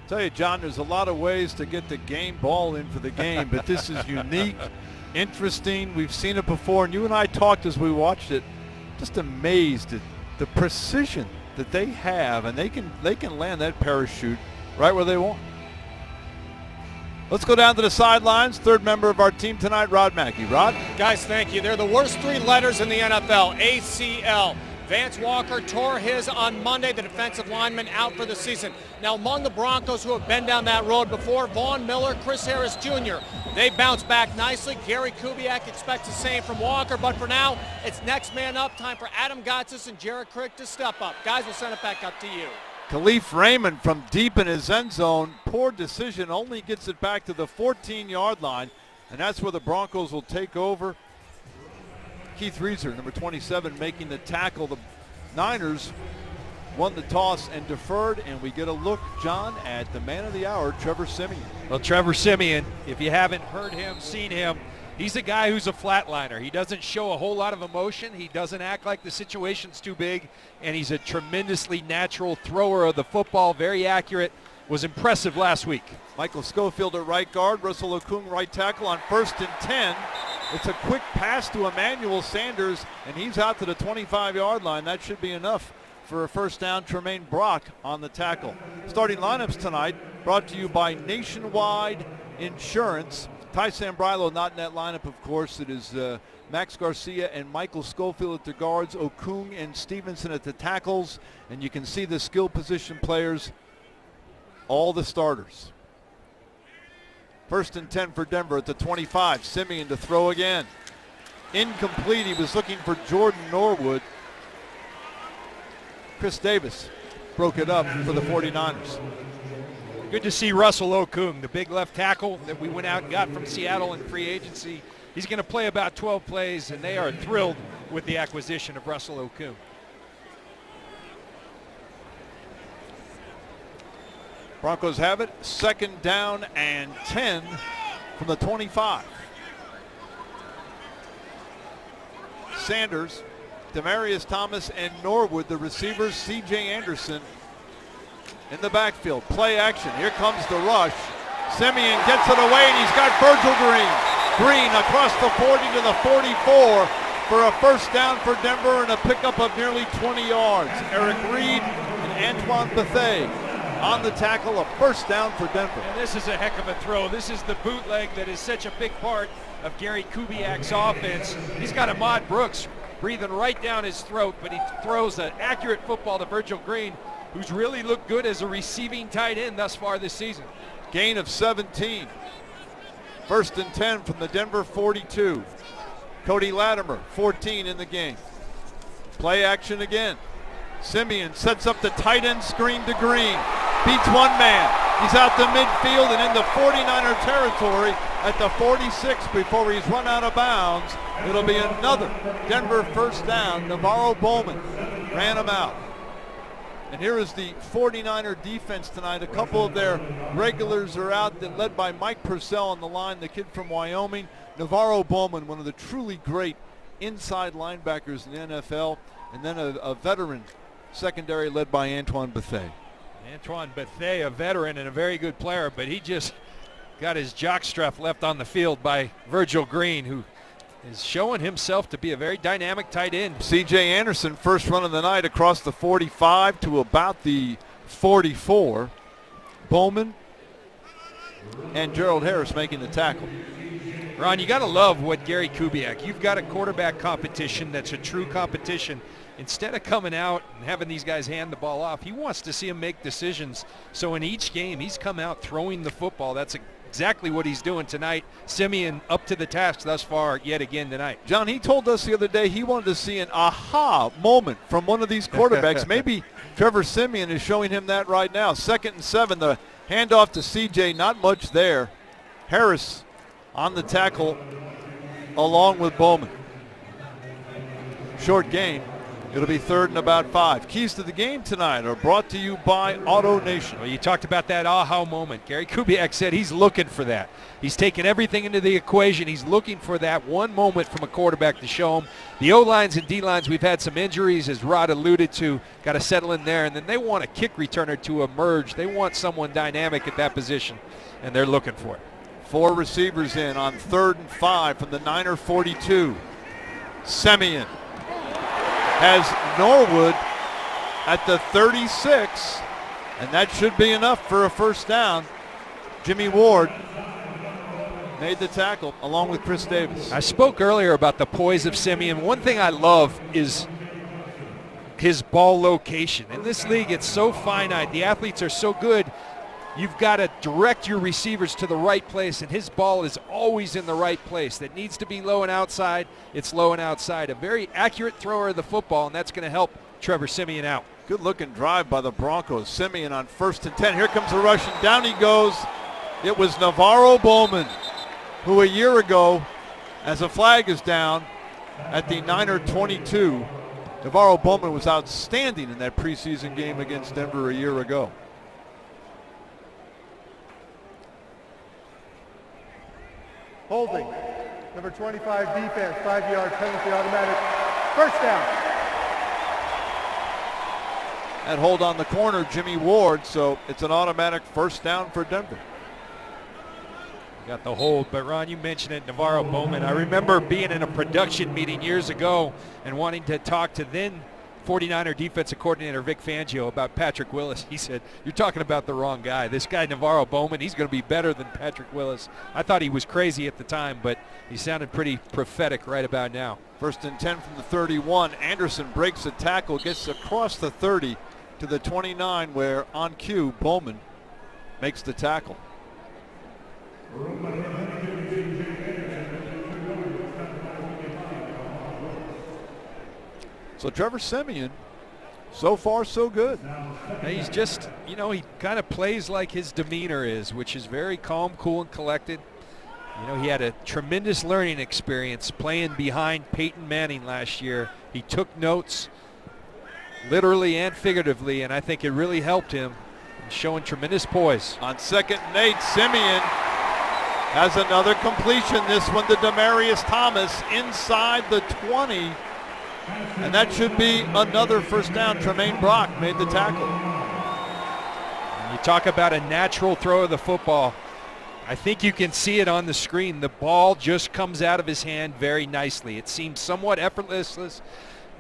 Tell you, John, there's a lot of ways to get the game ball in for the game, but this is unique, interesting. We've seen it before, and you and I talked as we watched it. Just amazed at the precision that they have, and they can land that parachute right where they want. Let's go down to the sidelines. Third member of our team tonight, Rod Mackey. Rod? Guys, thank you. They're the worst three letters in the NFL, ACL. Vance Walker tore his on Monday, the defensive lineman out for the season. Now, among the Broncos who have been down that road before, Vaughn Miller, Chris Harris Jr., they bounced back nicely. Gary Kubiak expects the same from Walker, but for now, it's next man up. Time for Adam Gotsis and Jared Crick to step up. Guys, we'll send it back up to you. Khalif Raymond from deep in his end zone. Poor decision, only gets it back to the 14-yard line, and that's where the Broncos will take over. Keith Reeser, number 27, making the tackle. The Niners won the toss and deferred, and we get a look, John, at the man of the hour, Trevor Siemian. Well, Trevor Siemian, if you haven't heard him, seen him, he's a guy who's a flatliner. He doesn't show a whole lot of emotion. He doesn't act like the situation's too big, and he's a tremendously natural thrower of the football, very accurate. Was impressive last week. Michael Schofield at right guard, Russell Okung right tackle on 1st and 10. It's a quick pass to Emmanuel Sanders, and he's out to the 25-yard line. That should be enough for a first down. Tremaine Brock on the tackle. Starting lineups tonight brought to you by Nationwide Insurance. Ty Sambrilo not in that lineup, of course. It is Max Garcia and Michael Schofield at the guards, Okung and Stevenson at the tackles, and you can see the skill position players, all the starters. 1st and 10 for Denver at the 25. Siemian to throw again. Incomplete. He was looking for Jordan Norwood. Chris Davis broke it up for the 49ers. Good to see Russell Okung, the big left tackle that we went out and got from Seattle in free agency. He's going to play about 12 plays, and they are thrilled with the acquisition of Russell Okung. Broncos have it. 2nd down and 10 from the 25. Sanders, Demarius Thomas, and Norwood, the receivers. C.J. Anderson in the backfield. Play action. Here comes the rush. Siemian gets it away, and he's got Virgil Green. Green across the 40 to the 44 for a first down for Denver and a pickup of nearly 20 yards. Eric Reed and Antoine Bethea on the tackle, a first down for Denver. And this is a heck of a throw. This is the bootleg that is such a big part of Gary Kubiak's offense. He's got Ahmad Brooks breathing right down his throat, but he throws an accurate football to Virgil Green, who's really looked good as a receiving tight end thus far this season. Gain of 17. 1st and 10 from the Denver 42. Cody Latimer, 14 in the game. Play action again. Siemian sets up the tight end screen to Green. Beats one man. He's out to midfield and into 49er territory at the 46 before he's run out of bounds. It'll be another Denver first down. Navarro Bowman ran him out. And here is the 49er defense tonight. A couple of their regulars are out, led by Mike Purcell on the line, the kid from Wyoming. Navarro Bowman, one of the truly great inside linebackers in the NFL. And then a veteran secondary led by Antoine Bethea. Antoine Bethea, a veteran and a very good player, but he just got his jockstrap left on the field by Virgil Green, who is showing himself to be a very dynamic tight end. C.J. Anderson, first run of the night across the 45 to about the 44. Bowman and Gerald Harris making the tackle. Ron, you got to love what Gary Kubiak, you've got a quarterback competition that's a true competition. Instead of coming out and having these guys hand the ball off, he wants to see them make decisions. So in each game, he's come out throwing the football. That's exactly what he's doing tonight. Siemian up to the task thus far yet again tonight. John, he told us the other day he wanted to see an aha moment from one of these quarterbacks. Maybe Trevor Siemian is showing him that right now. 2nd and 7, the handoff to C.J., not much there. Harris on the tackle along with Bowman. Short gain. It'll be 3rd and about 5. Keys to the game tonight are brought to you by Auto Nation. Well, you talked about that aha moment. Gary Kubiak said he's looking for that. He's taken everything into the equation. He's looking for that one moment from a quarterback to show him. The O-lines and D-lines, we've had some injuries, as Rod alluded to. Got to settle in there. And then they want a kick returner to emerge. They want someone dynamic at that position, and they're looking for it. 4 receivers in on 3rd and 5 from the Niner 42. Simeon has Norwood at the 36, and that should be enough for a first down. Jimmy Ward made the tackle along with Chris Davis. I spoke earlier about the poise of Simeon. One thing I love is his ball location. In this league, it's so finite. The athletes are so good. You've got to direct your receivers to the right place, and his ball is always in the right place. That needs to be low and outside. It's low and outside. A very accurate thrower of the football, and that's going to help Trevor Siemian out. Good looking drive by the Broncos. Simeon on 1st and 10. Here comes the rush, and down he goes. It was Navarro Bowman, who a year ago, as a flag is down at the Niner 22, Navarro Bowman was outstanding in that preseason game against Denver a year ago. Holding. Number 25 defense, 5-yard penalty, automatic. First down. That hold on the corner, Jimmy Ward, so it's an automatic first down for Denver. Got the hold, but Ron, you mentioned it, Navarro Bowman. I remember being in a production meeting years ago and wanting to talk to then 49er defensive coordinator Vic Fangio about Patrick Willis. He said, "You're talking about the wrong guy. This guy, Navarro Bowman, he's going to be better than Patrick Willis." I thought he was crazy at the time, but he sounded pretty prophetic right about now. 1st and 10 from the 31. Anderson breaks a tackle, gets across the 30 to the 29, where on cue, Bowman makes the tackle. So Trevor Siemian, so far so good. He's just, you know, he kind of plays like his demeanor is, which is very calm, cool, and collected. You know, he had a tremendous learning experience playing behind Peyton Manning last year. He took notes, literally and figuratively, and I think it really helped him, showing tremendous poise. On 2nd and 8, Siemian has another completion. This one to Demaryius Thomas inside the 20. And that should be another first down. Tremaine Brock made the tackle. And you talk about a natural throw of the football. I think you can see it on the screen. The ball just comes out of his hand very nicely. It seems somewhat effortless,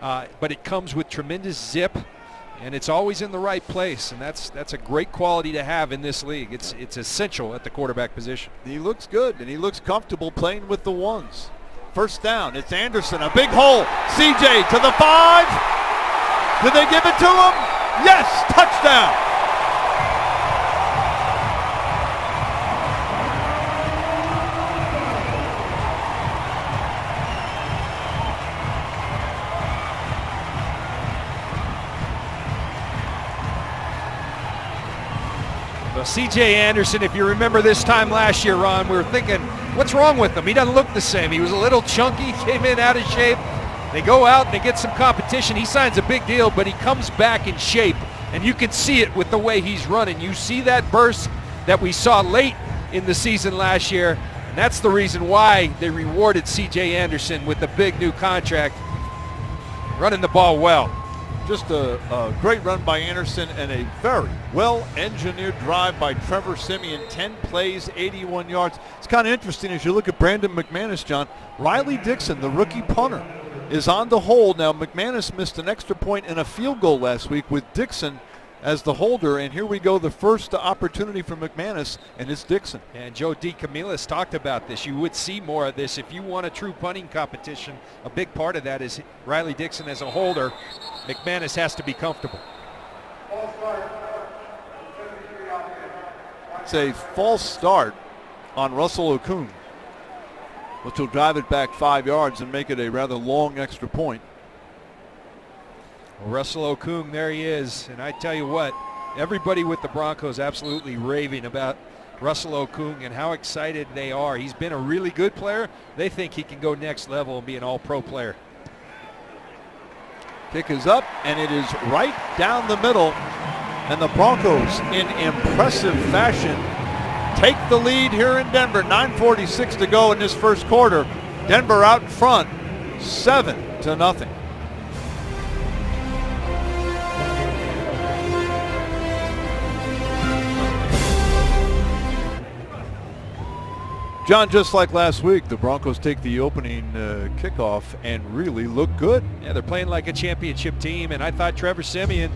but it comes with tremendous zip, and it's always in the right place. And that's a great quality to have in this league. It's essential at the quarterback position. He looks good, and he looks comfortable playing with the ones. First down, it's Anderson, a big hole. CJ to the 5. Did they give it to him? Yes, touchdown. Well, C.J. Anderson, if you remember this time last year, Ron, we were thinking, what's wrong with him? He doesn't look the same. He was a little chunky, came in out of shape. They go out and they get some competition. He signs a big deal, but he comes back in shape, and you can see it with the way he's running. You see that burst that we saw late in the season last year, and that's the reason why they rewarded C.J. Anderson with the big new contract, running the ball well. Just a great run by Anderson and a very well-engineered drive by Trevor Siemian. 10 plays, 81 yards. It's kind of interesting as you look at Brandon McManus, John. Riley Dixon, the rookie punter, is on the hold. Now, McManus missed an extra point and a field goal last week with Dixon as the holder, and here we go, the first opportunity for McManus, and it's Dixon. And Joe DeCamillis talked about this. You would see more of this if you want a true punting competition. A big part of that is Riley Dixon as a holder. McManus has to be comfortable. It's a false start on Russell Okung, which will drive it back 5 yards and make it a rather long extra point. Well, Russell Okung, there he is. And I tell you what, everybody with the Broncos absolutely raving about Russell Okung and how excited they are. He's been a really good player. They think he can go next level and be an all-pro player. Kick is up, and it is right down the middle. And the Broncos, in impressive fashion, take the lead here in Denver. 9:46 to go in this first quarter. Denver out in front, 7-0. John, just like last week, the Broncos take the opening kickoff and really look good. Yeah, they're playing like a championship team, and I thought Trevor Siemian,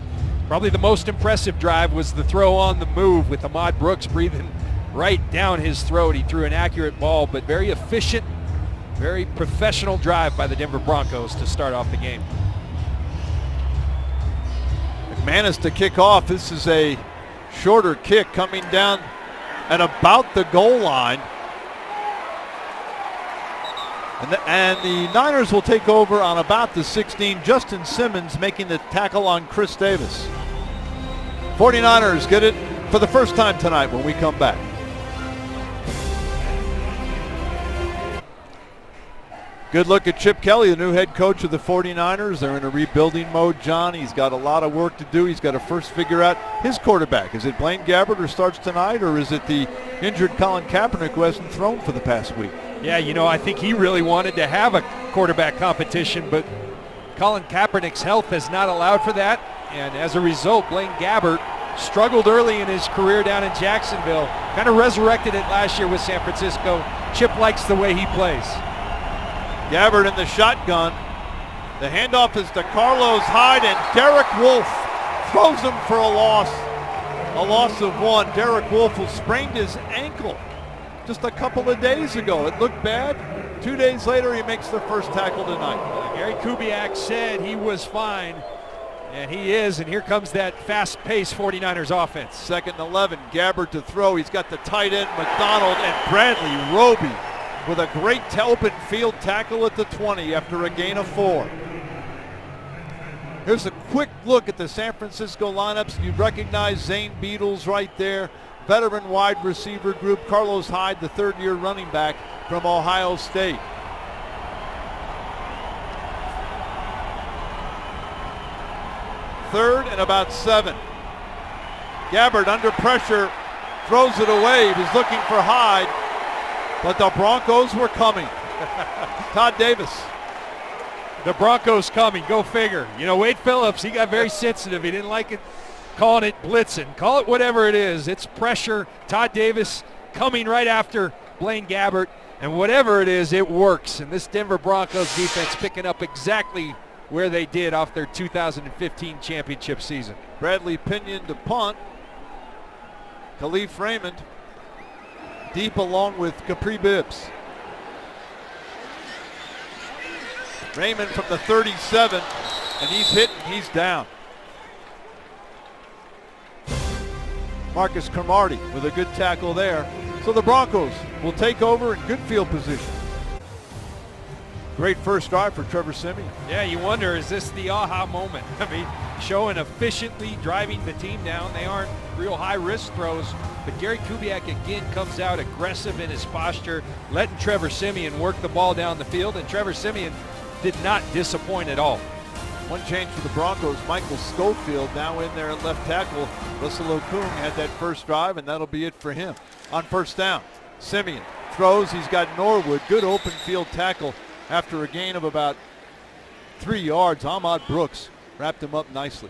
probably the most impressive drive was the throw on the move with Ahmad Brooks breathing right down his throat. He threw an accurate ball, but very efficient, very professional drive by the Denver Broncos to start off the game. McManus to kick off. This is a shorter kick coming down at about the goal line. And the Niners will take over on about the 16. Justin Simmons making the tackle on Chris Davis. 49ers get it for the first time tonight when we come back. Good look at Chip Kelly, the new head coach of the 49ers. They're in a rebuilding mode, John. He's got a lot of work to do. He's got to first figure out his quarterback. Is it Blaine Gabbert who starts tonight, or is it the injured Colin Kaepernick who hasn't thrown for the past week? Yeah, you know, I think he really wanted to have a quarterback competition, but Colin Kaepernick's health has not allowed for that. And as a result, Blaine Gabbert struggled early in his career down in Jacksonville. Kind of resurrected it last year with San Francisco. Chip likes the way he plays. Gabbert in the shotgun. The handoff is to Carlos Hyde, and Derek Wolfe throws him for a loss. A loss of one. Derek Wolfe, who sprained his ankle just a couple of days ago. It looked bad. 2 days later, he makes the first tackle tonight. Gary Kubiak said he was fine, and he is, and here comes that fast-paced 49ers offense. 2nd and 11, Gabbert to throw. He's got the tight end, McDonald, and Bradley Roby with a great open field tackle at the 20 after a gain of 4. Here's a quick look at the San Francisco lineups. You recognize Zane Beadles right there. Veteran wide receiver group. Carlos Hyde, the third-year running back from Ohio State. Third and about 7. Gabbert under pressure, throws it away. He was looking for Hyde, but the Broncos were coming. Todd Davis. The Broncos coming, go figure. You know, Wade Phillips, he got very sensitive. He didn't like it, calling it blitzing. Call it whatever it is. It's pressure. Todd Davis coming right after Blaine Gabbert, and whatever it is, it works. And this Denver Broncos defense picking up exactly where they did off their 2015 championship season. Bradley Pinion to punt. Khalif Raymond deep along with Capri Bibbs. Raymond from the 37, and he's hit and he's down. Marcus Cromartie with a good tackle there. So the Broncos will take over in good field position. Great first drive for Trevor Siemian. Yeah, you wonder, is this the aha moment? I mean, showing efficiently driving the team down. They aren't real high-risk throws, but Gary Kubiak again comes out aggressive in his posture, letting Trevor Siemian work the ball down the field, and Trevor Siemian did not disappoint at all. One change for the Broncos, Michael Schofield now in there at left tackle. Russell Okung had that first drive, and that'll be it for him. On first down, Siemian throws. He's got Norwood. Good open field tackle after a gain of about 3 yards. Ahmad Brooks wrapped him up nicely.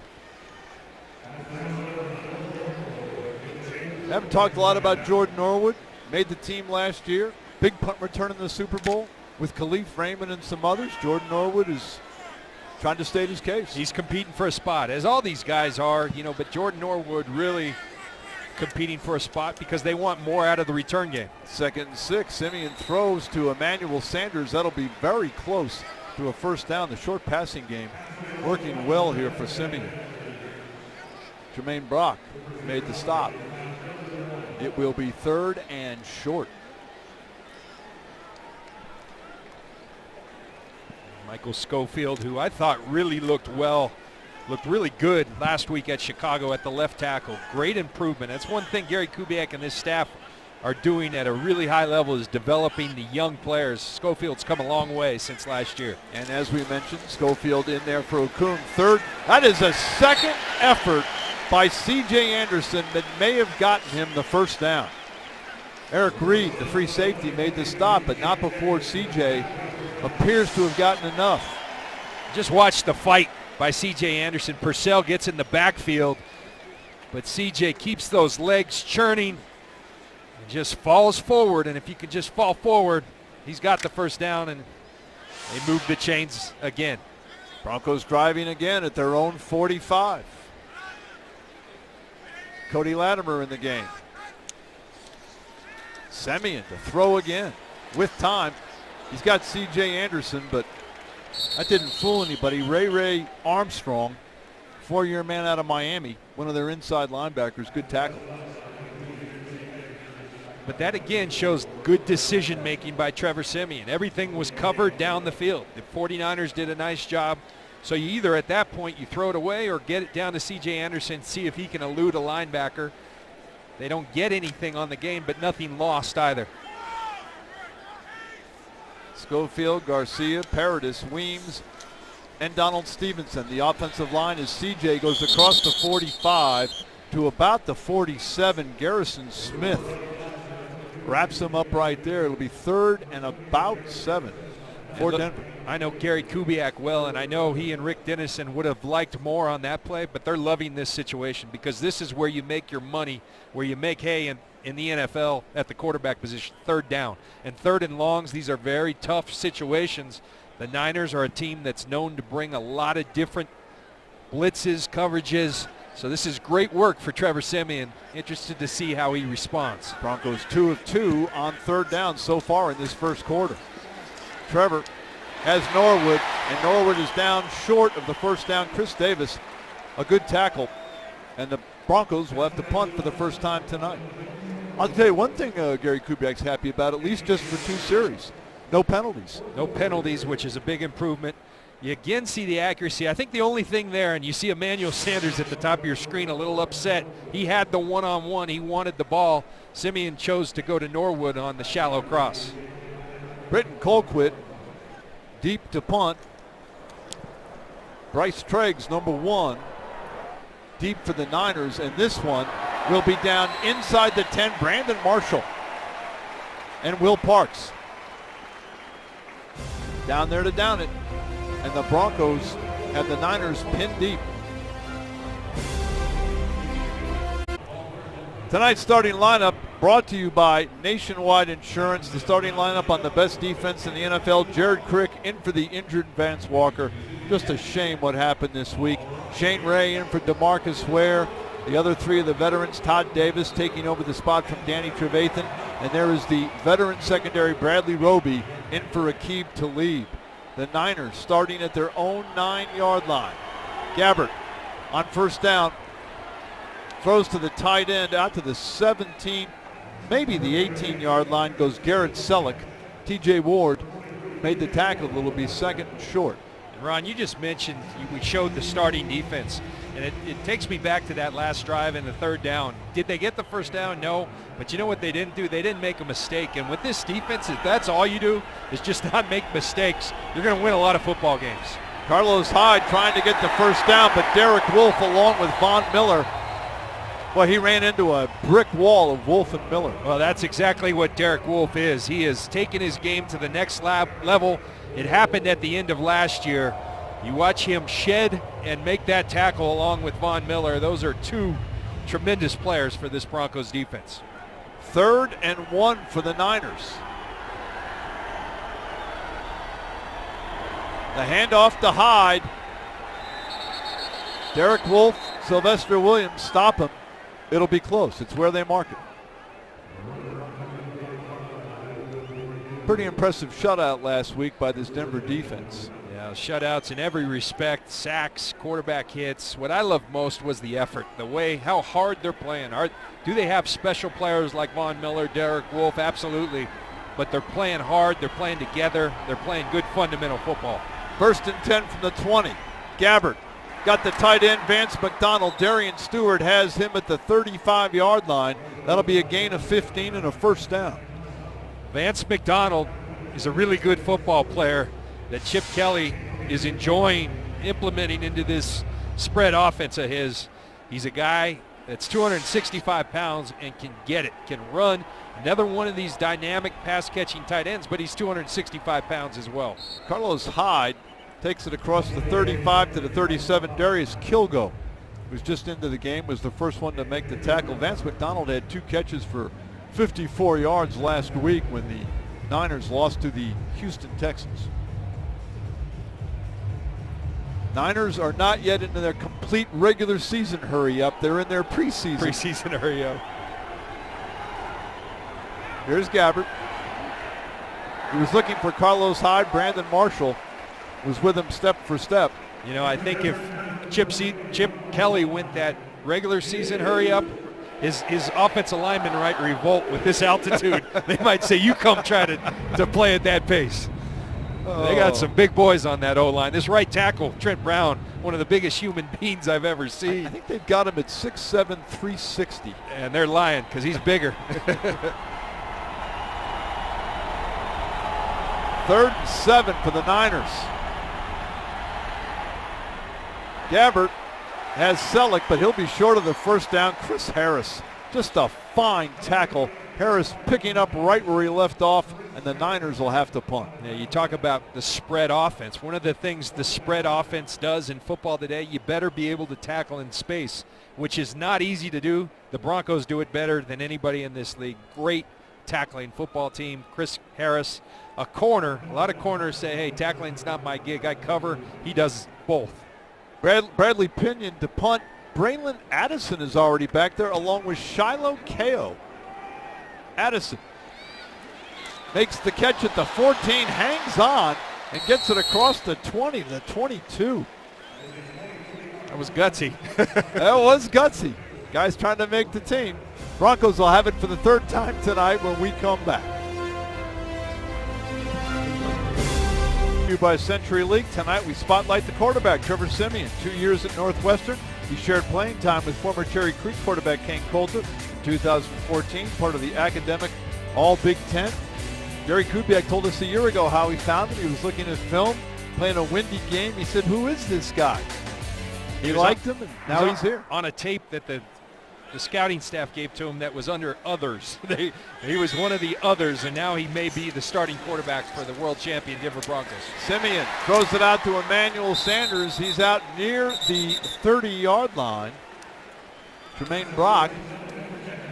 Haven't talked a lot about Jordan Norwood. Made the team last year. Big punt return in the Super Bowl with Khalif Raymond and some others. Jordan Norwood is trying to state his case. He's competing for a spot, as all these guys are, you know, but Jordan Norwood really competing for a spot because they want more out of the return game. 2nd and 6. Siemian throws to Emmanuel Sanders. That'll be very close to a first down. The short passing game working well here for Siemian. Jermaine Brock made the stop. It will be 3rd and short. Michael Schofield, who I thought really looked really good last week at Chicago at the left tackle. Great improvement. That's one thing Gary Kubiak and his staff are doing at a really high level is developing the young players. Schofield's come a long way since last year. And as we mentioned, Schofield in there for Okung. Third, that is a second effort by C.J. Anderson that may have gotten him the first down. Eric Reed, the free safety, made the stop, but not before C.J. appears to have gotten enough. Just watch the fight by C.J. Anderson. Purcell gets in the backfield, but C.J. keeps those legs churning and just falls forward. And if he can just fall forward, he's got the first down, and they move the chains again. Broncos driving again at their own 45. Cody Latimer in the game. Semien to throw again with time. He's got C.J. Anderson, but that didn't fool anybody. Ray Armstrong, 4-year man out of Miami, one of their inside linebackers, good tackle. But that again shows good decision making by Trevor Semien. Everything was covered down the field. The 49ers did a nice job. So you either at that point you throw it away or get it down to C.J. Anderson, see if he can elude a linebacker. They don't get anything on the game, but nothing lost either. Schofield, Garcia, Paradis, Weems, and Donald Stevenson. The offensive line as C.J. goes across the 45 to about the 47. Garrison Smith wraps him up right there. It'll be 3rd and about 7 for Denver. I know Gary Kubiak well, and I know he and Rick Dennison would have liked more on that play, but they're loving this situation because this is where you make your money, where you make hay in the NFL at the quarterback position, 3rd down. And 3rd and longs, these are very tough situations. The Niners are a team that's known to bring a lot of different blitzes, coverages. So this is great work for Trevor Semien. Interested to see how he responds. Broncos 2 of 2 on 3rd down so far in this first quarter. Trevor has Norwood, and Norwood is down short of the first down. Chris Davis, a good tackle, and the Broncos will have to punt for the first time tonight. I'll tell you one thing Gary Kubiak's happy about, at least just for 2 series. No penalties. No penalties, which is a big improvement. You again see the accuracy. I think the only thing there, and you see Emmanuel Sanders at the top of your screen a little upset. He had the one-on-one. He wanted the ball. Semien chose to go to Norwood on the shallow cross. Britton Colquitt deep to punt. Bryce Treggs, number 1, deep for the Niners, and this one will be down inside the 10. Brandon Marshall and Will Parks down there to down it, and the Broncos have the Niners pinned deep. Tonight's starting lineup brought to you by Nationwide Insurance. The starting lineup on the best defense in the NFL. Jared Crick in for the injured Vance Walker. Just a shame what happened this week. Shane Ray in for DeMarcus Ware. The other 3 of the veterans, Todd Davis taking over the spot from Danny Trevathan. And there is the veteran secondary, Bradley Roby, in for Aqib Talib. The Niners starting at their own 9-yard line. Gabbert on first down. Throws to the tight end out to the 17, maybe the 18-yard line, goes Garrett Selleck. T.J. Ward made the tackle. It'll be 2nd and short. And Ron, you just mentioned we showed the starting defense, and it takes me back to that last drive in the 3rd down. Did they get the first down? No. But you know what they didn't do? They didn't make a mistake. And with this defense, if that's all you do is just not make mistakes, you're going to win a lot of football games. Carlos Hyde trying to get the first down, but Derek Wolfe along with Von Miller. Well, he ran into a brick wall of Wolfe and Miller. Well, that's exactly what Derek Wolfe is. He has taken his game to the next level. It happened at the end of last year. You watch him shed and make that tackle along with Von Miller. Those are 2 tremendous players for this Broncos defense. 3rd and 1 for the Niners. The handoff to Hyde. Derek Wolfe, Sylvester Williams, stop him. It'll be close. It's where they mark it. Pretty impressive shutout last week by this Denver defense. Yeah, shutouts in every respect, sacks, quarterback hits. What I loved most was the effort, the way, how hard they're playing. Do they have special players like Von Miller, Derek Wolfe? Absolutely. But they're playing hard, they're playing together, they're playing good fundamental football. 1st and 10 from the 20. Gabbert got the tight end, Vance McDonald. Darian Stewart has him at the 35-yard line. That'll be a gain of 15 and a first down. Vance McDonald is a really good football player that Chip Kelly is enjoying implementing into this spread offense of his. He's a guy that's 265 pounds and can get it, can run. Another one of these dynamic pass-catching tight ends, but he's 265 pounds as well. Carlos Hyde takes it across the 35 to the 37. Darius Kilgo, who's just into the game, was the first one to make the tackle. Vance McDonald had 2 catches for 54 yards last week when the Niners lost to the Houston Texans. Niners are not yet into their complete regular season hurry-up. They're in their preseason. Preseason hurry-up. Here's Gabbert. He was looking for Carlos Hyde. Brandon Marshall was with him step for step. You know, I think if Chip Kelly went that regular season hurry-up, his offensive linemen might revolt with this altitude. They might say, you come try to play at that pace. Oh. They got some big boys on that O-line. This right tackle, Trent Brown, one of the biggest human beings I've ever seen. I think they've got him at 6'7", 360. And they're lying because he's bigger. 3rd and 7 for the Niners. Gabbert has Selleck, but he'll be short of the first down. Chris Harris, just a fine tackle. Harris picking up right where he left off, and the Niners will have to punt. Yeah, you talk about the spread offense. One of the things the spread offense does in football today, you better be able to tackle in space, which is not easy to do. The Broncos do it better than anybody in this league. Great tackling football team. Chris Harris, a corner. A lot of corners say, hey, tackling's not my gig. I cover. He does both. Bradley Pinion to punt. Braylon Addison is already back there along with Shiloh Kao. Addison makes the catch at the 14, hangs on, and gets it across the 20, the 22. That was gutsy. That was gutsy. Guys trying to make the team. Broncos will have it for the 3rd time tonight when we come back. By CenturyLink. Tonight we spotlight the quarterback, Trevor Siemian. 2 years at Northwestern. He shared playing time with former Cherry Creek quarterback Kane Coulter in 2014, part of the academic All-Big Ten. Gary Kubiak told us a year ago how he found him. He was looking at film, playing a windy game. He said, who is this guy? He liked him, and now he's here. On a tape that the scouting staff gave to him that was under others. He was one of the others, and now he may be the starting quarterback for the world champion Denver Broncos. Siemian throws it out to Emmanuel Sanders. He's out near the 30-yard line. Tremaine Brock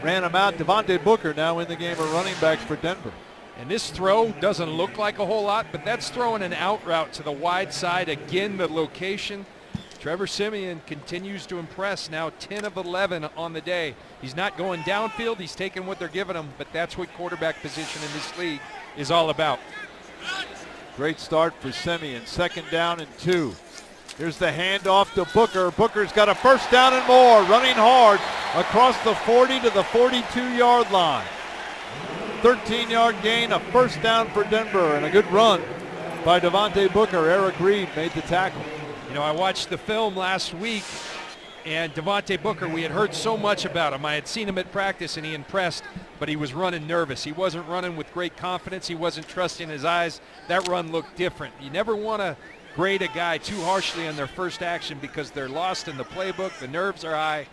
ran him out. Devontae Booker now in the game of running backs for Denver. And this throw doesn't look like a whole lot, but that's throwing an out route to the wide side. Again, the location. Trevor Siemian continues to impress, now 10 of 11 on the day. He's not going downfield. He's taking what they're giving him, but that's what quarterback position in this league is all about. Great start for Siemian. 2nd down and 2. Here's the handoff to Booker. Booker's got a first down and more, running hard across the 40 to the 42-yard line. 13-yard gain, a first down for Denver, and a good run by Devontae Booker. Eric Reed made the tackle. You know, I watched the film last week, and Devontae Booker, we had heard so much about him. I had seen him at practice, and he impressed, but he was running nervous. He wasn't running with great confidence. He wasn't trusting his eyes. That run looked different. You never want to grade a guy too harshly on their first action because they're lost in the playbook. The nerves are high.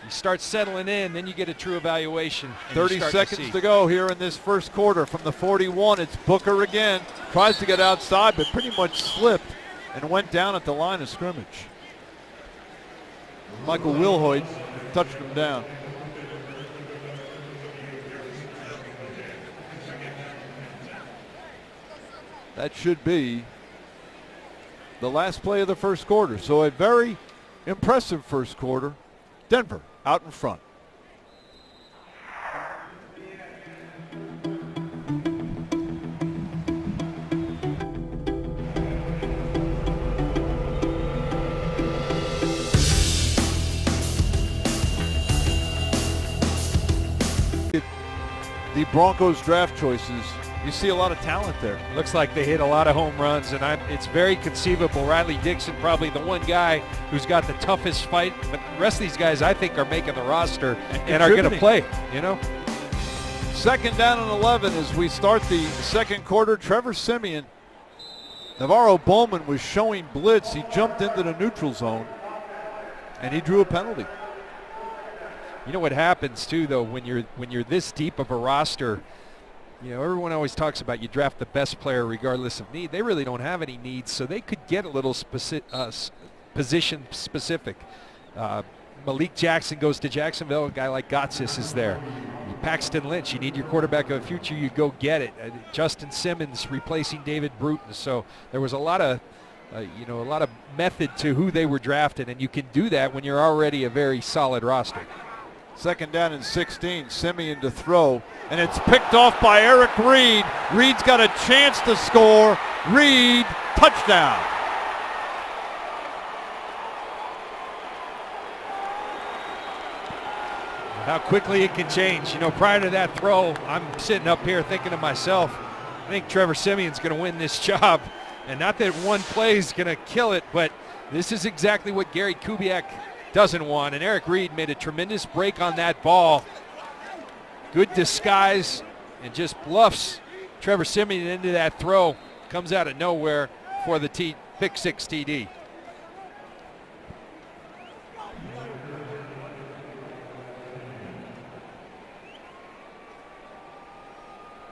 You start settling in, then you get a true evaluation. 30 seconds to go here in this first quarter. From the 41, it's Booker again. Tries to get outside, but pretty much slipped and went down at the line of scrimmage. Michael Wilhoit touched him down. That should be the last play of the first quarter. So a very impressive first quarter. Denver out in front. The Broncos draft choices You see a lot of talent there. Looks like they hit a lot of home runs, and it's very conceivable. Riley Dixon probably the one guy who's got the toughest fight, but the rest of these guys I think are making the roster and are going to play, you know. Second down and 11 as we start the second quarter. Trevor Siemian. Navarro Bowman was showing blitz. He jumped into the neutral zone, and he drew a penalty. You know what happens too, though, when you're this deep of a roster. You know, everyone always talks about you draft the best player regardless of need. They really don't have any needs, so they could get a little position specific. Malik Jackson goes to Jacksonville. A guy like Gotsis is there. Paxton Lynch, you need your quarterback of the future, you go get it. Justin Simmons replacing David Bruton. So there was a lot of method to who they were drafted, and you can do that when you're already a very solid roster. Second down and 16, Siemian to throw, and it's picked off by Eric Reed. Reed's got a chance to score. Reed, touchdown. How quickly it can change. You know, prior to that throw, I'm sitting up here thinking to myself, I think Trevor Siemian's going to win this job. And not that one play is going to kill it, but this is exactly what Gary Kubiak doesn't want. And Eric Reed made a tremendous break on that ball. Good disguise, and just bluffs Trevor Siemian into that throw. Comes out of nowhere for the pick six TD.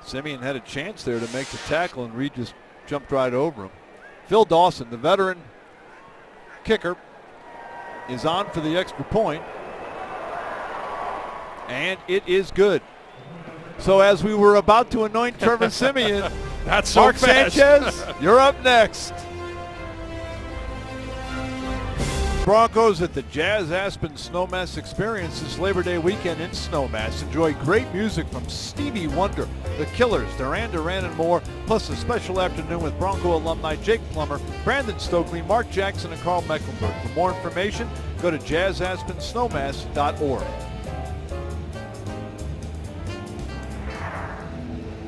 Siemian had a chance there to make the tackle, and Reed just jumped right over him. Phil Dawson, the veteran kicker, is on for the extra point, and it is good. So as we were about to anoint Trevor Siemian, Not so Mark fast. Sanchez, you're up next. Broncos at the Jazz Aspen Snowmass Experience this Labor Day weekend in Snowmass. Enjoy great music from Stevie Wonder, The Killers, Duran Duran, and more, plus a special afternoon with Bronco alumni Jake Plummer, Brandon Stokely, Mark Jackson, and Carl Mecklenburg. For more information, go to jazzaspensnowmass.org.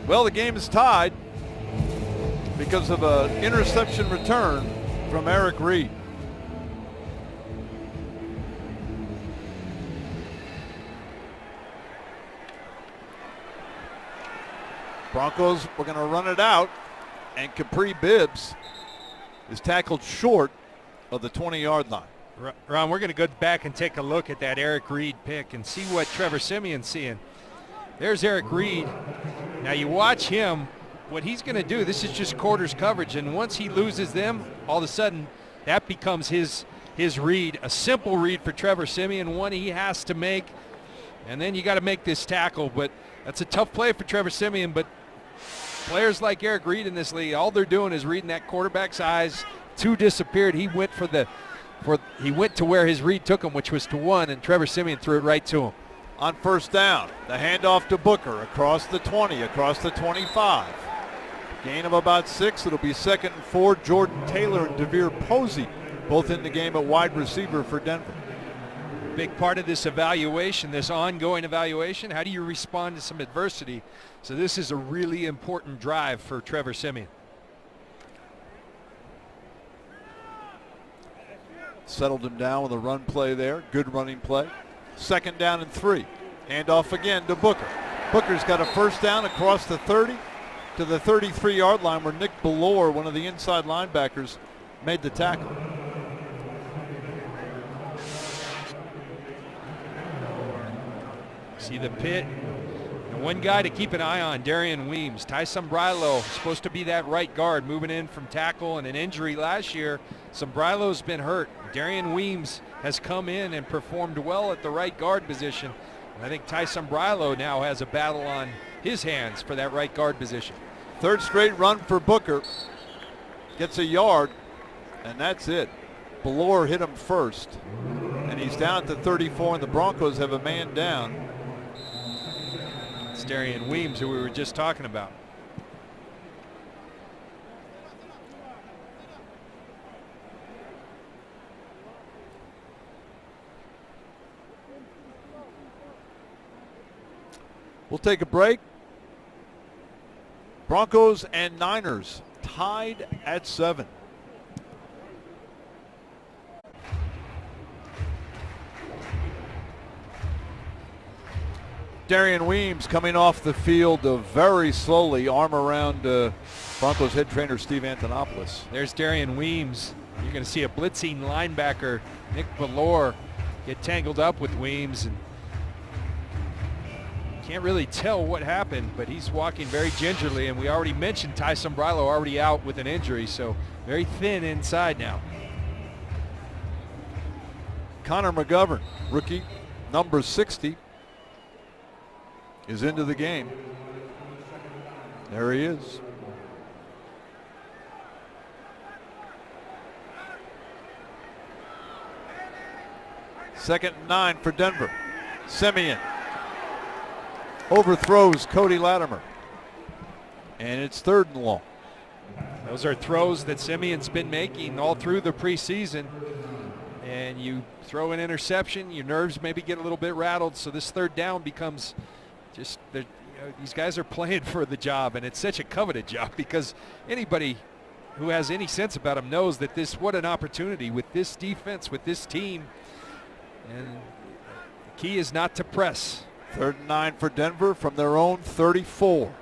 Well, the game is tied because of an interception return from Eric Reed. Broncos were going to run it out, and Capri Bibbs is tackled short of the 20-yard line. Ron, we're going to go back and take a look at that Eric Reed pick and see what Trevor Siemian's seeing. There's Eric Reed. Now you watch him, what he's going to do, this is just quarters coverage, and once he loses them, all of a sudden that becomes his read, a simple read for Trevor Siemian, one he has to make, and then you got to make this tackle. But that's a tough play for Trevor Siemian, but players like Eric Reed in this league, all they're doing is reading that quarterback's eyes. Two disappeared. He went he went to where his read took him, which was to one, and Trevor Siemian threw it right to him. On first down, the handoff to Booker across the 20, across the 25. Gain of about 6. It'll be 2nd and 4. Jordan Taylor and Devere Posey both in the game at wide receiver for Denver. Big part of this evaluation, this ongoing evaluation, how do you respond to some adversity? So this is a really important drive for Trevor Siemian. Settled him down with a run play there. Good running play. 2nd down and 3. Handoff again to Booker. Booker's got a first down across the 30 to the 33-yard line where Nick Bellore, one of the inside linebackers, made the tackle. See the pit. And one guy to keep an eye on, Darian Weems. Ty Sombrilo, supposed to be that right guard, moving in from tackle and an injury last year. Sombrilo's been hurt. Darian Weems has come in and performed well at the right guard position. And I think Ty Sombrilo now has a battle on his hands for that right guard position. 3rd straight run for Booker. Gets a yard, and that's it. Bellore hit him first, and he's down at the 34, and the Broncos have a man down. It's Darian Weems, who we were just talking about. We'll take a break. Broncos and Niners tied at 7. Darian Weems coming off the field very slowly, arm around Broncos head trainer Steve Antonopoulos. There's Darian Weems. You're going to see a blitzing linebacker, Nick Valor, get tangled up with Weems. And can't really tell what happened, but he's walking very gingerly. And we already mentioned Ty Sombrilo already out with an injury, so very thin inside now. Connor McGovern, rookie, number 60, is into the game. There he is. Second and 9 for Denver. Simeon overthrows Cody Latimer. And it's 3rd and long. Those are throws that Simeon's been making all through the preseason. And you throw an interception, your nerves maybe get a little bit rattled, so this 3rd down becomes just, these guys are playing for the job, and it's such a coveted job because anybody who has any sense about him knows that what an opportunity with this defense, with this team. And the key is not to press. 3rd and 9 for Denver from their own 34.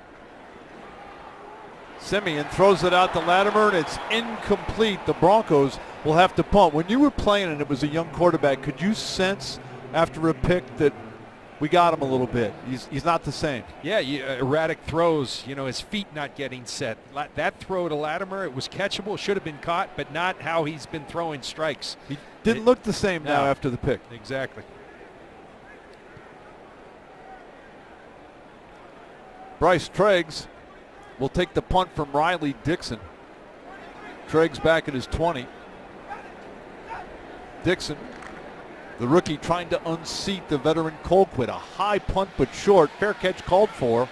Simeon throws it out to Latimer, and it's incomplete. The Broncos will have to punt. When you were playing and it was a young quarterback, could you sense after a pick that we got him a little bit? He's not the same. Yeah, erratic throws, his feet not getting set. That throw to Latimer, it was catchable, should have been caught, but not how he's been throwing strikes. He didn't look the same now after the pick. Exactly. Bryce Treggs will take the punt from Riley Dixon. Treggs back at his 20. Dixon, the rookie, trying to unseat the veteran Colquitt. A high punt but short. Fair catch called for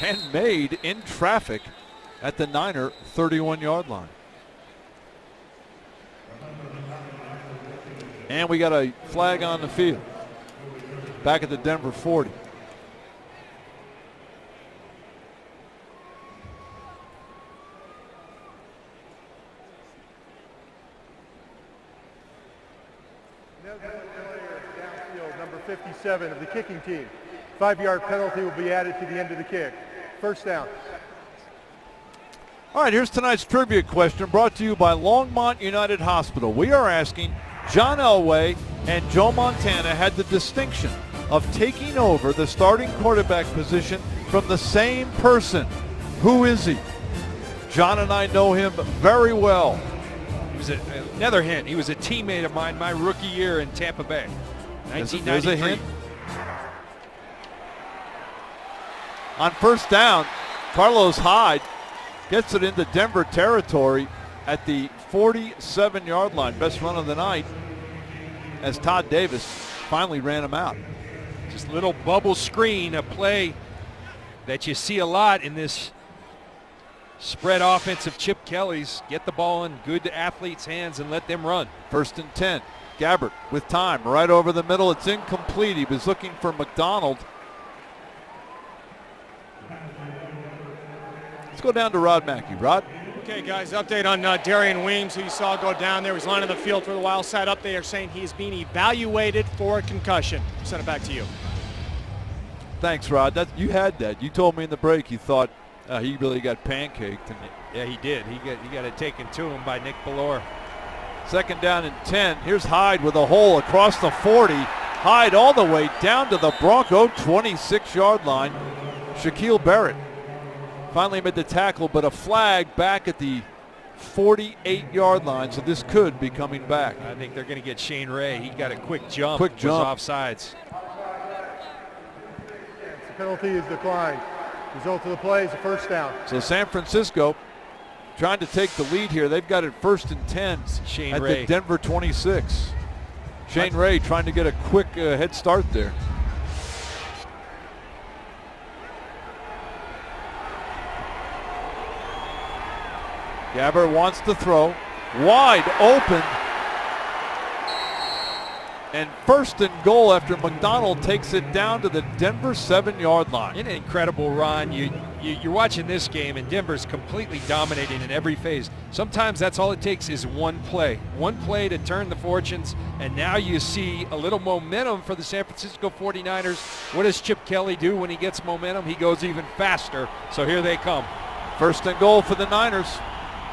and made in traffic at the Niner 31-yard line. And we got a flag on the field. Back at the Denver 40. Downfield, number 57 of the kicking team. 5-yard penalty will be added to the end of the kick. 1st down. All right, here's tonight's trivia question brought to you by Longmont United Hospital. We are asking, John Elway and Joe Montana had the distinction of taking over the starting quarterback position from the same person. Who is he? John and I know him very well. Another hint, he was a teammate of mine my rookie year in Tampa Bay, 1993. There's a hint. On 1st down, Carlos Hyde gets it into Denver territory at the 47-yard line. Best run of the night as Todd Davis finally ran him out. Just a little bubble screen, a play that you see a lot in this spread offense of Chip Kelly's. Get the ball in good athletes' hands and let them run. 1st and 10. Gabbert with time right over the middle. It's incomplete. He was looking for McDonald. Let's go down to Rod Mackey. Rod? Okay, guys, update on Darian Weems, who you saw go down there. He was lining the field for a while. Sat up there saying he's being evaluated for a concussion. Send it back to you. Thanks, Rod. You had that. You told me in the break you thought he really got pancaked. And yeah, he did. He got it taken to him by Nick Valor. 2nd down and 10. Here's Hyde with a hole across the 40. Hyde all the way down to the Bronco 26-yard line. Shaquille Barrett finally made the tackle, but a flag back at the 48-yard line, so this could be coming back. I think they're going to get Shane Ray. He got a quick jump. Quick jump. Was offsides. The penalty is declined. Result of the play is a 1st down. So San Francisco trying to take the lead here. They've got it 1st and 10 Shane at Ray. the Denver 26. Shane Ray trying to get a quick head start there. Gabbert wants to throw. Wide open. And first and goal after McDonald takes it down to the Denver 7-yard line. An incredible run. You're watching this game, and Denver's completely dominating in every phase. Sometimes that's all it takes is one play to turn the fortunes, and now you see a little momentum for the San Francisco 49ers. What does Chip Kelly do when he gets momentum? He goes even faster, so here they come. First and goal for the Niners.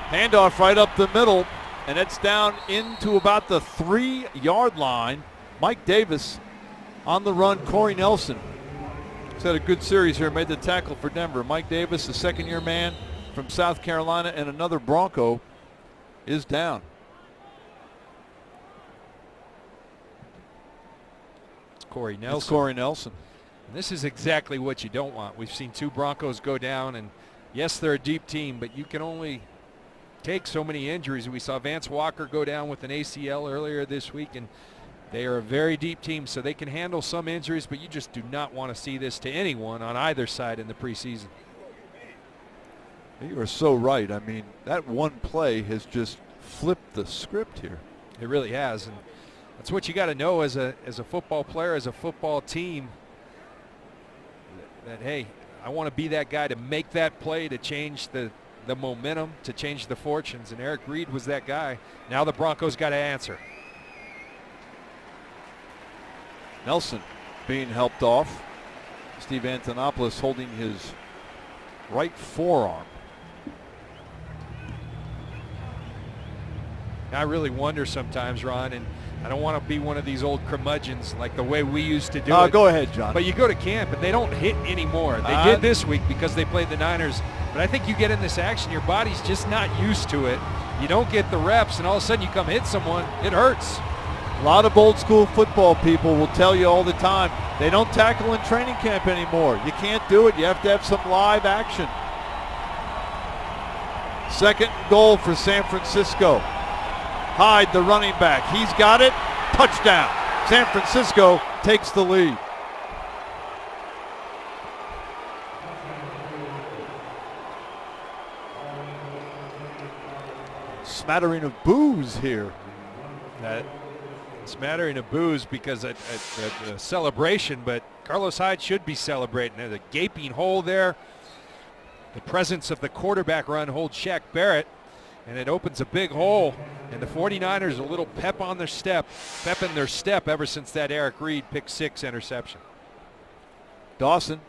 Handoff right up the middle, and it's down into about the 3-yard line. Mike Davis on the run. Corey Nelson has had a good series here, made the tackle for Denver. Mike Davis, a second-year man from South Carolina, and another Bronco is down. It's Corey Nelson. It's Corey Nelson. And this is exactly what you don't want. We've seen 2 Broncos go down, and yes, they're a deep team, but you can only take so many injuries. We saw Vance Walker go down with an ACL earlier this week, and they are a very deep team, so they can handle some injuries, but you just do not want to see this to anyone on either side in the preseason. You are so right. I mean, that one play has just flipped the script here. It really has, and that's what you got to know as a football player, as a football team, that, hey, I want to be that guy to make that play to change the momentum, to change the fortunes, and Eric Reed was that guy. Now the Broncos got to answer. Nelson being helped off. Steve Antonopoulos holding his right forearm. I really wonder sometimes, Ron, and I don't want to be one of these old curmudgeons like the way we used to do it. Go ahead, John. But you go to camp and they don't hit anymore. They did this week because they played the Niners. But I think you get in this action, your body's just not used to it. You don't get the reps, and all of a sudden you come hit someone, it hurts. A lot of old school football people will tell you all the time, they don't tackle in training camp anymore. You can't do it. You have to have some live action. Second goal for San Francisco. Hyde, the running back. He's got it. Touchdown. San Francisco takes the lead. Smattering of boos here. That smattering of boos because at the celebration, but Carlos Hyde should be celebrating. There's a gaping hole there. The presence of the quarterback run holds Shaq Barrett, and it opens a big hole. And the 49ers a little pep in their step ever since that Eric Reed pick 6 interception. Dawson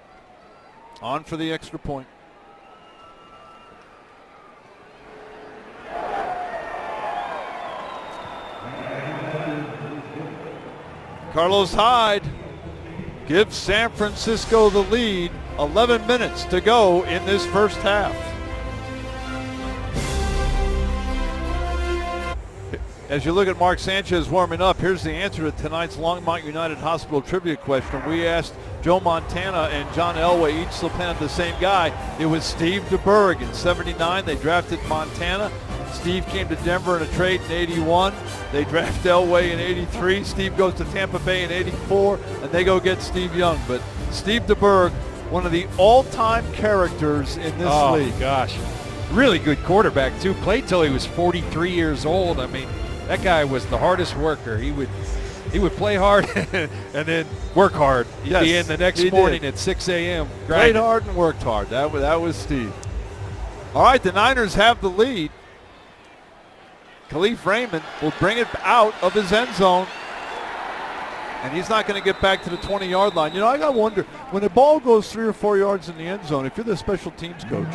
on for the extra point. Carlos Hyde gives San Francisco the lead. 11 minutes to go in this first half. As you look at Mark Sanchez warming up, here's the answer to tonight's Longmont United Hospital trivia question. We asked Joe Montana and John Elway, each still penned the same guy. It was Steve DeBerg. In '79, they drafted Montana. Steve came to Denver in a trade in '81. They draft Elway in '83. Steve goes to Tampa Bay in '84, and they go get Steve Young. But Steve DeBerg, one of the all-time characters in this league. Oh, gosh. Really good quarterback, too. Played till he was 43 years old. I mean, that guy was the hardest worker. He would play hard and then work hard. He'd be in the next morning at 6 a.m. Played hard and worked hard. That was Steve. All right, the Niners have the lead. Khalif Raymond will bring it out of his end zone. And he's not going to get back to the 20-yard line. You know, I got to wonder, when the ball goes 3 or 4 yards in the end zone, if you're the special teams coach,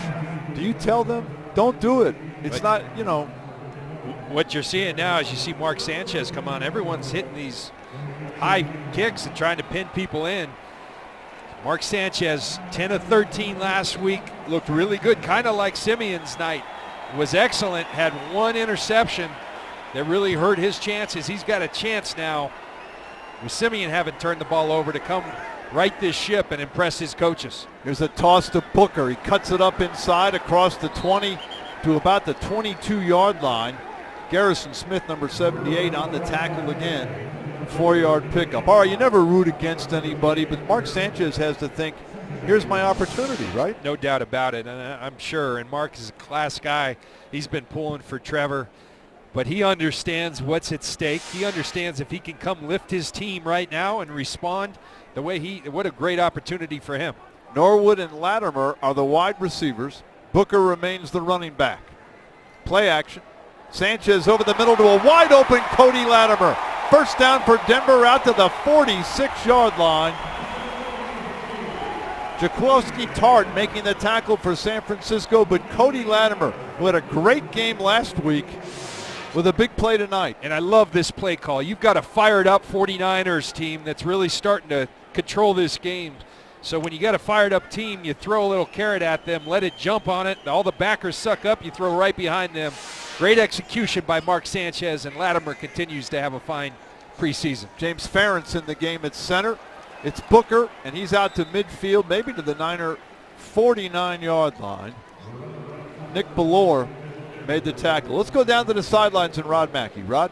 do you tell them, don't do it? It's not, you know. What you're seeing now is you see Mark Sanchez come on. Everyone's hitting these high kicks and trying to pin people in. Mark Sanchez, 10 of 13 last week, looked really good, kind of like Simeon's night. Was excellent, had 1 interception that really hurt his chances. He's got a chance now with Simeon having turned the ball over to come right this ship and impress his coaches. Here's a toss to Booker. He cuts it up inside across the 20 to about the 22-yard line. Garrison Smith, number 78, on the tackle again. 4-yard pickup. All right, you never root against anybody, but Mark Sanchez has to think, here's my opportunity, right? No doubt about it, and I'm sure. And Mark is a class guy. He's been pulling for Trevor. but he understands what's at stake. He understands if he can come lift his team right now and respond the way what a great opportunity for him. Norwood and Latimer are the wide receivers. Booker remains the running back. Play action. Sanchez over the middle to a wide open Cody Latimer. First down for Denver out to the 46-yard line. Jaquowski Tart making the tackle for San Francisco, but Cody Latimer, who had a great game last week, with a big play tonight. And I love this play call. You've got a fired up 49ers team that's really starting to control this game. So when you got a fired up team, you throw a little carrot at them, let it jump on it. All the backers suck up, you throw right behind them. Great execution by Mark Sanchez, and Latimer continues to have a fine preseason. James Ferentz in the game at center. It's Booker, and he's out to midfield, maybe to the Niner 49-yard line. Nick Ballore made the tackle. Let's go down to the sidelines and Rod Mackey. Rod?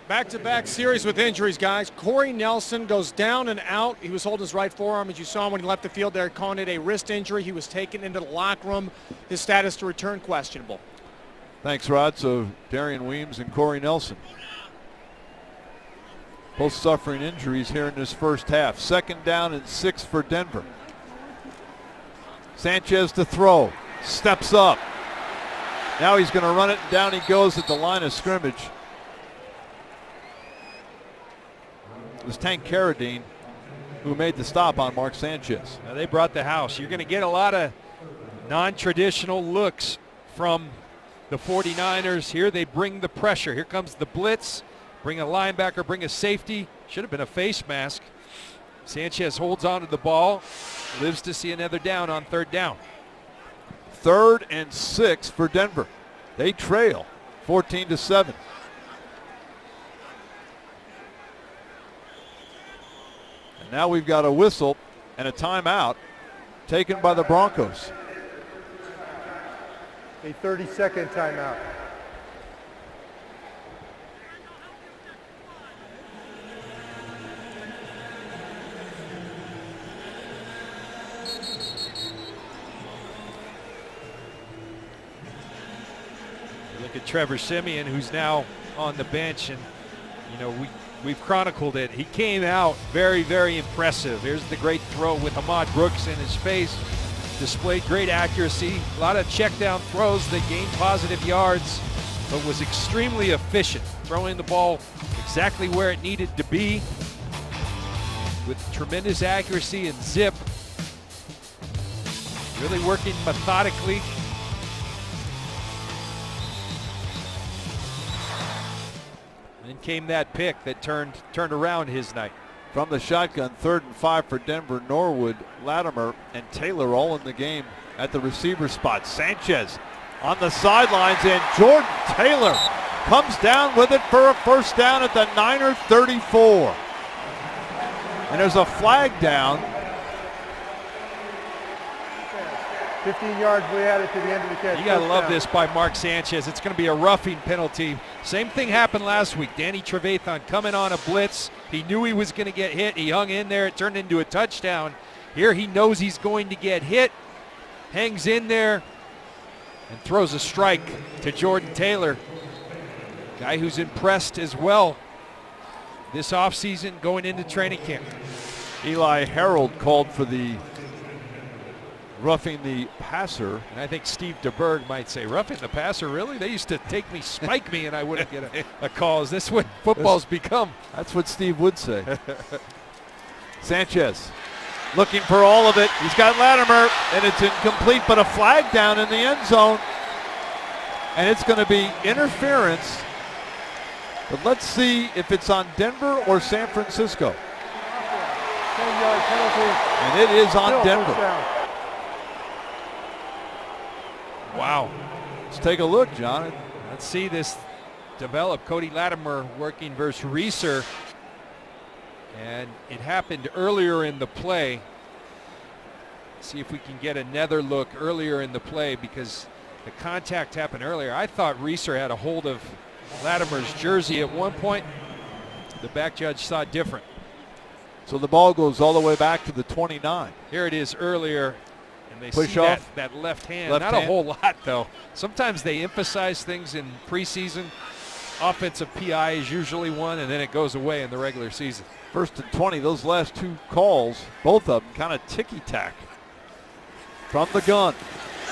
Back-to-back series with injuries, guys. Corey Nelson goes down and out. He was holding his right forearm, as you saw him when he left the field. They're calling it a wrist injury. He was taken into the locker room. His status to return questionable. Thanks, Rod. So Darian Weems and Corey Nelson, both suffering injuries here in this first half. 2nd down and 6 for Denver. Sanchez to throw. Steps up. Now he's going to run it, and down he goes at the line of scrimmage. It was Tank Carradine who made the stop on Mark Sanchez. Now they brought the house. You're going to get a lot of non-traditional looks from the 49ers. Here they bring the pressure. Here comes the blitz. Bring a linebacker, bring a safety. Should have been a face mask. Sanchez holds on to the ball. Lives to see another down on 3rd down. 3rd and 6 for Denver. They trail 14-7. And now we've got a whistle and a timeout taken by the Broncos. A 30-second timeout. Look at Trevor Siemian, who's now on the bench, and we've chronicled it. He came out very, very impressive. Here's the great throw with Ahmad Brooks in his face. Displayed great accuracy, a lot of check down throws that gained positive yards, but was extremely efficient, throwing the ball exactly where it needed to be with tremendous accuracy and zip. Really working methodically. Then came that pick that turned around his night. From the shotgun, 3rd and 5 for Denver. Norwood, Latimer, and Taylor all in the game at the receiver spot. Sanchez on the sidelines, and Jordan Taylor comes down with it for a first down at the Niner 34. And there's a flag down. 15 yards we added to the end of the catch. You got to love this by Mark Sanchez. It's going to be a roughing penalty. Same thing happened last week. Danny Trevathan coming on a blitz. He knew he was going to get hit. He hung in there. It turned into a touchdown. Here he knows he's going to get hit. Hangs in there and throws a strike to Jordan Taylor. Guy who's impressed as well this offseason going into training camp. Eli Harold called for the roughing the passer. And I think Steve DeBerg might say, roughing the passer, really? They used to take me, spike me, and I wouldn't get a call. Is this what football's become? That's what Steve would say. Sanchez looking for all of it. He's got Latimer, and it's incomplete, but a flag down in the end zone. And it's going to be interference. But let's see if it's on Denver or San Francisco. 10-yard penalty. And it is on Still Denver. first down. Wow. Let's take a look, John. Let's see this develop. Cody Latimer working versus Reeser. And it happened earlier in the play. See if we can get another look earlier in the play, because the contact happened earlier. I thought Reeser had a hold of Latimer's jersey at one point. The back judge saw different. So the ball goes all the way back to the 29. Here it is earlier. And they Push see off. that left hand. Left Not hand. a whole lot, though. Sometimes they emphasize things in preseason. offensive PI is usually one, and then it goes away in the regular season. 1st and 20. Those last two calls, both of them kind of ticky-tack. From the gun,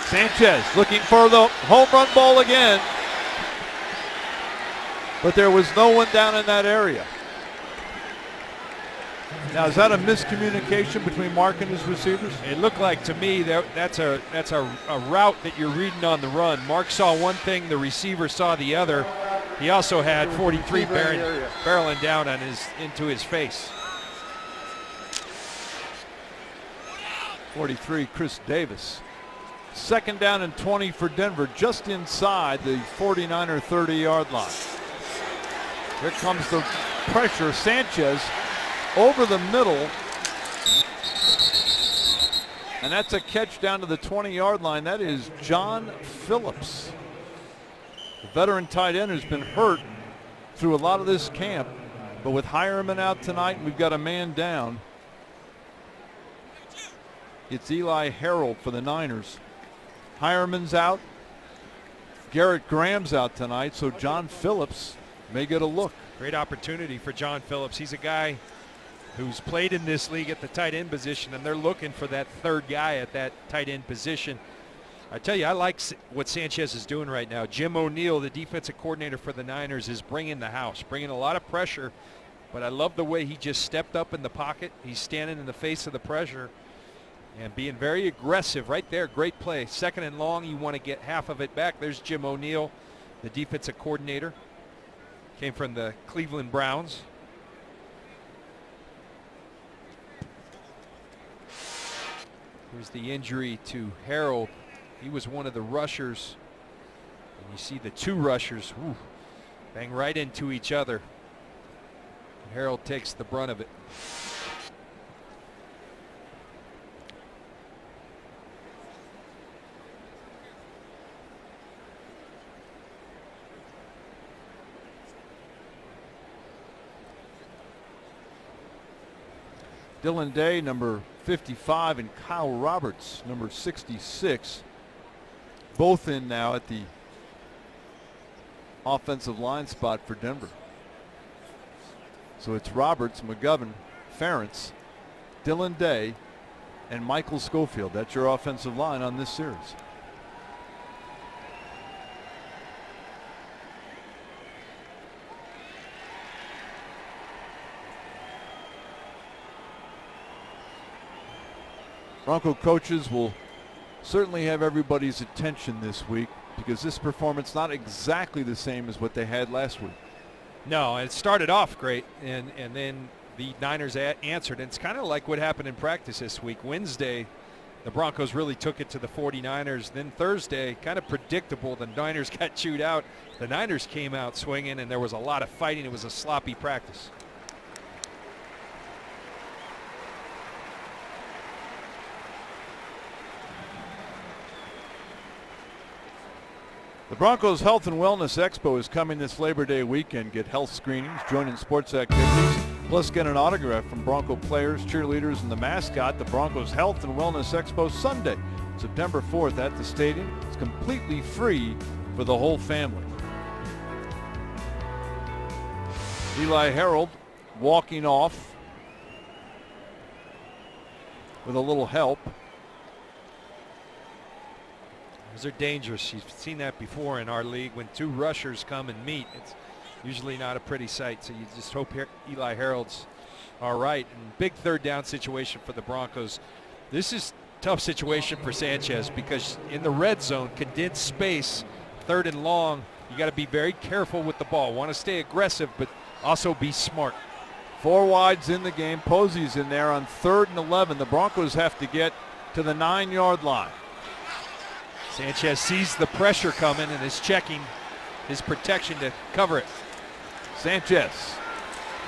Sanchez looking for the home run ball again. But there was no one down in that area. Now, is that a miscommunication between Mark and his receivers? It looked like to me that's a route that you're reading on the run. Mark saw one thing, the receiver saw the other. He also had 43 barreling down on into his face. 43, Chris Davis. 2nd down and 20 for Denver, just inside the 49er 30-yard line. Here comes the pressure. Sanchez over the middle, and that's a catch down to the 20-yard line. That is John Phillips, the veteran tight end who's been hurt through a lot of this camp, but with Hireman out tonight, we've got a man down. It's Eli Harold for the Niners. Hireman's out. Garrett Graham's out tonight, so John Phillips may get a look. Great opportunity for John Phillips. He's a guy who's played in this league at the tight end position, and they're looking for that third guy at that tight end position. I tell you, I like what Sanchez is doing right now. Jim O'Neill, the defensive coordinator for the Niners, is bringing the house, bringing a lot of pressure, but I love the way he just stepped up in the pocket. He's standing in the face of the pressure and being very aggressive right there. Great play. 2nd and long, you want to get half of it back. There's Jim O'Neill, the defensive coordinator. Came from the Cleveland Browns. Here's the injury to Harold. He was one of the rushers. And you see the two rushers bang right into each other. Harold takes the brunt of it. Dylan Day, number 55, and Kyle Roberts, number 66, both in now at the offensive line spot for Denver. So it's Roberts, McGovern, Ferentz, Dylan Day, and Michael Schofield. That's your offensive line on this series. Bronco coaches will certainly have everybody's attention this week because this performance not exactly the same as what they had last week. No, it started off great, and then the Niners answered. And it's kind of like what happened in practice this week. Wednesday, the Broncos really took it to the 49ers. Then Thursday, kind of predictable, the Niners got chewed out. The Niners came out swinging, and there was a lot of fighting. It was a sloppy practice. The Broncos Health and Wellness Expo is coming this Labor Day weekend. Get health screenings, join in sports activities, plus get an autograph from Bronco players, cheerleaders, and the mascot. The Broncos Health and Wellness Expo Sunday, September 4th at the stadium. It's completely free for the whole family. Eli Harold walking off with a little help. Those are dangerous. You've seen that before in our league. When two rushers come and meet, it's usually not a pretty sight. So you just hope Eli Harold's all right. And big 3rd down situation for the Broncos. This is a tough situation for Sanchez because in the red zone, condensed space, 3rd and long, you got to be very careful with the ball. Want to stay aggressive, but also be smart. 4 wides in the game. Posey's in there on 3rd and 11. The Broncos have to get to the 9-yard line. Sanchez sees the pressure coming and is checking his protection to cover it. Sanchez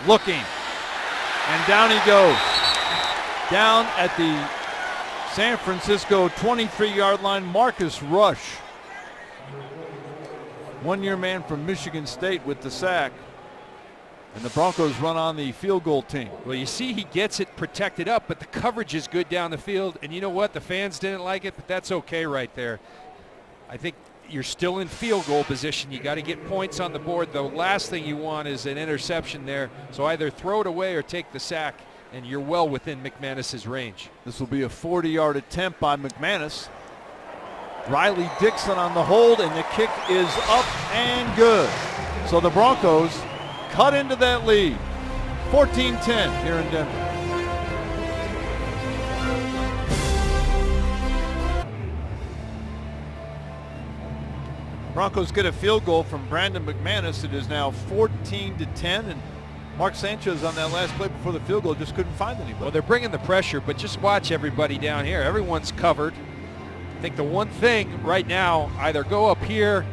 looking, and down he goes. Down at the San Francisco 23-yard line, Marcus Rush. One-year man from Michigan State with the sack. And the Broncos run on the field goal team. Well, you see he gets it protected up, but the coverage is good down the field. And you know what? The fans didn't like it, but that's okay right there. I think you're still in field goal position. You got to get points on the board. The last thing you want is an interception there. So either throw it away or take the sack, and you're well within McManus's range. This will be a 40-yard attempt by McManus. Riley Dixon on the hold, and the kick is up and good. So the Broncos cut into that lead. 14-10 here in Denver. Broncos get a field goal from Brandon McManus. It is now 14-10, and Mark Sanchez on that last play before the field goal just couldn't find anybody. Well, they're bringing the pressure, but just watch everybody down here. Everyone's covered. I think the one thing right now, either go up here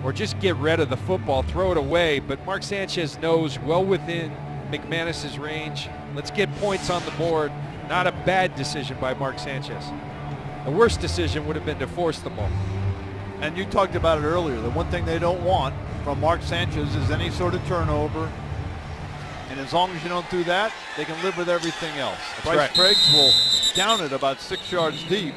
or just get rid of the football, throw it away. But Mark Sanchez knows well within McManus's range. Let's get points on the board. Not a bad decision by Mark Sanchez. The worst decision would have been to force the ball. And you talked about it earlier. The one thing they don't want from Mark Sanchez is any sort of turnover. And as long as you don't do that, they can live with everything else. Bryce right. Craiggs will down it about 6 yards deep.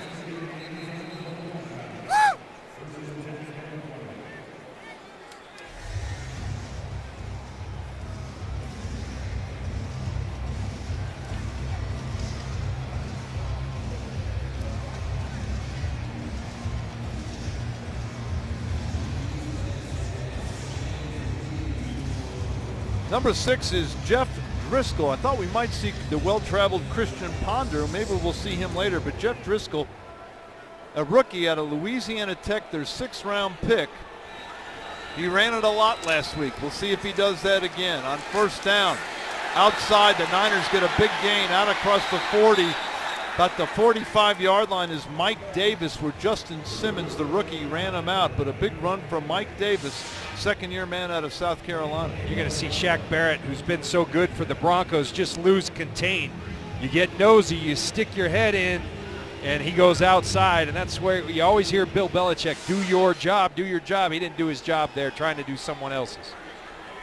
Number 6 is Jeff Driscoll. I thought we might see the well-traveled Christian Ponder. Maybe we'll see him later. But Jeff Driscoll, a rookie out of Louisiana Tech, their 6th-round pick. He ran it a lot last week. We'll see if he does that again. On first down, outside, the Niners get a big gain out across the 40. About the 45-yard line is Mike Davis, where Justin Simmons, the rookie, ran him out. But a big run from Mike Davis, second-year man out of South Carolina. You're going to see Shaq Barrett, who's been so good for the Broncos, just lose contain. You get nosy, you stick your head in, and he goes outside. And that's where you always hear Bill Belichick, do your job, do your job. He didn't do his job there, trying to do someone else's.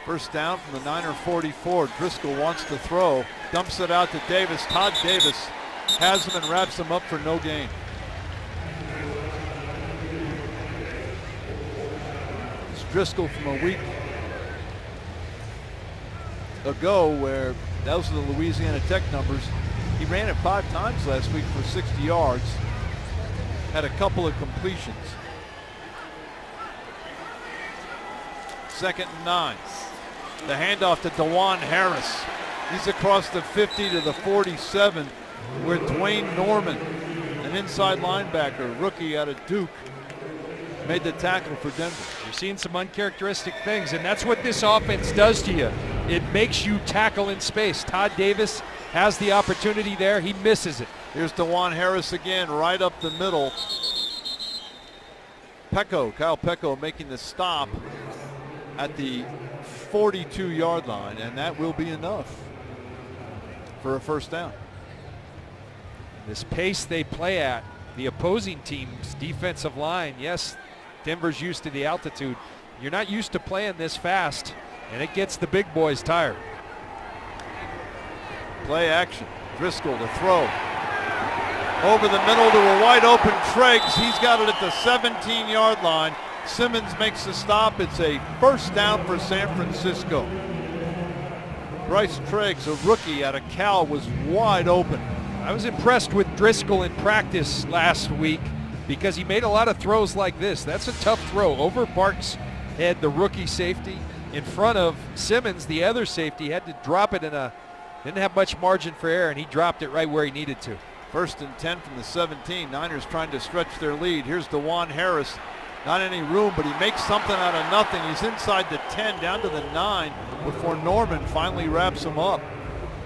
First down from the Niner 44. Driscoll wants to throw, dumps it out to Davis. Todd Davis has him and wraps him up for no gain. It's Driscoll from a week ago where those are the Louisiana Tech numbers. He ran it 5 times last week for 60 yards. Had a couple of completions. 2nd and 9. The handoff to DeJuan Harris. He's across the 50 to the 47. Where Dwayne Norman, an inside linebacker, rookie out of Duke, made the tackle for Denver. You're seeing some uncharacteristic things, and that's what this offense does to you. It makes you tackle in space. Todd Davis has the opportunity there. He misses it. Here's DeJuan Harris again, right up the middle. Kyle Pecco making the stop at the 42-yard line, and that will be enough for a first down. This pace they play at, the opposing team's defensive line, yes, Denver's used to the altitude. You're not used to playing this fast, and it gets the big boys tired. Play action. Driscoll to throw. Over the middle to a wide open Triggs. He's got it at the 17-yard line. Simmons makes the stop. It's a first down for San Francisco. Bryce Triggs, a rookie out of Cal, was wide open. I was impressed with Driscoll in practice last week because he made a lot of throws like this. That's a tough throw. Over Parks' head, the rookie safety, in front of Simmons, the other safety, had to drop it didn't have much margin for error, and he dropped it right where he needed to. 1st and 10 from the 17. Niners trying to stretch their lead. Here's DeJuan Harris. Not any room, but he makes something out of nothing. He's inside the 10, down to the 9, before Norman finally wraps him up.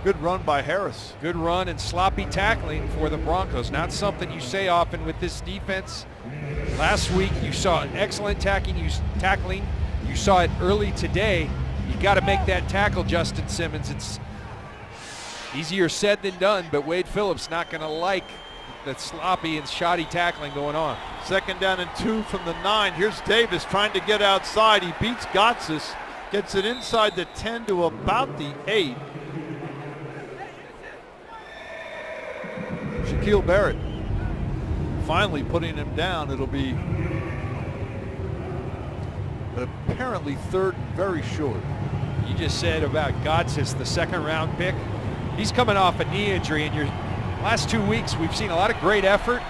Good run by Harris. Good run and sloppy tackling for the Broncos. Not something you say often with this defense. Last week you saw an excellent tackling. You saw it early today. You got to make that tackle, Justin Simmons. It's easier said than done, but Wade Phillips not going to like the sloppy and shoddy tackling going on. 2nd down and 2 from the 9. Here's Davis trying to get outside. He beats Gotsis, gets it inside the 10 to about the 8. Shaquille Barrett finally putting him down. It'll be but apparently third and very short. You just said about Gotsis, the second-round pick. He's coming off a knee injury, and your last 2 weeks we've seen a lot of great effort,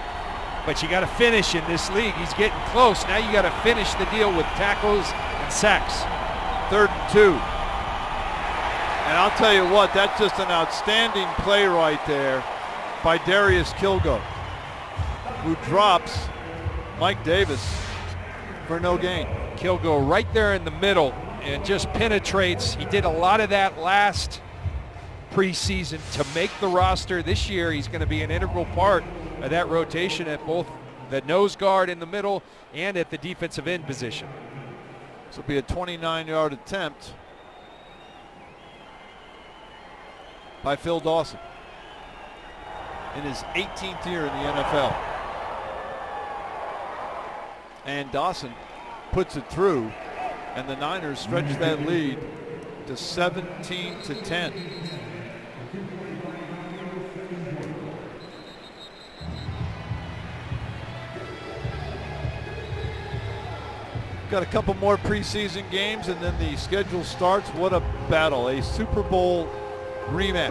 but you got to finish in this league. He's getting close. Now you got to finish the deal with tackles and sacks. 3rd and 2. And I'll tell you what, that's just an outstanding play right there by Darius Kilgo, who drops Mike Davis for no gain. Kilgo right there in the middle and just penetrates. He did a lot of that last preseason to make the roster. This year he's going to be an integral part of that rotation at both the nose guard in the middle and at the defensive end position. This will be a 29-yard attempt by Phil Dawson in his 18th year in the NFL. And Dawson puts it through, and the Niners stretch that lead to 17-10. Got a couple more preseason games, and then the schedule starts. What a battle, a Super Bowl rematch.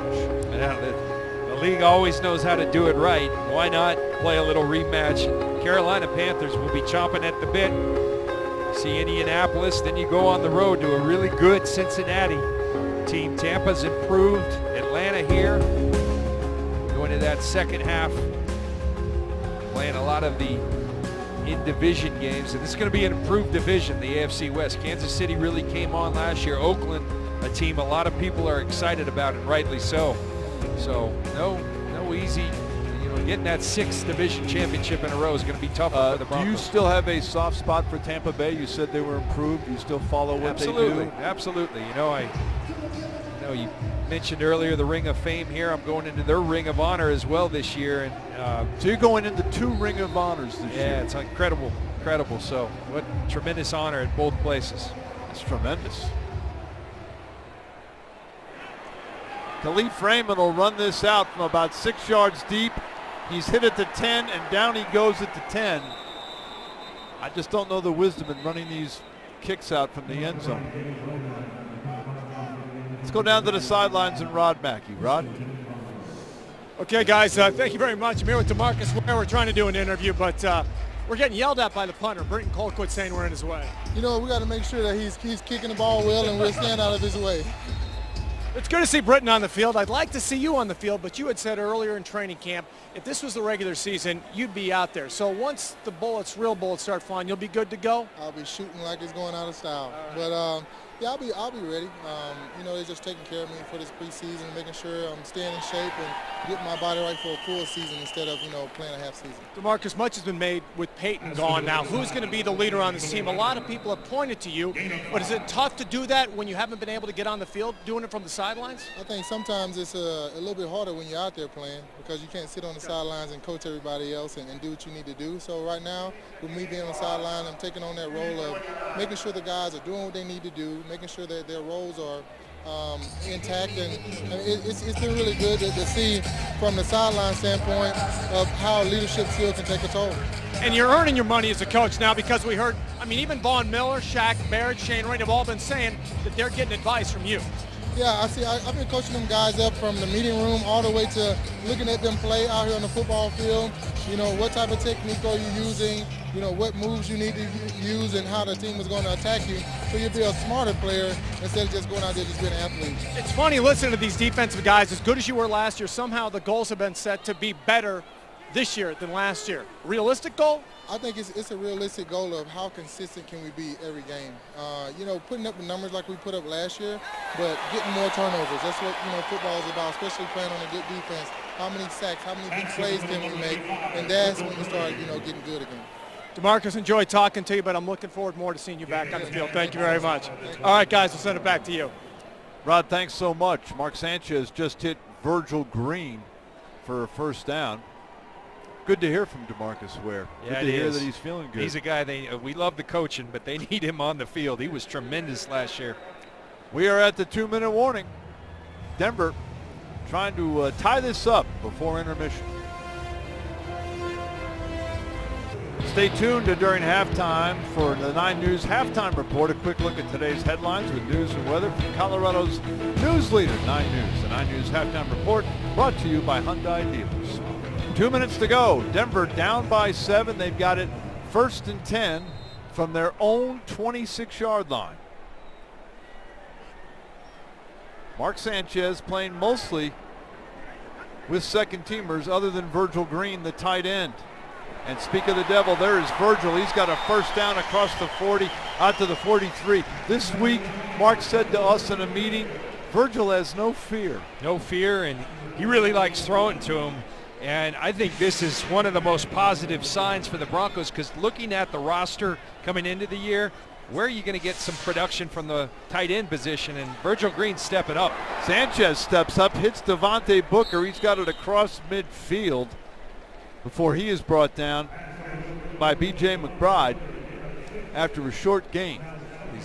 Yeah, the league always knows how to do it right. Why not play a little rematch? Carolina Panthers will be chomping at the bit. See Indianapolis, then you go on the road to a really good Cincinnati team. Tampa's improved. Atlanta here, going to that second half, playing a lot of the in-division games, and this is going to be an improved division, the AFC West. Kansas City really came on last year. Oakland, a team a lot of people are excited about, and rightly so. So no easy, getting that 6th division championship in a row is going to be tough for the Broncos. Do you still have a soft spot for Tampa Bay? You said they were improved. You still follow what they do? Absolutely. You mentioned earlier the Ring of Fame here. I'm going into their Ring of Honor as well this year, and so you're going into 2 Ring of Honors this year. Yeah, it's incredible. So what tremendous honor at both places. That's tremendous. Khalif Raymond will run this out from about 6 yards deep. He's hit at the 10, and down he goes at the 10. I just don't know the wisdom in running these kicks out from the end zone. Let's go down to the sidelines and Rod Mackey. Rod? Okay, guys, thank you very much. I'm here with DeMarcus Ware. We're trying to do an interview, but we're getting yelled at by the punter. Britton Colquitt saying we're in his way. We got to make sure that he's kicking the ball well and we're staying out of his way. It's good to see Britton on the field. I'd like to see you on the field, but you had said earlier in training camp, if this was the regular season, you'd be out there. So once the real bullets start flying, you'll be good to go? I'll be shooting like it's going out of style. Right. But, yeah, I'll be ready. They're just taking care of me for this preseason, making sure I'm staying in shape and getting my body right for a full season instead of, playing a half season. DeMarcus, much has been made with Peyton gone now. Who's going to be the leader on this team? A lot of people have pointed to you, but is it tough to do that when you haven't been able to get on the field, doing it from the sidelines? I think sometimes it's a little bit harder when you're out there playing because you can't sit on the sidelines and coach everybody else and do what you need to do. So right now, with me being on the sideline, I'm taking on that role of making sure the guys are doing what they need to do, making sure that their roles are intact, and it's been really good to see from the sideline standpoint of how leadership still can take a toll. And you're earning your money as a coach now because we heard, even Von Miller, Shaq Barrett, Shane Rain have all been saying that they're getting advice from you. Yeah, I've been coaching them guys up from the meeting room all the way to looking at them play out here on the football field. What type of technique are you using? What moves you need to use and how the team is going to attack you so you'll be a smarter player instead of just going out there just being an athlete. It's funny listening to these defensive guys. As good as you were last year, somehow the goals have been set to be better this year than last year. Realistic goal? I think it's a realistic goal of how consistent can we be every game. Putting up the numbers like we put up last year, but getting more turnovers. That's what football is about, especially playing on a good defense. How many sacks, how many big plays can we make? And that's when you start, getting good again. DeMarcus, enjoyed talking to you, but I'm looking forward more to seeing you back on the field. Thank you very much. All right, guys, we'll send it back to you. Rod, thanks so much. Mark Sanchez just hit Virgil Green for a first down. Good to hear from DeMarcus Ware. Yeah, good to hear that he's feeling good. He's a guy we love the coaching, but they need him on the field. He was tremendous last year. We are at the 2-minute warning. Denver trying to tie this up before intermission. Stay tuned during halftime for the 9 News Halftime Report. A quick look at today's headlines with news and weather from Colorado's news leader, 9 News. The 9 News Halftime Report brought to you by Hyundai Dealers. 2 minutes to go. Denver down by 7. They've got it 1st and 10 from their own 26-yard line. Mark Sanchez playing mostly with second teamers other than Virgil Green, the tight end. And speak of the devil, there is Virgil. He's got a first down across the 40 out to the 43. This week, Mark said to us in a meeting, Virgil has no fear. No fear, and he really likes throwing to him. And I think this is one of the most positive signs for the Broncos, because looking at the roster coming into the year, where are you going to get some production from the tight end position? And Virgil Green stepping up. Sanchez steps up, hits Devontae Booker. He's got it across midfield before he is brought down by B.J. McBride after a short gain.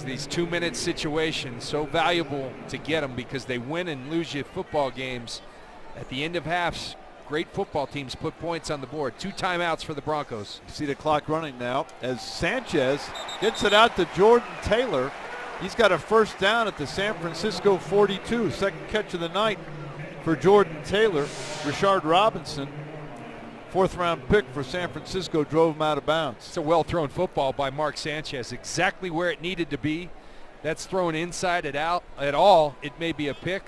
These 2-minute situations, so valuable to get them, because they win and lose you football games. At the end of halves, great football teams put points on the board. 2 timeouts for the Broncos. You see the clock running now as Sanchez gets it out to Jordan Taylor. He's got a first down at the San Francisco 42. Second catch of the night for Jordan Taylor. Rashard Robinson, 4th-round pick for San Francisco, drove him out of bounds. It's a well-thrown football by Mark Sanchez, exactly where it needed to be. That's thrown inside it out at all. It may be a pick.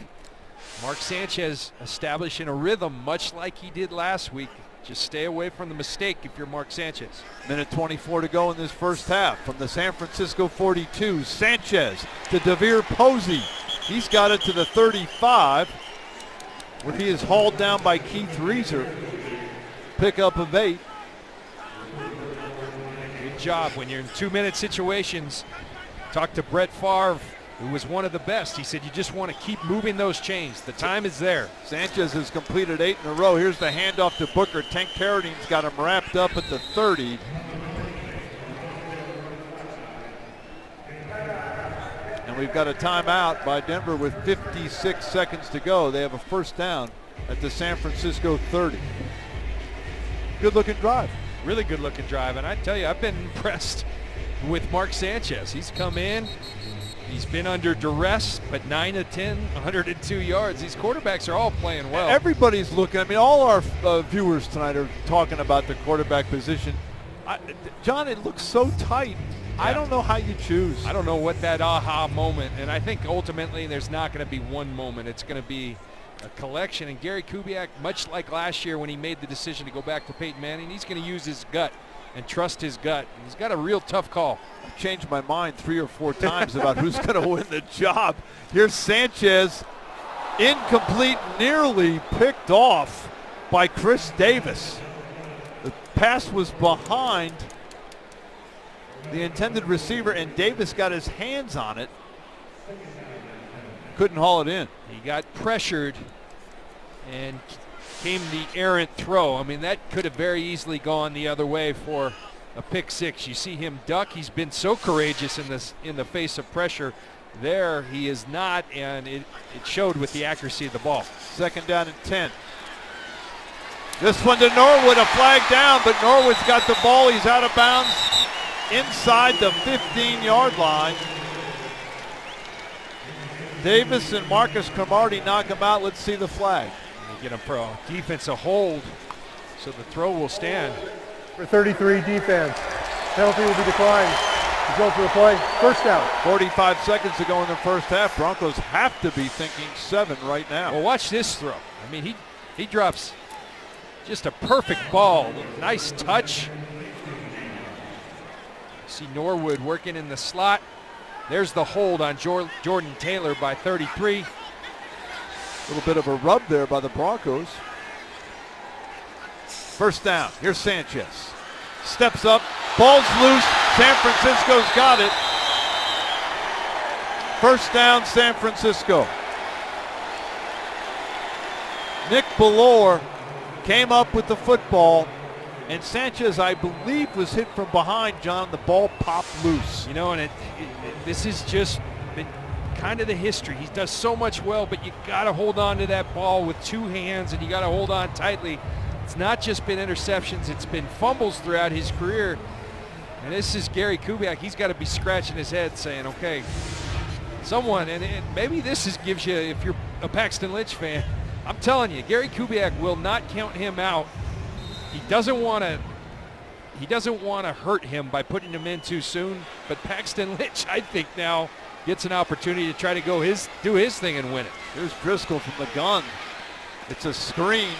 Mark Sanchez establishing a rhythm much like he did last week. Just stay away from the mistake if you're Mark Sanchez. Minute 24 to go in this first half. From the San Francisco 42, Sanchez to DeVere Posey. He's got it to the 35, where he is hauled down by Keith Reeser. Pickup of 8. Good job when you're in 2-minute situations. Talk to Brett Favre, who was one of the best. He said you just want to keep moving those chains. The time is there. Sanchez has completed 8 in a row. Here's the handoff to Booker. Tank Carradine's got him wrapped up at the 30. And we've got a timeout by Denver with 56 seconds to go. They have a first down at the San Francisco 30. Good looking drive. Really good looking drive. And I tell you, I've been impressed with Mark Sanchez. He's come in. He's been under duress, but 9 of 10, 102 yards. These quarterbacks are all playing well. Everybody's looking. I mean, all our viewers tonight are talking about the quarterback position. John, it looks so tight. Yeah. I don't know how you choose. I don't know what that aha moment, and I think ultimately there's not going to be one moment. It's going to be a collection. And Gary Kubiak, much like last year when he made the decision to go back to Peyton Manning, he's going to use his gut and trust his gut. He's got a real tough call. I've changed my mind 3 or 4 times about who's going to win the job. Here's Sanchez, incomplete, nearly picked off by Chris Davis. The pass was behind the intended receiver, and Davis got his hands on it. Couldn't haul it in. He got pressured and came the errant throw. I mean, that could have very easily gone the other way for a pick 6. You see him duck. He's been so courageous in the face of pressure. There he is not, and it showed with the accuracy of the ball. Second down and 10. This one to Norwood, a flag down, but Norwood's got the ball. He's out of bounds inside the 15-yard line. Davis and Marcus Cromartie knock him out. Let's see the flag. Get him for a defensive hold, so the throw will stand. For 33 defense. Penalty will be declined. Result of the play, first down. 45 seconds to go in the first half. Broncos have to be thinking 7 right now. Well, watch this throw. I mean, he drops just a perfect ball. Nice touch. See Norwood working in the slot. There's the hold on Jordan Taylor by 33. A little bit of a rub there by the Broncos. First down. Here's Sanchez. Steps up. Ball's loose. San Francisco's got it. First down, San Francisco. Nick Bellore came up with the football, and Sanchez, I believe, was hit from behind, John. The ball popped loose. You know, and this is just been kind of the history. He does so much well, but you got to hold on to that ball with 2 hands, and you got to hold on tightly. It's not just been interceptions, it's been fumbles throughout his career. And this is Gary Kubiak. He's got to be scratching his head saying, okay, someone, and maybe this gives you, if you're a Paxton Lynch fan, I'm telling you, Gary Kubiak will not count him out. He doesn't want to hurt him by putting him in too soon. But Paxton Lynch, I think now, gets an opportunity to try to do his thing and win it. Here's Driscoll from the gun. It's a screen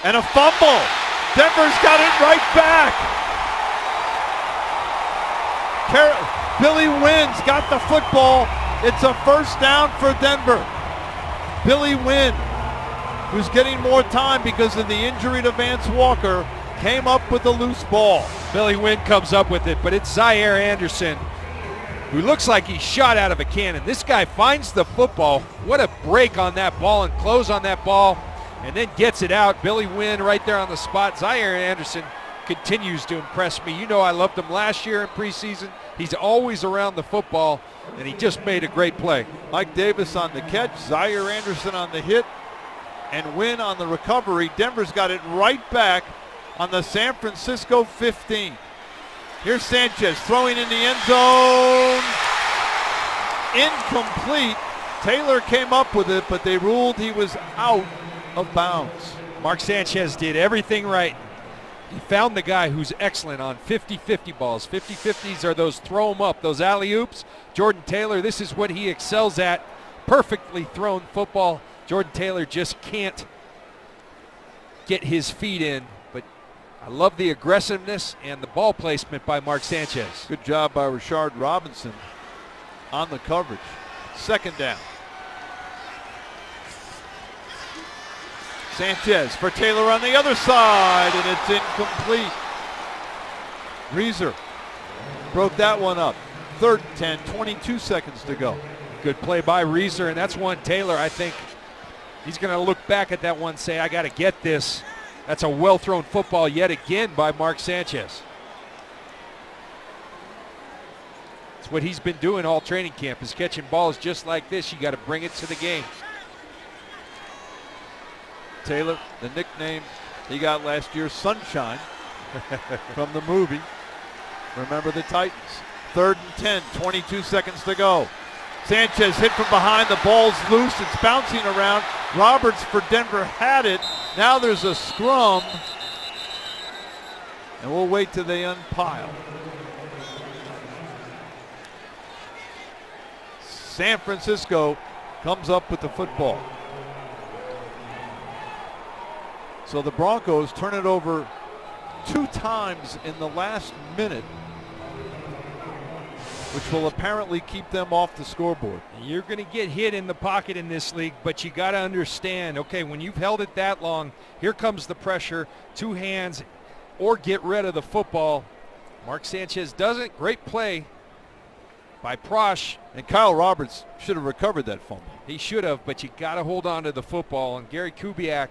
and a fumble. Denver's got it right back. Billy Wynn's got the football. It's a first down for Denver. Billy Wynn, who's getting more time because of the injury to Vance Walker, came up with the loose ball. Billy Wynn comes up with it, but it's Zaire Anderson, who looks like he's shot out of a cannon. This guy finds the football. What a break on that ball and close on that ball, and then gets it out. Billy Wynn right there on the spot. Zaire Anderson continues to impress me. You know I loved him last year in preseason. He's always around the football, and he just made a great play. Mike Davis on the catch, Zaire Anderson on the hit, and Wynn on the recovery. Denver's got it right back on the San Francisco 15. Here's Sanchez throwing in the end zone. Incomplete. Taylor came up with it, but they ruled he was out of bounds. Mark Sanchez did everything right. He found the guy who's excellent on 50-50 balls. 50-50s are those throw them up, those alley-oops. Jordan Taylor, this is what he excels at. Perfectly thrown football. Jordan Taylor just can't get his feet in, but I love the aggressiveness and the ball placement by Mark Sanchez. Good job by Rashard Robinson on the coverage. Second down. Sanchez for Taylor on the other side, and it's incomplete. Reeser broke that one up. 3rd and 10, 22 seconds to go. Good play by Reeser, and that's one Taylor, I think, he's going to look back at that one and say, I got to get this. That's a well-thrown football yet again by Mark Sanchez. It's what he's been doing all training camp, is catching balls just like this. You got to bring it to the game. Taylor, the nickname he got last year, Sunshine, from the movie. Remember the Titans. 3rd and 10, 22 seconds to go. Sanchez hit from behind, the ball's loose, it's bouncing around. Roberts for Denver had it. Now there's a scrum, and we'll wait till they unpile. San Francisco comes up with the football. So the Broncos turn it over 2 times in the last minute, which will apparently keep them off the scoreboard. You're going to get hit in the pocket in this league, but you got to understand, okay, when you've held it that long, here comes the pressure, 2 hands, or get rid of the football. Mark Sanchez doesn't. Great play by Prosh. And Kyle Roberts should have recovered that fumble. He should have, but you got to hold on to the football. And Gary Kubiak,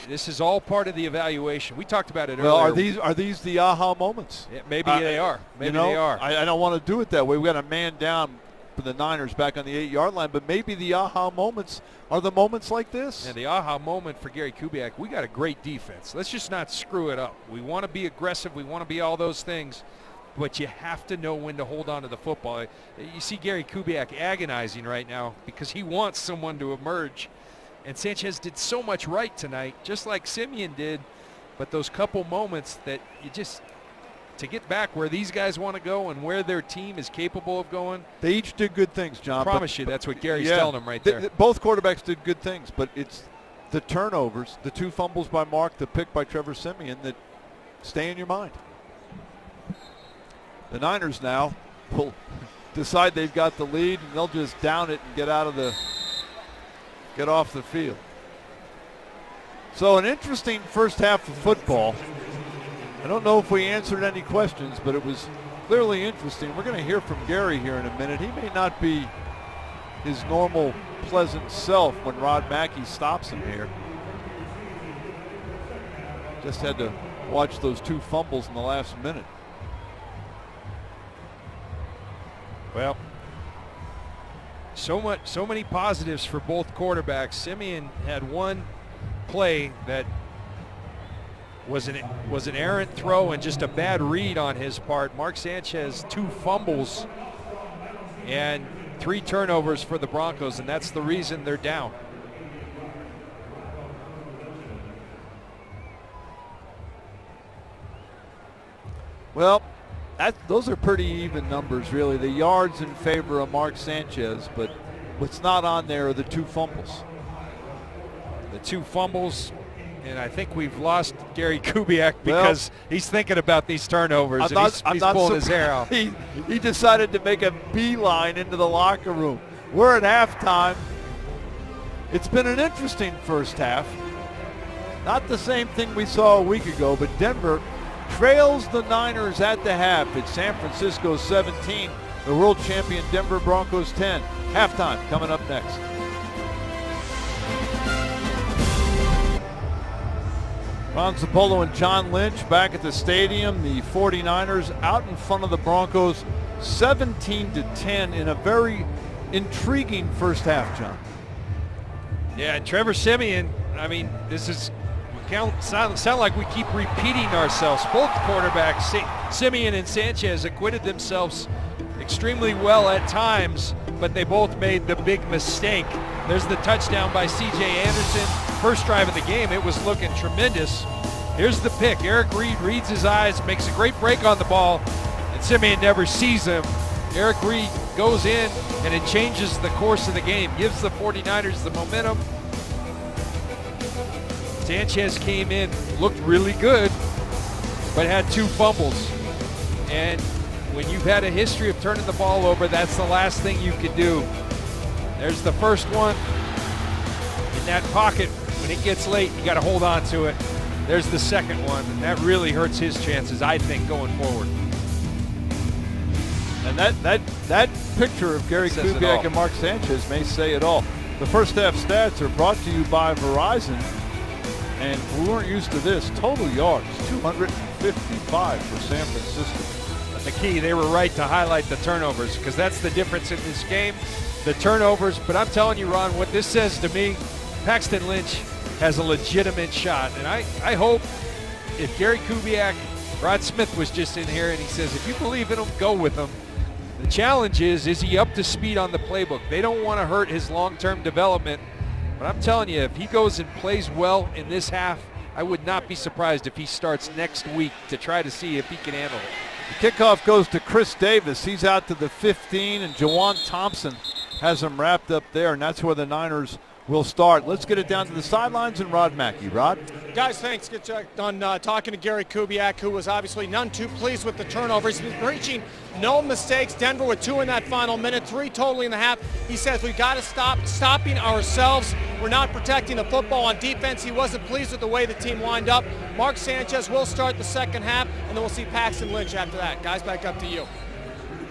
this is all part of the evaluation. We talked about it earlier. Well, are these the aha moments? Yeah, maybe they are. Maybe they are. I don't want to do it that way. We got a man down for the Niners back on the 8-yard line, but maybe the aha moments are the moments like this. And the aha moment for Gary Kubiak, we got a great defense. Let's just not screw it up. We want to be aggressive. We want to be all those things, but you have to know when to hold on to the football. You see Gary Kubiak agonizing right now because he wants someone to emerge. And Sanchez did so much right tonight, just like Simeon did. But those couple moments that you just, to get back where these guys want to go and where their team is capable of going. They each did good things, John. I promise you, that's what Gary's telling them right there. Both quarterbacks did good things, but it's the turnovers, the 2 fumbles by Mark, the pick by Trevor Simeon that stay in your mind. The Niners now will decide they've got the lead, and they'll just down it and get off the field. So an interesting first half of football. I don't know if we answered any questions, but it was clearly interesting. We're going to hear from Gary here in a minute. He may not be his normal pleasant self when Rod Mackey stops him here. Just had to watch those 2 fumbles in the last minute. Well, so many positives for both quarterbacks. Simeon had one play that was an errant throw and just a bad read on his part. Mark Sanchez, 2 fumbles and 3 turnovers for the Broncos, and that's the reason they're down. Well, those are pretty even numbers, really. The yards in favor of Mark Sanchez, but what's not on there are the 2 fumbles. The 2 fumbles, and I think we've lost Gary Kubiak because he's thinking about these turnovers, he's pulling his hair out. He decided to make a beeline into the locker room. We're at halftime. It's been an interesting first half. Not the same thing we saw a week ago, but Denver trails the Niners at the half. It's San Francisco 17, the world champion Denver Broncos 10. Halftime coming up next. Ron Zappolo and John Lynch back at the stadium. The 49ers out in front of the Broncos 17-10 in a very intriguing first half, John. Yeah, and Trevor Siemian, I mean, this is sound like we keep repeating ourselves. Both quarterbacks, Siemian and Sanchez, acquitted themselves extremely well at times, but they both made the big mistake. There's the touchdown by C.J. Anderson. First drive of the game, it was looking tremendous. Here's the pick. Eric Reed reads his eyes, makes a great break on the ball, and Siemian never sees him. Eric Reed goes in, and it changes the course of the game, gives the 49ers the momentum. Sanchez came in, looked really good, but had 2 fumbles. And when you've had a history of turning the ball over, that's the last thing you can do. There's the first one. In that pocket, when it gets late, you got to hold on to it. There's the second one, and that really hurts his chances, I think, going forward. And that picture of Gary Kubiak and Mark Sanchez may say it all. The first half stats are brought to you by Verizon. And we weren't used to this. Total yards, 255 for San Francisco. But the key, they were right to highlight the turnovers, because that's the difference in this game, the turnovers. But I'm telling you, Ron, what this says to me, Paxton Lynch has a legitimate shot. And I hope if Gary Kubiak, Rod Smith was just in here, and he says, if you believe in him, go with him. The challenge is he up to speed on the playbook? They don't want to hurt his long-term development. But I'm telling you, if he goes and plays well in this half, I would not be surprised if he starts next week to try to see if he can handle it. The kickoff goes to Chris Davis. He's out to the 15, and Jawan Thompson has him wrapped up there, and that's where the Niners will start. Let's get it down to the sidelines and Rod Mackey. Rod? Guys, thanks. Get done talking to Gary Kubiak, who was obviously none too pleased with the turnovers. He's been preaching no mistakes. Denver with 2 in that final minute, 3 totally in the half. He says we've got to stop stopping ourselves. We're not protecting the football on defense. He wasn't pleased with the way the team lined up. Mark Sanchez will start the second half, and then we'll see Paxton Lynch after that. Guys, back up to you.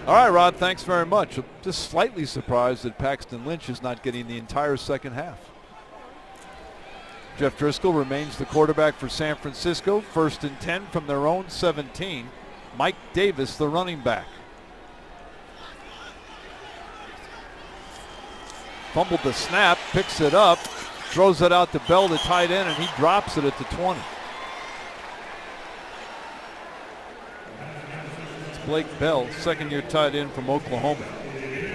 All right, Rod, thanks very much. Just slightly surprised that Paxton Lynch is not getting the entire second half. Jeff Driscoll remains the quarterback for San Francisco. 1st and 10 from their own 17. Mike Davis, the running back. Fumbled the snap, picks it up, throws it out to Bell, the tight end, and he drops it at the 20. Blake Bell, second-year tight end from Oklahoma.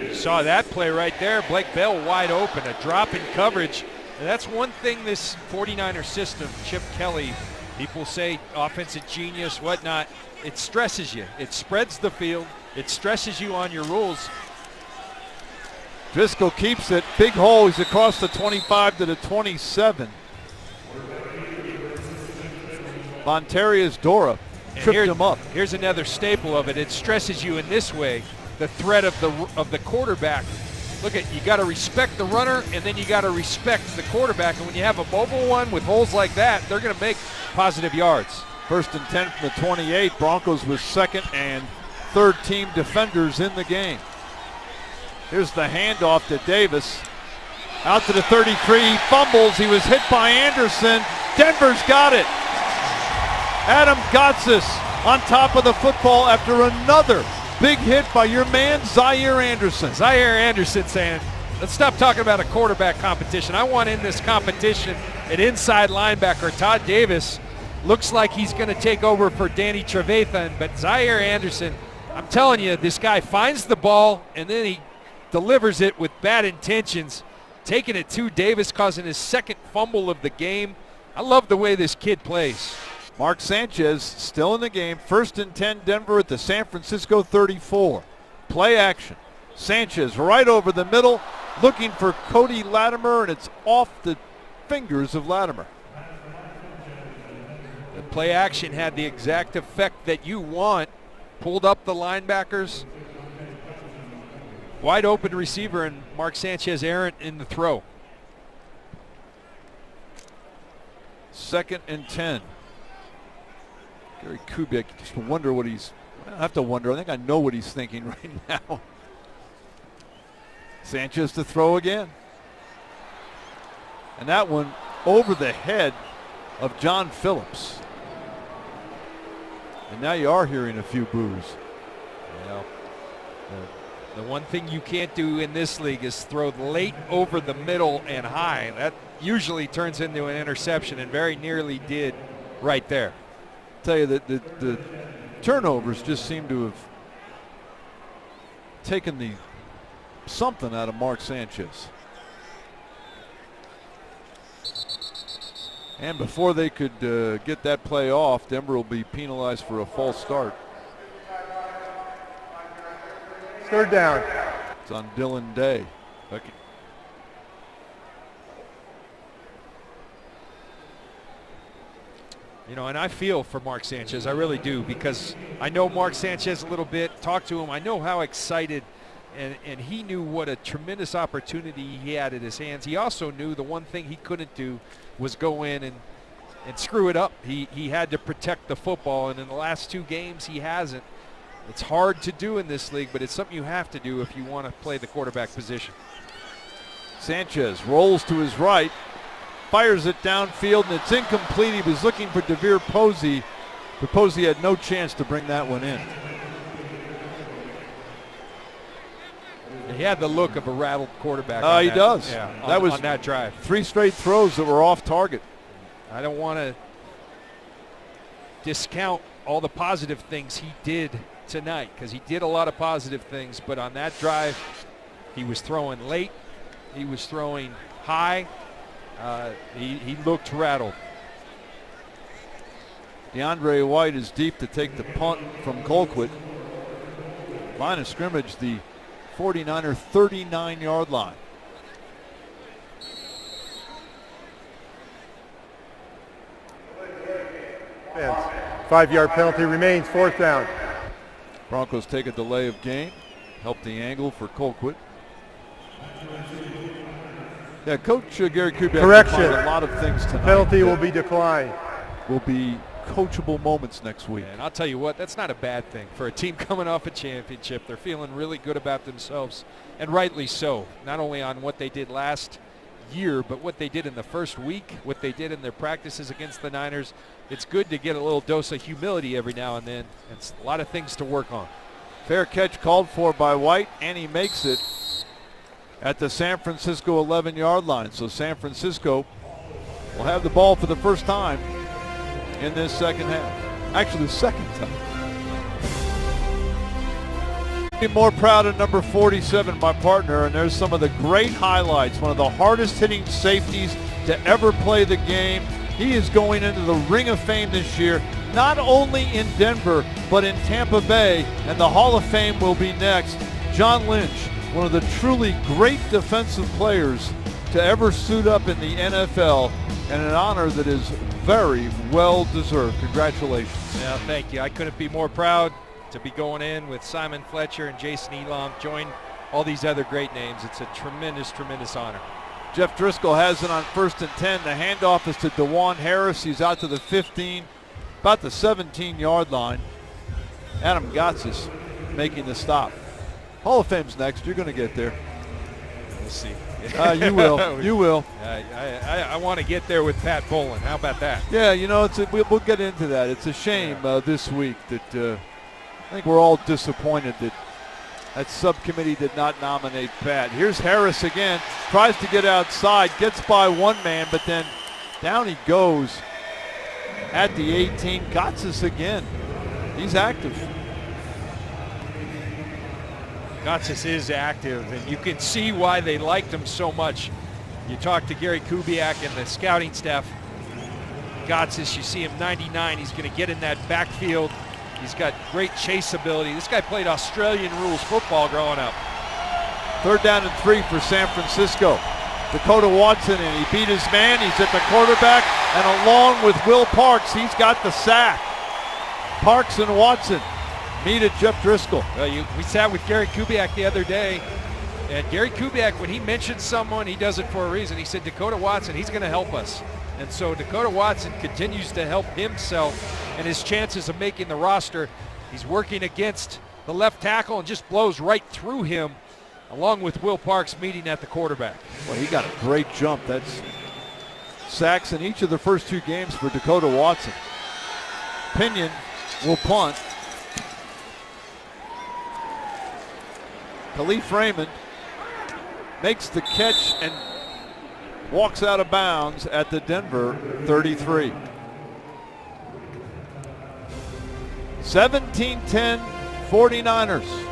You saw that play right there. Blake Bell wide open, a drop in coverage. And that's one thing this 49er system, Chip Kelly, people say offensive genius, whatnot. It stresses you. It spreads the field. It stresses you on your rules. Driscoll keeps it. Big hole. He's across the 25 to the 27. Montarius Dora tripped him up. Here's another staple of it. It stresses you in this way, the threat of the quarterback. Look at, you got to respect the runner, and then you got to respect the quarterback. And when you have a mobile one with holes like that, they're going to make positive yards. 1st and 10 from the 28. Broncos with 2nd and 3rd team defenders in the game. Here's the handoff to Davis. Out to the 33. He fumbles. He was hit by Anderson. Denver's got it. Adam Gotsis on top of the football after another big hit by your man Zaire Anderson. Zaire Anderson saying, let's stop talking about a quarterback competition. I want in this competition an inside linebacker. Todd Davis looks like he's going to take over for Danny Trevathan, but Zaire Anderson, I'm telling you, this guy finds the ball and then he delivers it with bad intentions, taking it to Davis, causing his second fumble of the game. I love the way this kid plays. Mark Sanchez still in the game. 1st and 10 Denver at the San Francisco 34. Play action. Sanchez right over the middle, looking for Cody Latimer, and it's off the fingers of Latimer. The play action had the exact effect that you want. Pulled up the linebackers. Wide open receiver, and Mark Sanchez errant in the throw. 2nd and 10. Gary Kubiak, just wonder what he's, I don't have to wonder, I think I know what he's thinking right now. Sanchez to throw again. And that one over the head of John Phillips. And now you are hearing a few boos. Well, the one thing you can't do in this league is throw late over the middle and high. That usually turns into an interception, and very nearly did right there. Tell you that the turnovers just seem to have taken the something out of Mark Sanchez. And before they could get that play off, Denver will be penalized for a false start. 3rd down. It's on Dylan Day. Okay. You know, and I feel for Mark Sanchez, I really do, because I know Mark Sanchez a little bit, talked to him, I know how excited, and he knew what a tremendous opportunity he had in his hands. He also knew the one thing he couldn't do was go in and screw it up. He had to protect the football, and in the last 2 games he hasn't. It's hard to do in this league, but it's something you have to do if you want to play the quarterback position. Sanchez rolls to his right, fires it downfield, and it's incomplete. He was looking for DeVere Posey, but Posey had no chance to bring that one in. He had the look of a rattled quarterback. He does. Yeah, that was on that drive. 3 straight throws that were off target. I don't want to discount all the positive things he did tonight, because he did a lot of positive things, but on that drive he was throwing late, he was throwing high, he looked rattled. DeAndre White is deep to take the punt from Colquitt. Line of scrimmage, the 49er 39-yard line. Defense. 5-yard penalty remains. 4th down. Broncos take a delay of game. Help the angle for Colquitt. Yeah, Coach Gary Kubiak Correction. a lot of things tonight. Penalty will be declined. Will be coachable moments next week. And I'll tell you what, that's not a bad thing for a team coming off a championship. They're feeling really good about themselves, and rightly so. Not only on what they did last year, but what they did in the first week, what they did in their practices against the Niners. It's good to get a little dose of humility every now and then. It's a lot of things to work on. Fair catch called for by White, and he makes it at the San Francisco 11-yard line. So San Francisco will have the ball for the first time in this second half. Actually, the second time. Be more proud of number 47, my partner, and there's some of the great highlights. One of the hardest hitting safeties to ever play the game. He is going into the Ring of Fame this year, not only in Denver, but in Tampa Bay, and the Hall of Fame will be next. John Lynch, one of the truly great defensive players to ever suit up in the NFL, and an honor that is very well deserved. Congratulations. Yeah, thank you. I couldn't be more proud to be going in with Simon Fletcher and Jason Elam, join all these other great names. It's a tremendous, tremendous honor. Jeff Driscoll has it on 1st and 10. The handoff is to DeJuan Harris. He's out to the 15, about the 17-yard line. Adam Gotsis making the stop. Hall of Fame's next. You're going to get there. We'll see. You will. You will. I want to get there with Pat Bolin. How about that? Yeah, you know, we'll get into that. It's a shame this week that I think we're all disappointed that subcommittee did not nominate Pat. Here's Harris again. Tries to get outside. Gets by one man, but then down he goes. at the 18. Gotsis again. He's active. Gotsis is active, and you can see why they liked him so much. You talk to Gary Kubiak and the scouting staff. Gotsis, you see him 99. He's going to get in that backfield. He's got great chase ability. This guy played Australian rules football growing up. 3rd down and 3 for San Francisco. Dakota Watson, and he beat his man. He's at the quarterback, and along with Will Parks, he's got the sack. Parks and Watson meet at Jeff Driscoll. Well, we sat with Gary Kubiak the other day, and Gary Kubiak, when he mentions someone, he does it for a reason. He said, Dakota Watson, he's going to help us. And so Dakota Watson continues to help himself and his chances of making the roster. He's working against the left tackle and just blows right through him, along with Will Parks meeting at the quarterback. Well, he got a great jump. That's sacks in each of the first 2 games for Dakota Watson. Pinion will punt. Khalif Raymond makes the catch and walks out of bounds at the Denver 33. 17-10 49ers.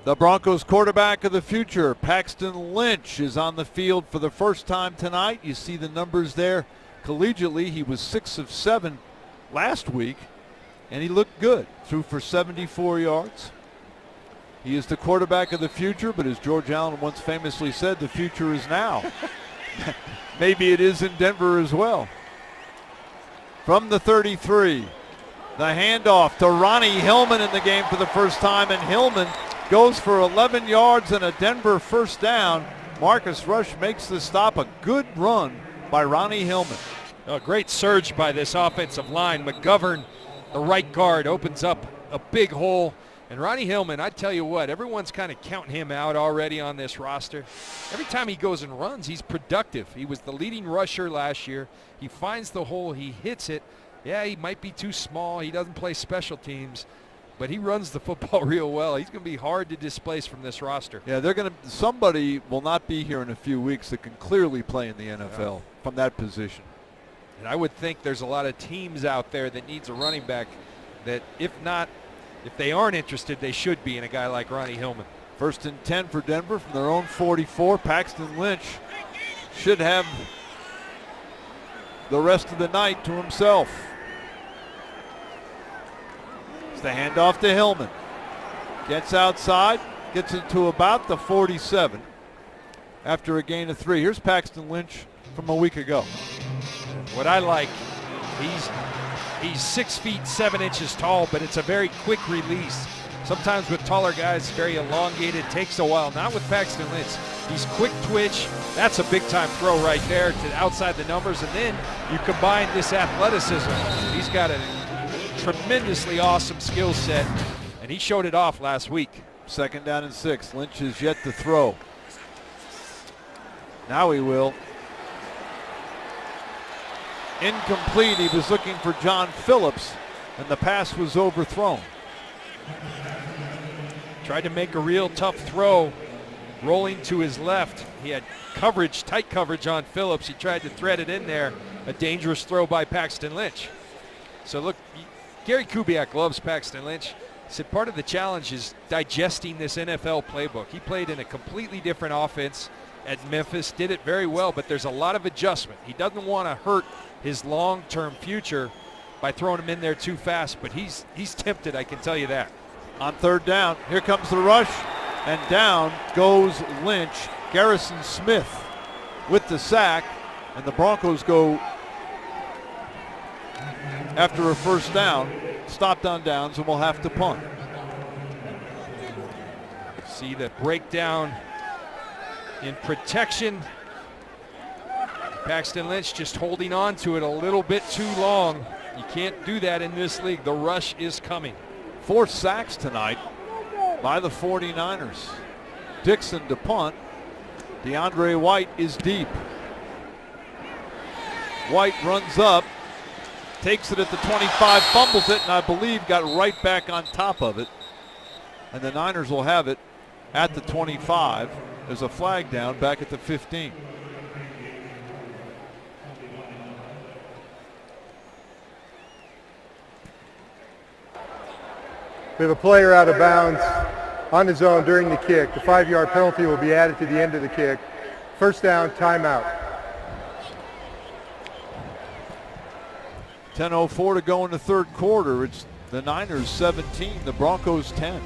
The Broncos quarterback of the future, Paxton Lynch, is on the field for the first time tonight. You see the numbers there. Collegiately, he was 6 of 7 last week, and he looked good. Threw for 74 yards. He is the quarterback of the future, but as George Allen once famously said, the future is now. Maybe it is in Denver as well. From the 33, the handoff to Ronnie Hillman in the game for the first time, and Hillman goes for 11 yards and a Denver first down. Marcus Rush makes the stop. A good run by Ronnie Hillman. A great surge by this offensive line. McGovern, the right guard, opens up a big hole. And Ronnie Hillman, I tell you what, everyone's kind of counting him out already on this roster. Every time he goes and runs, he's productive. He was the leading rusher last year. He finds the hole, he hits it. Yeah, he might be too small. He doesn't play special teams, but he runs the football real well. He's going to be hard to displace from this roster. Yeah, somebody will not be here in a few weeks that can clearly play in the NFL from that position. And I would think there's a lot of teams out there that needs a running back that if they aren't interested, they should be in a guy like Ronnie Hillman. 1st and 10 for Denver from their own 44. Paxton Lynch should have the rest of the night to himself. It's the handoff to Hillman. Gets outside, gets it to about the 47 after a gain of 3. Here's Paxton Lynch from a week ago. What I like, he's 6 feet 7 inches tall, but it's a very quick release. Sometimes with taller guys, very elongated, takes a while. Not with Paxton Lynch. He's quick twitch. That's a big-time throw right there to outside the numbers. And then you combine this athleticism. He's got a tremendously awesome skill set, and he showed it off last week. 2nd down and 6. Lynch is yet to throw. Now he will. Incomplete. He was looking for John Phillips, and the pass was overthrown. Tried to make a real tough throw, rolling to his left. He had coverage, tight coverage on Phillips. He tried to thread it in there. A dangerous throw by Paxton Lynch. So look, Gary Kubiak loves Paxton Lynch. He said part of the challenge is digesting this NFL playbook. He played in a completely different offense at Memphis, did it very well, but there's a lot of adjustment. He doesn't want to hurt his long-term future by throwing him in there too fast, but he's tempted, I can tell you that. On 3rd down, here comes the rush, and down goes Lynch. Garrison Smith with the sack, and the Broncos go after a first down, stopped on downs, and will have to punt. See the breakdown in protection. Paxton Lynch just holding on to it a little bit too long. You can't do that in this league. The rush is coming. 4 sacks tonight by the 49ers. Dixon to punt. DeAndre White is deep. White runs up, takes it at the 25, fumbles it, and I believe got right back on top of it. And the Niners will have it at the 25. There's a flag down back at the 15. We have a player out of bounds on his own during the kick. The 5-yard penalty will be added to the end of the kick. First down, timeout. 10:04 to go in the third quarter. It's the Niners 17, the Broncos 10.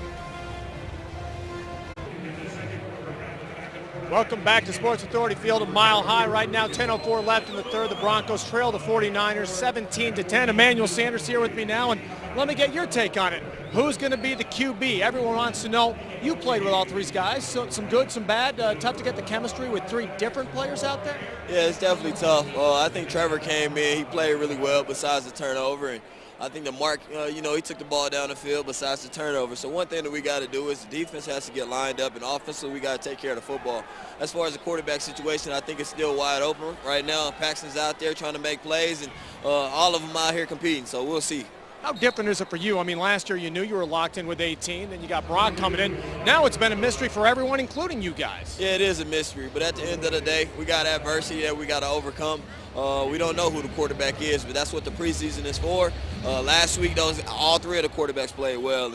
Welcome back to Sports Authority Field at Mile High. Right now, 10:04 left in the third. The Broncos trail the 49ers 17-10. Emmanuel Sanders here with me now, and let me get your take on it. Who's going to be the QB? Everyone wants to know. You played with all three guys, so some good, some bad. Tough to get the chemistry with three different players out there? Yeah, it's definitely tough. I think Trevor came in. He played really well besides the turnover. And I think that Mark, he took the ball down the field besides the turnover. So one thing that we got to do is the defense has to get lined up, and offensively we got to take care of the football. As far as the quarterback situation, I think it's still wide open right now. Paxton's out there trying to make plays, and all of them out here competing. So we'll see. How different is it for you? I mean, last year you knew you were locked in with 18, then you got Brock coming in. Now it's been a mystery for everyone, including you guys. Yeah, it is a mystery, but at the end of the day, we got adversity that we got to overcome. We don't know who the quarterback is, but that's what the preseason is for. Last week, all three of the quarterbacks played well,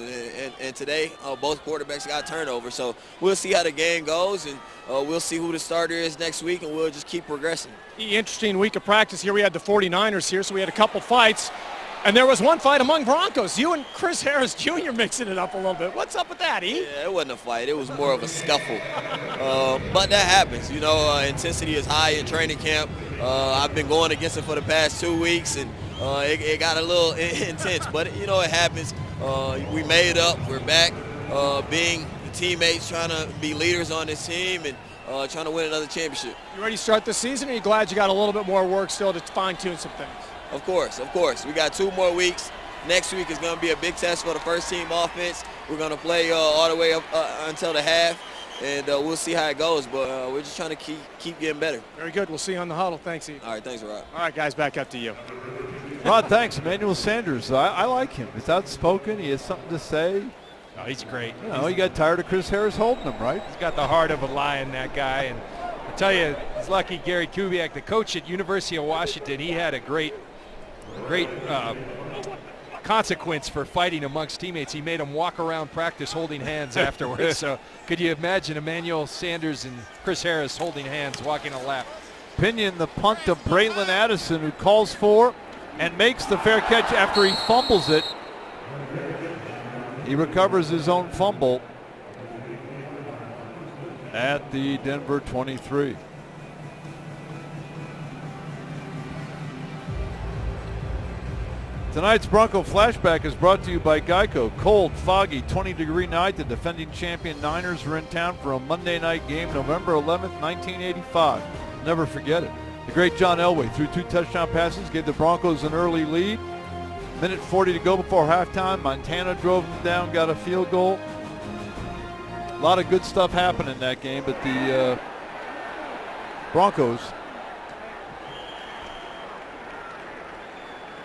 and today, both quarterbacks got turnovers. So we'll see how the game goes, and we'll see who the starter is next week, and we'll just keep progressing. Interesting week of practice here. We had the 49ers here, so we had a couple fights. And there was one fight among Broncos. You and Chris Harris Jr. mixing it up a little bit. What's up with that, E? Yeah, it wasn't a fight. It was more of a scuffle. But that happens. Intensity is high in training camp. I've been going against it for the past 2 weeks, and it got a little intense. But, it happens. We made up. We're back being the teammates, trying to be leaders on this team and trying to win another championship. You ready to start the season, or are you glad you got a little bit more work still to fine-tune some things? Of course. We got 2 more weeks. Next week is going to be a big test for the first-team offense. We're going to play all the way up until the half, and we'll see how it goes. But we're just trying to keep getting better. Very good. We'll see you on the huddle. Thanks, E. All right, thanks, Rod. All right, guys, back up to you. Rod, thanks. Emmanuel Sanders, I like him. He's outspoken. He has something to say. Oh, he's great. He got tired of Chris Harris holding him, right? He's got the heart of a lion, that guy. And I tell you, it's lucky Gary Kubiak, the coach at University of Washington, he had a great consequence for fighting amongst teammates. He made them walk around practice holding hands afterwards. So could you imagine Emmanuel Sanders and Chris Harris holding hands, walking a lap? Pinion the punt to Braylon Addison, who calls for and makes the fair catch after he fumbles it. He recovers his own fumble at the Denver 23. Tonight's Bronco Flashback is brought to you by Geico. Cold, foggy, 20-degree night. The defending champion Niners are in town for a Monday night game, November 11th, 1985. Never forget it. The great John Elway threw 2 touchdown passes, gave the Broncos an early lead. Minute 40 to go before halftime. Montana drove them down, got a field goal. A lot of good stuff happened in that game, but the Broncos,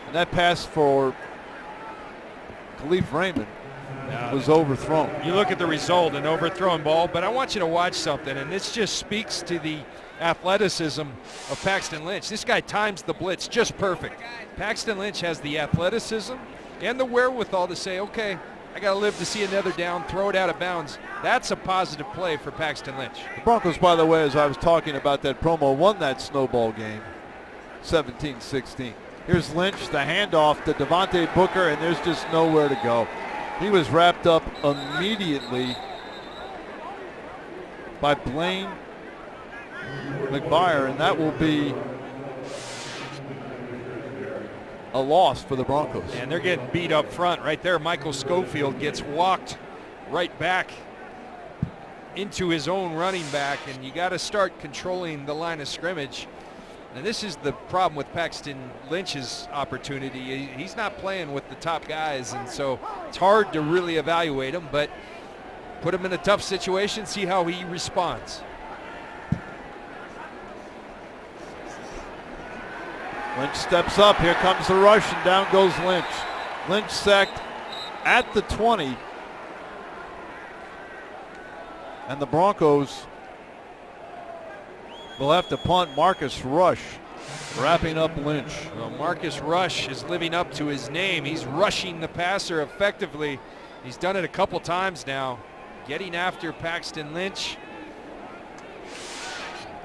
and that pass for Khalif Raymond was overthrown. You look at the result, an overthrown ball, but I want you to watch something, and this just speaks to the athleticism of Paxton Lynch. This guy times the blitz just perfect. Paxton Lynch has the athleticism and the wherewithal to say, okay, I got to live to see another down, throw it out of bounds. That's a positive play for Paxton Lynch. The Broncos, by the way, as I was talking about that promo, won that snowball game 17-16. Here's Lynch, the handoff to Devontae Booker, and there's just nowhere to go. He was wrapped up immediately by Blaine McBuyer, and that will be a loss for the Broncos. And they're getting beat up front right there. Michael Schofield gets walked right back into his own running back, and you got to start controlling the line of scrimmage. And this is the problem with Paxton Lynch's opportunity. He's not playing with the top guys, and so it's hard to really evaluate him, but put him in a tough situation, see how he responds. Lynch steps up. Here comes the rush, and down goes Lynch. Lynch sacked at the 20. And the Broncos will have to punt. Marcus Rush wrapping up Lynch. Well, Marcus Rush is living up to his name. He's rushing the passer effectively. He's done it a couple times now, getting after Paxton Lynch.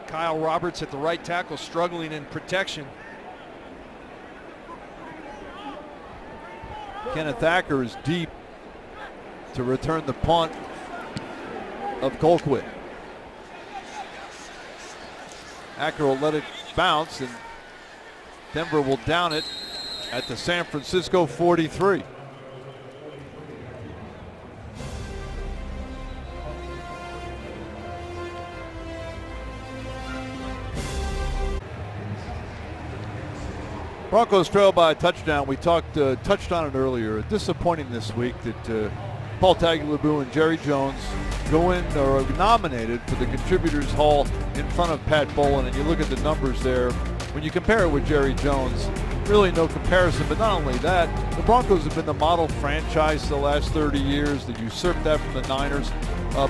Kyle Roberts at the right tackle, struggling in protection. Kenneth Acker is deep to return the punt of Colquitt. Acker will let it bounce, and Denver will down it at the San Francisco 43. Broncos trail by a touchdown. We touched on it earlier. Disappointing this week that Paul Tagliabue and Jerry Jones go in or are nominated for the Contributors Hall in front of Pat Bowlen, and you look at the numbers there. When you compare it with Jerry Jones, really no comparison. But not only that, the Broncos have been the model franchise the last 30 years. They usurped that from the Niners.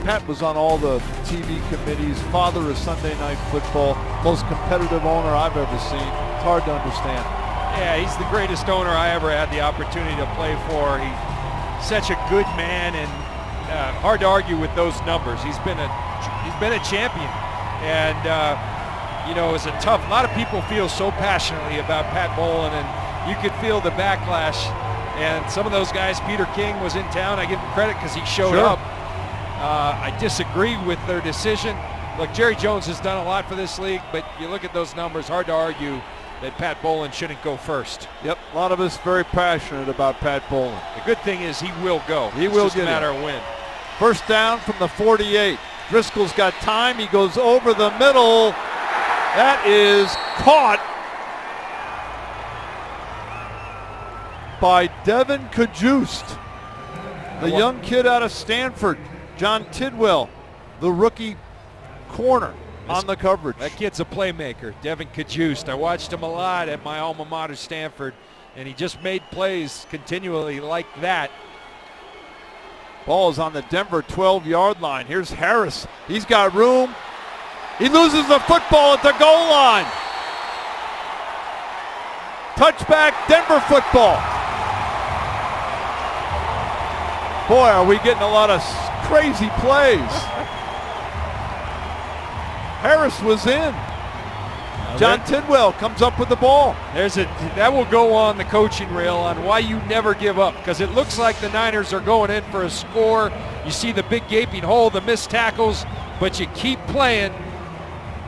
Pat was on all the TV committees, father of Sunday Night Football, most competitive owner I've ever seen. It's hard to understand. Yeah, he's the greatest owner I ever had the opportunity to play for. He's such a good man, and hard to argue with those numbers. He's been a champion, and you know, it's a lot of people feel so passionately about Pat Bowlen, and you could feel the backlash. And some of those guys, Peter King was in town. I give him credit because he showed up. I disagree with their decision. Look, Jerry Jones has done a lot for this league, but you look at those numbers, hard to argue that Pat Bowlen shouldn't go first. Yep, a lot of us very passionate about Pat Bowlen. The good thing is he will go. He will just get a matter of when. First down from the 48. Driscoll's got time. He goes over the middle. That is caught by Devin Kajust, the young kid out of Stanford. John Tidwell, the rookie corner, on the coverage. That kid's a playmaker, Devin Kajust. I watched him a lot at my alma mater, Stanford, and he just made plays continually like that. Ball is on the Denver 12-yard line. Here's Harris. He's got room. He loses the football at the goal line. Touchback, Denver football. Boy, are we getting a lot of crazy plays. Harris was in. John Tidwell comes up with the ball. That will go on the coaching reel on why you never give up, because it looks like the Niners are going in for a score. You see the big gaping hole, the missed tackles, but you keep playing,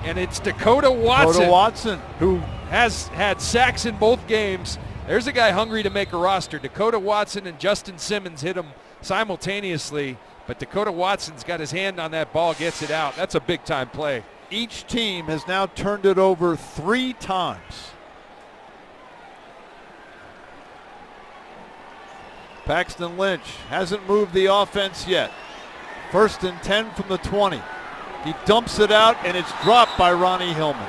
and it's Dakota Watson, who has had sacks in both games. There's a guy hungry to make a roster. Dakota Watson and Justin Simmons hit him simultaneously, but Dakota Watson's got his hand on that ball, gets it out. That's a big-time play. Each team has now turned it over 3 times. Paxton Lynch hasn't moved the offense yet. 1st and 10 from the 20. He dumps it out, and it's dropped by Ronnie Hillman.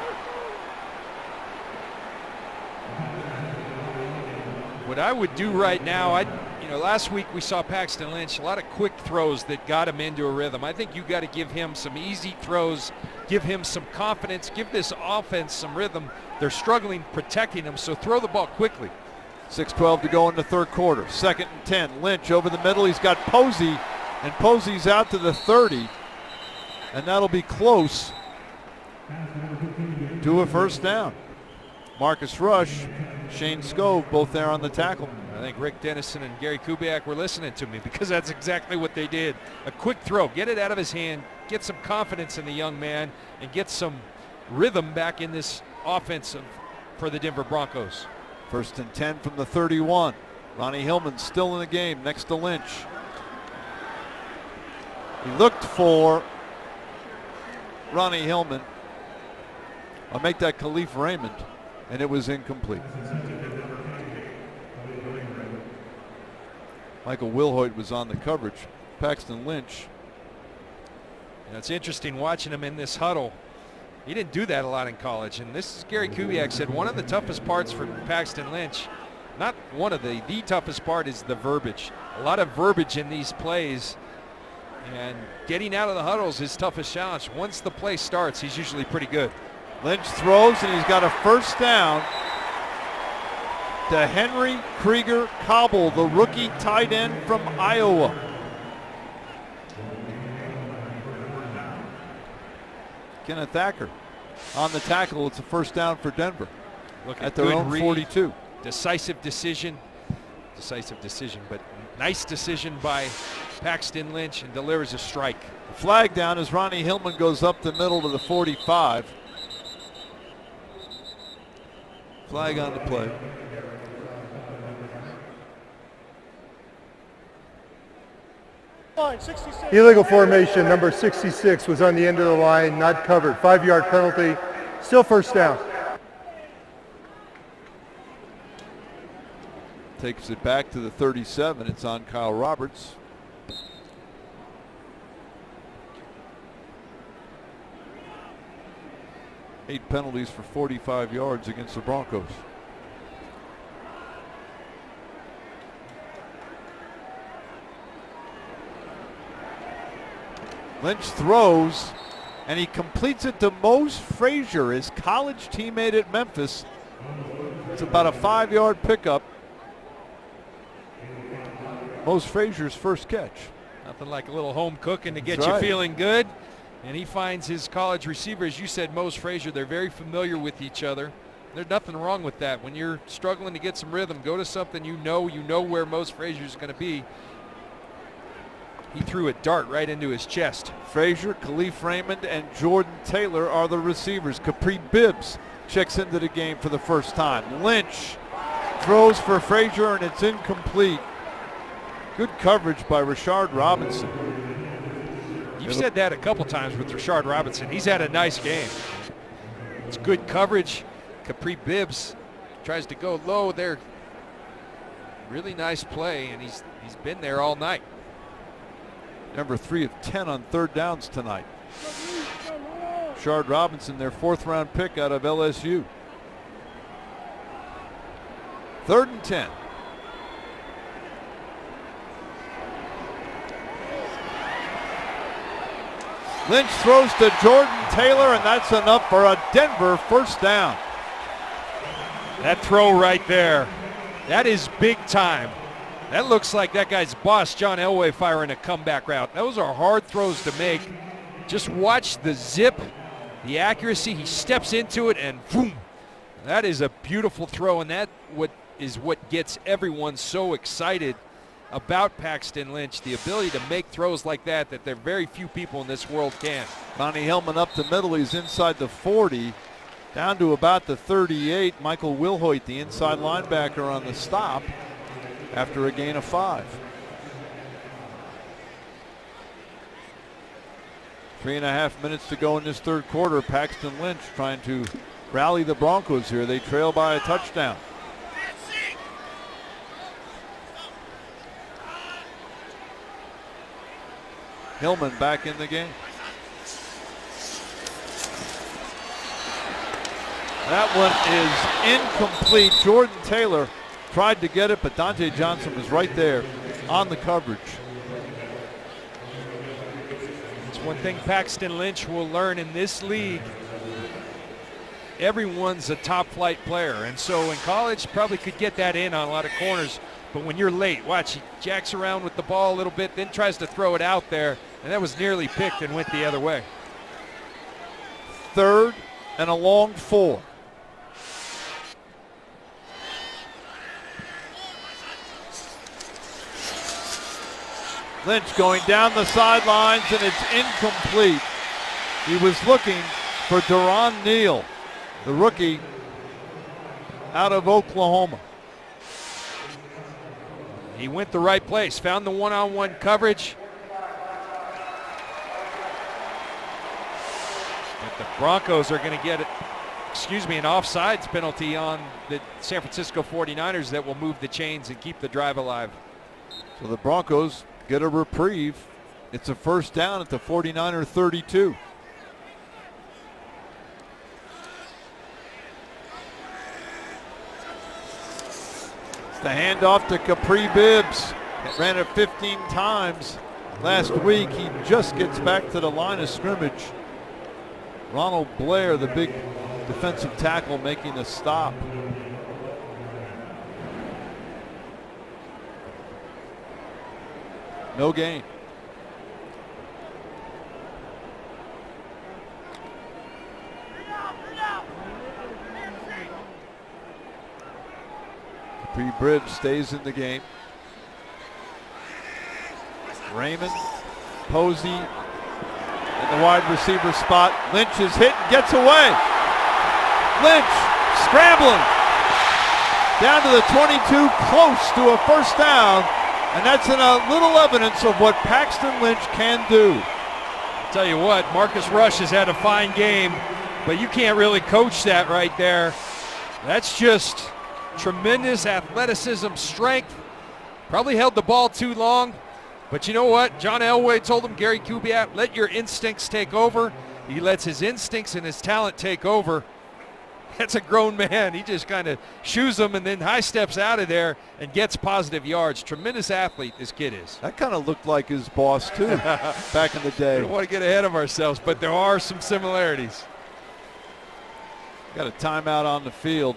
What I would do right now, last week we saw Paxton Lynch, a lot of quick throws that got him into a rhythm. I think you got to give him some easy throws, give him some confidence, give this offense some rhythm. They're struggling protecting him, so throw the ball quickly. 6:12 to go in the third quarter. 2nd and 10. Lynch over the middle. He's got Posey, and Posey's out to the 30, and that'll be close to a first down. Marcus Rush, Shane Skov, both there on the tackle. I think Rick Dennison and Gary Kubiak were listening to me, because that's exactly what they did. A quick throw, get it out of his hand, get some confidence in the young man, and get some rhythm back in this offense for the Denver Broncos. 1st and 10 from the 31. Ronnie Hillman still in the game next to Lynch. He looked for Ronnie Hillman. I'll make that Khalif Raymond, and it was incomplete. Michael Wilhoit was on the coverage. Paxton Lynch. It's interesting watching him in this huddle. He didn't do that a lot in college, and this is Gary Kubiak said one of the toughest parts for Paxton Lynch, not one of the toughest part is the verbiage. A lot of verbiage in these plays, and getting out of the huddle is his toughest challenge. Once the play starts, he's usually pretty good. Lynch throws, and he's got a first down to Henry Krieger Cobble, the rookie tight end from Iowa. Kenneth Thacker on the tackle. It's a first down for Denver. Look at their own 42. Decisive decision, but nice decision by Paxton Lynch, and delivers a strike. The flag down as Ronnie Hillman goes up the middle to the 45. Flag on the play. Illegal formation, number 66 was on the end of the line, not covered. 5-yard penalty, still first down. Takes it back to the 37. It's on Kyle Roberts. Eight penalties for 45 yards against the Broncos. Lynch throws, and he completes it to Mose Frazier, his college teammate at Memphis. It's about a 5-yard pickup. Mose Frazier's first catch. Nothing like a little home cooking to get That's you right. feeling good. And he finds his college receiver, as you said, Mose Frazier. They're very familiar with each other. There's nothing wrong with that. When you're struggling to get some rhythm, go to something you know where Mose Frazier's going to be. He threw a dart right into his chest. Frazier, Khalif Raymond, and Jordan Taylor are the receivers. Capri Bibbs checks into the game for the first time. Lynch throws for Frazier, and it's incomplete. Good coverage by Rashard Robinson. You've said that a couple times with Rashard Robinson. He's had a nice game. It's good coverage. Capri Bibbs tries to go low there. Really nice play, and he's been there all night. Number 3 of 10 on third downs tonight. Rashard Robinson, their 4th-round pick out of LSU. 3rd and 10. Lynch throws to Jordan Taylor, and that's enough for a Denver first down. That throw right there, that is big time. That looks like that guy's boss, John Elway, firing a comeback route. Those are hard throws to make. Just watch the zip, the accuracy. He steps into it, and boom. That is a beautiful throw, and that is what gets everyone so excited about Paxton Lynch, the ability to make throws like that there are very few people in this world can. Ronnie Hillman up the middle. He's inside the 40, down to about the 38. Michael Wilhoit, the inside linebacker, on the stop after a gain of 5. 3.5 minutes to go in this third quarter. Paxton Lynch trying to rally the Broncos here. They trail by a touchdown. Hillman back in the game. That one is incomplete. Jordan Taylor tried to get it, but Dante Johnson was right there on the coverage. It's one thing Paxton Lynch will learn in this league. Everyone's a top flight player, and so in college probably could get that in on a lot of corners. But when you're late, watch, he jacks around with the ball a little bit, then tries to throw it out there, and that was nearly picked and went the other way. 3rd and a long 4. Lynch going down the sidelines, and it's incomplete. He was looking for Deron Neal, the rookie out of Oklahoma. He went the right place, found the one-on-one coverage. But the Broncos are going to get an offsides penalty on the San Francisco 49ers that will move the chains and keep the drive alive. So the Broncos get a reprieve. It's a first down at the 49er 32. The handoff to Capri Bibbs. It ran it 15 times last week. He just gets back to the line of scrimmage. Ronald Blair, the big defensive tackle, making a stop. No gain. Bibbs stays in the game. Raymond, Posey in the wide receiver spot. Lynch is hit and gets away. Lynch scrambling down to the 22, close to a first down, and that's in a little evidence of what Paxton Lynch can do. I'll tell you what, Marcus Rush has had a fine game, but you can't really coach that right there. That's just tremendous athleticism, strength. Probably held the ball too long. But you know what? John Elway told him, Gary Kubiak, let your instincts take over. He lets his instincts and his talent take over. That's a grown man. He just kind of shoos them and then high steps out of there and gets positive yards. Tremendous athlete this kid is. That kind of looked like his boss, too, back in the day. We don't want to get ahead of ourselves, but there are some similarities. Got a timeout on the field.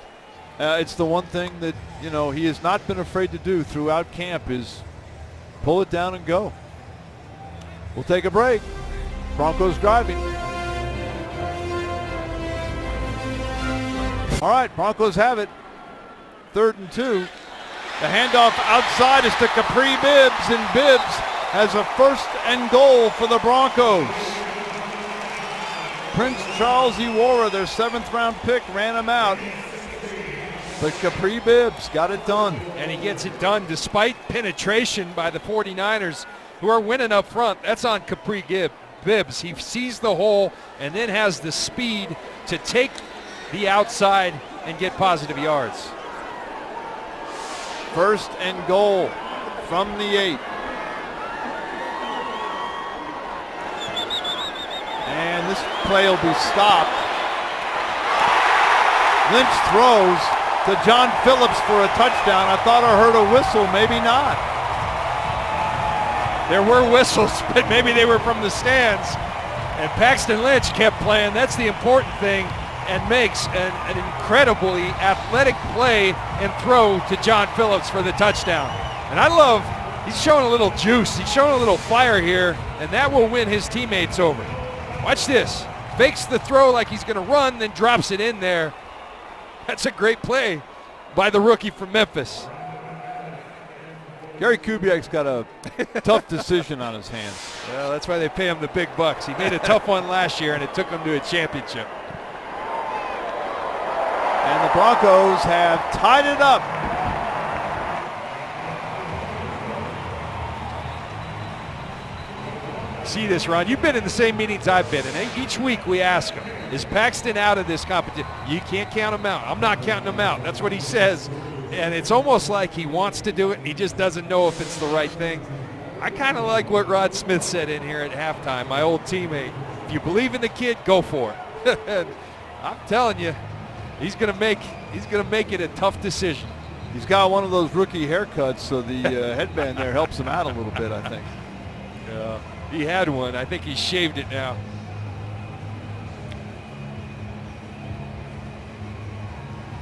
It's the one thing that, you know, he has not been afraid to do throughout camp is pull it down and go. We'll take a break. Broncos driving. All right, Broncos have it. 3rd and 2. The handoff outside is to Capri Bibbs, and Bibbs has a 1st and goal for the Broncos. Prince Charles Iwara, their 7th round pick, ran him out. But Capri Bibbs got it done. And he gets it done despite penetration by the 49ers, who are winning up front. That's on Capri Bibbs. He sees the hole and then has the speed to take the outside and get positive yards. 1st and goal from the 8. And this play will be stopped. Lynch throws to John Phillips for a touchdown. I thought I heard a whistle, maybe not. There were whistles, but maybe they were from the stands. And Paxton Lynch kept playing. That's the important thing, and makes an incredibly athletic play and throw to John Phillips for the touchdown. And I love, he's showing a little juice. He's showing a little fire here, and that will win his teammates over. Watch this. Fakes the throw like he's going to run, then drops it in there. That's a great play by the rookie from Memphis. Gary Kubiak's got a tough decision on his hands. Well, that's why they pay him the big bucks. He made a tough one last year, and it took him to a championship. And the Broncos have tied it up. See this, Ron? You've been in the same meetings I've been in. Each week we ask him, is Paxton out of this competition? You can't count him out. I'm not counting him out. That's what he says. And it's almost like he wants to do it, and he just doesn't know if it's the right thing. I kind of like what Rod Smith said in here at halftime, my old teammate. If you believe in the kid, go for it. And I'm telling you, he's going to make it a tough decision. He's got one of those rookie haircuts, so the headband there helps him out a little bit, I think. Yeah. He had one. I think he shaved it now.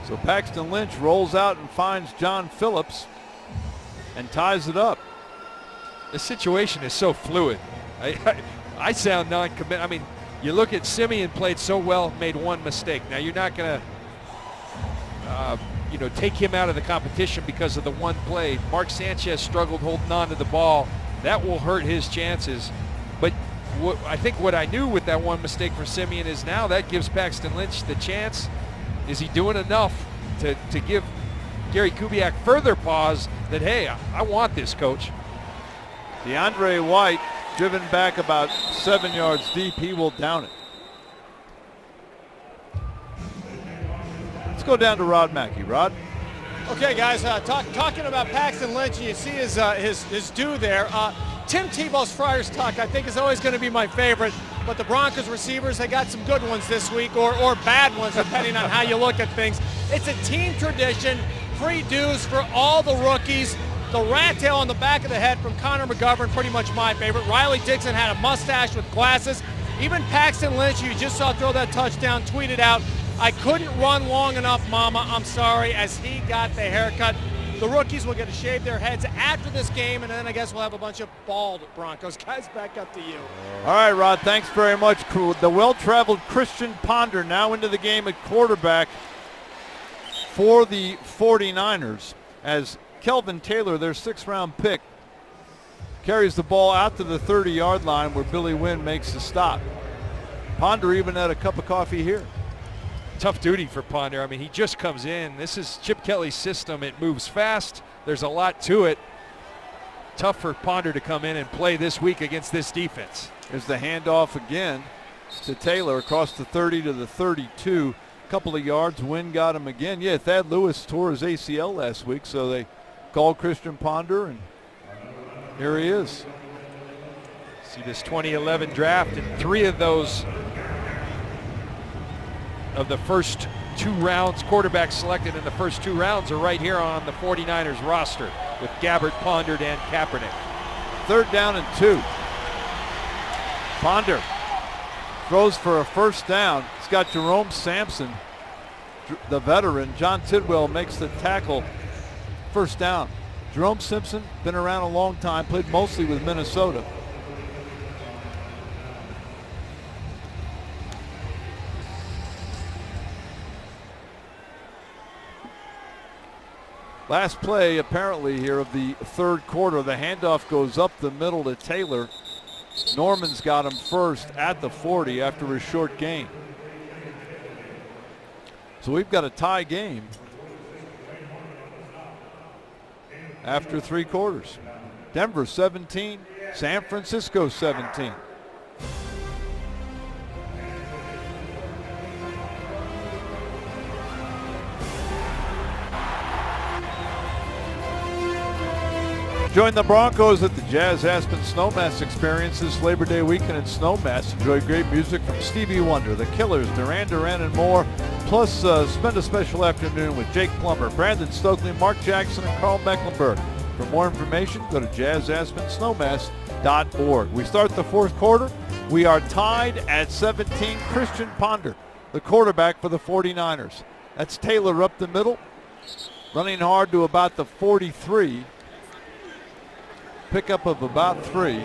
So Paxton Lynch rolls out and finds John Phillips and ties it up. The situation is so fluid. I sound non-committed. I mean, you look at Simeon played so well, made one mistake. Now you're not going to, take him out of the competition because of the one play. Mark Sanchez struggled holding on to the ball. That will hurt his chances. But I think what I knew with that one mistake for Simeon is now that gives Paxton Lynch the chance. Is he doing enough to give Gary Kubiak further pause that, hey, I want this, coach? DeAndre White driven back about 7 yards deep. He will down it. Let's go down to Rod Mackey. Rod? Okay, guys, talking about Paxton Lynch, you see his due there. Tim Tebow's Friars talk, I think, is always going to be my favorite. But the Broncos receivers, they got some good ones this week, or bad ones, depending on how you look at things. It's a team tradition, free dues for all the rookies. The rat tail on the back of the head from Connor McGovern, pretty much my favorite. Riley Dixon had a mustache with glasses. Even Paxton Lynch, who you just saw throw that touchdown, tweeted out, "I couldn't run long enough, Mama. I'm sorry," as he got the haircut. The rookies will get to shave their heads after this game, and then I guess we'll have a bunch of bald Broncos. Guys, back up to you. All right, Rod, thanks very much. The well-traveled Christian Ponder now into the game at quarterback for the 49ers as Kelvin Taylor, their 6th-round pick, carries the ball out to the 30-yard line where Billy Wynn makes the stop. Ponder even had a cup of coffee here. Tough duty for Ponder. I mean, he just comes in. This is Chip Kelly's system. It moves fast. There's a lot to it. Tough for Ponder to come in and play this week against this defense. There's the handoff again to Taylor across the 30 to the 32. Couple of yards. Wynn got him again. Yeah, Thad Lewis tore his ACL last week, so they called Christian Ponder, and here he is. See this 2011 draft, and 3 of those of the first 2 rounds, quarterbacks selected in the first 2 rounds are right here on the 49ers roster with Gabbert, Ponder, and Kaepernick. 3rd down and 2. Ponder throws for a 1st down. He's got Jerome Sampson, the veteran. John Tidwell makes the tackle. 1st down. Jerome Simpson, been around a long time, played mostly with Minnesota. Last play apparently here of the 3rd quarter. The handoff goes up the middle to Taylor. Norman's got him first at the 40 after a short gain. So we've got a tie game after 3 quarters. Denver 17, San Francisco 17. Join the Broncos at the Jazz Aspen Snowmass Experience this Labor Day weekend in Snowmass. Enjoy great music from Stevie Wonder, The Killers, Duran Duran, and more. Plus, spend a special afternoon with Jake Plummer, Brandon Stokely, Mark Jackson, and Carl Mecklenburg. For more information, go to jazzaspensnowmass.org. We start the 4th quarter. We are tied at 17. Christian Ponder, the quarterback for the 49ers. That's Taylor up the middle, running hard to about the 43. Pickup of about 3.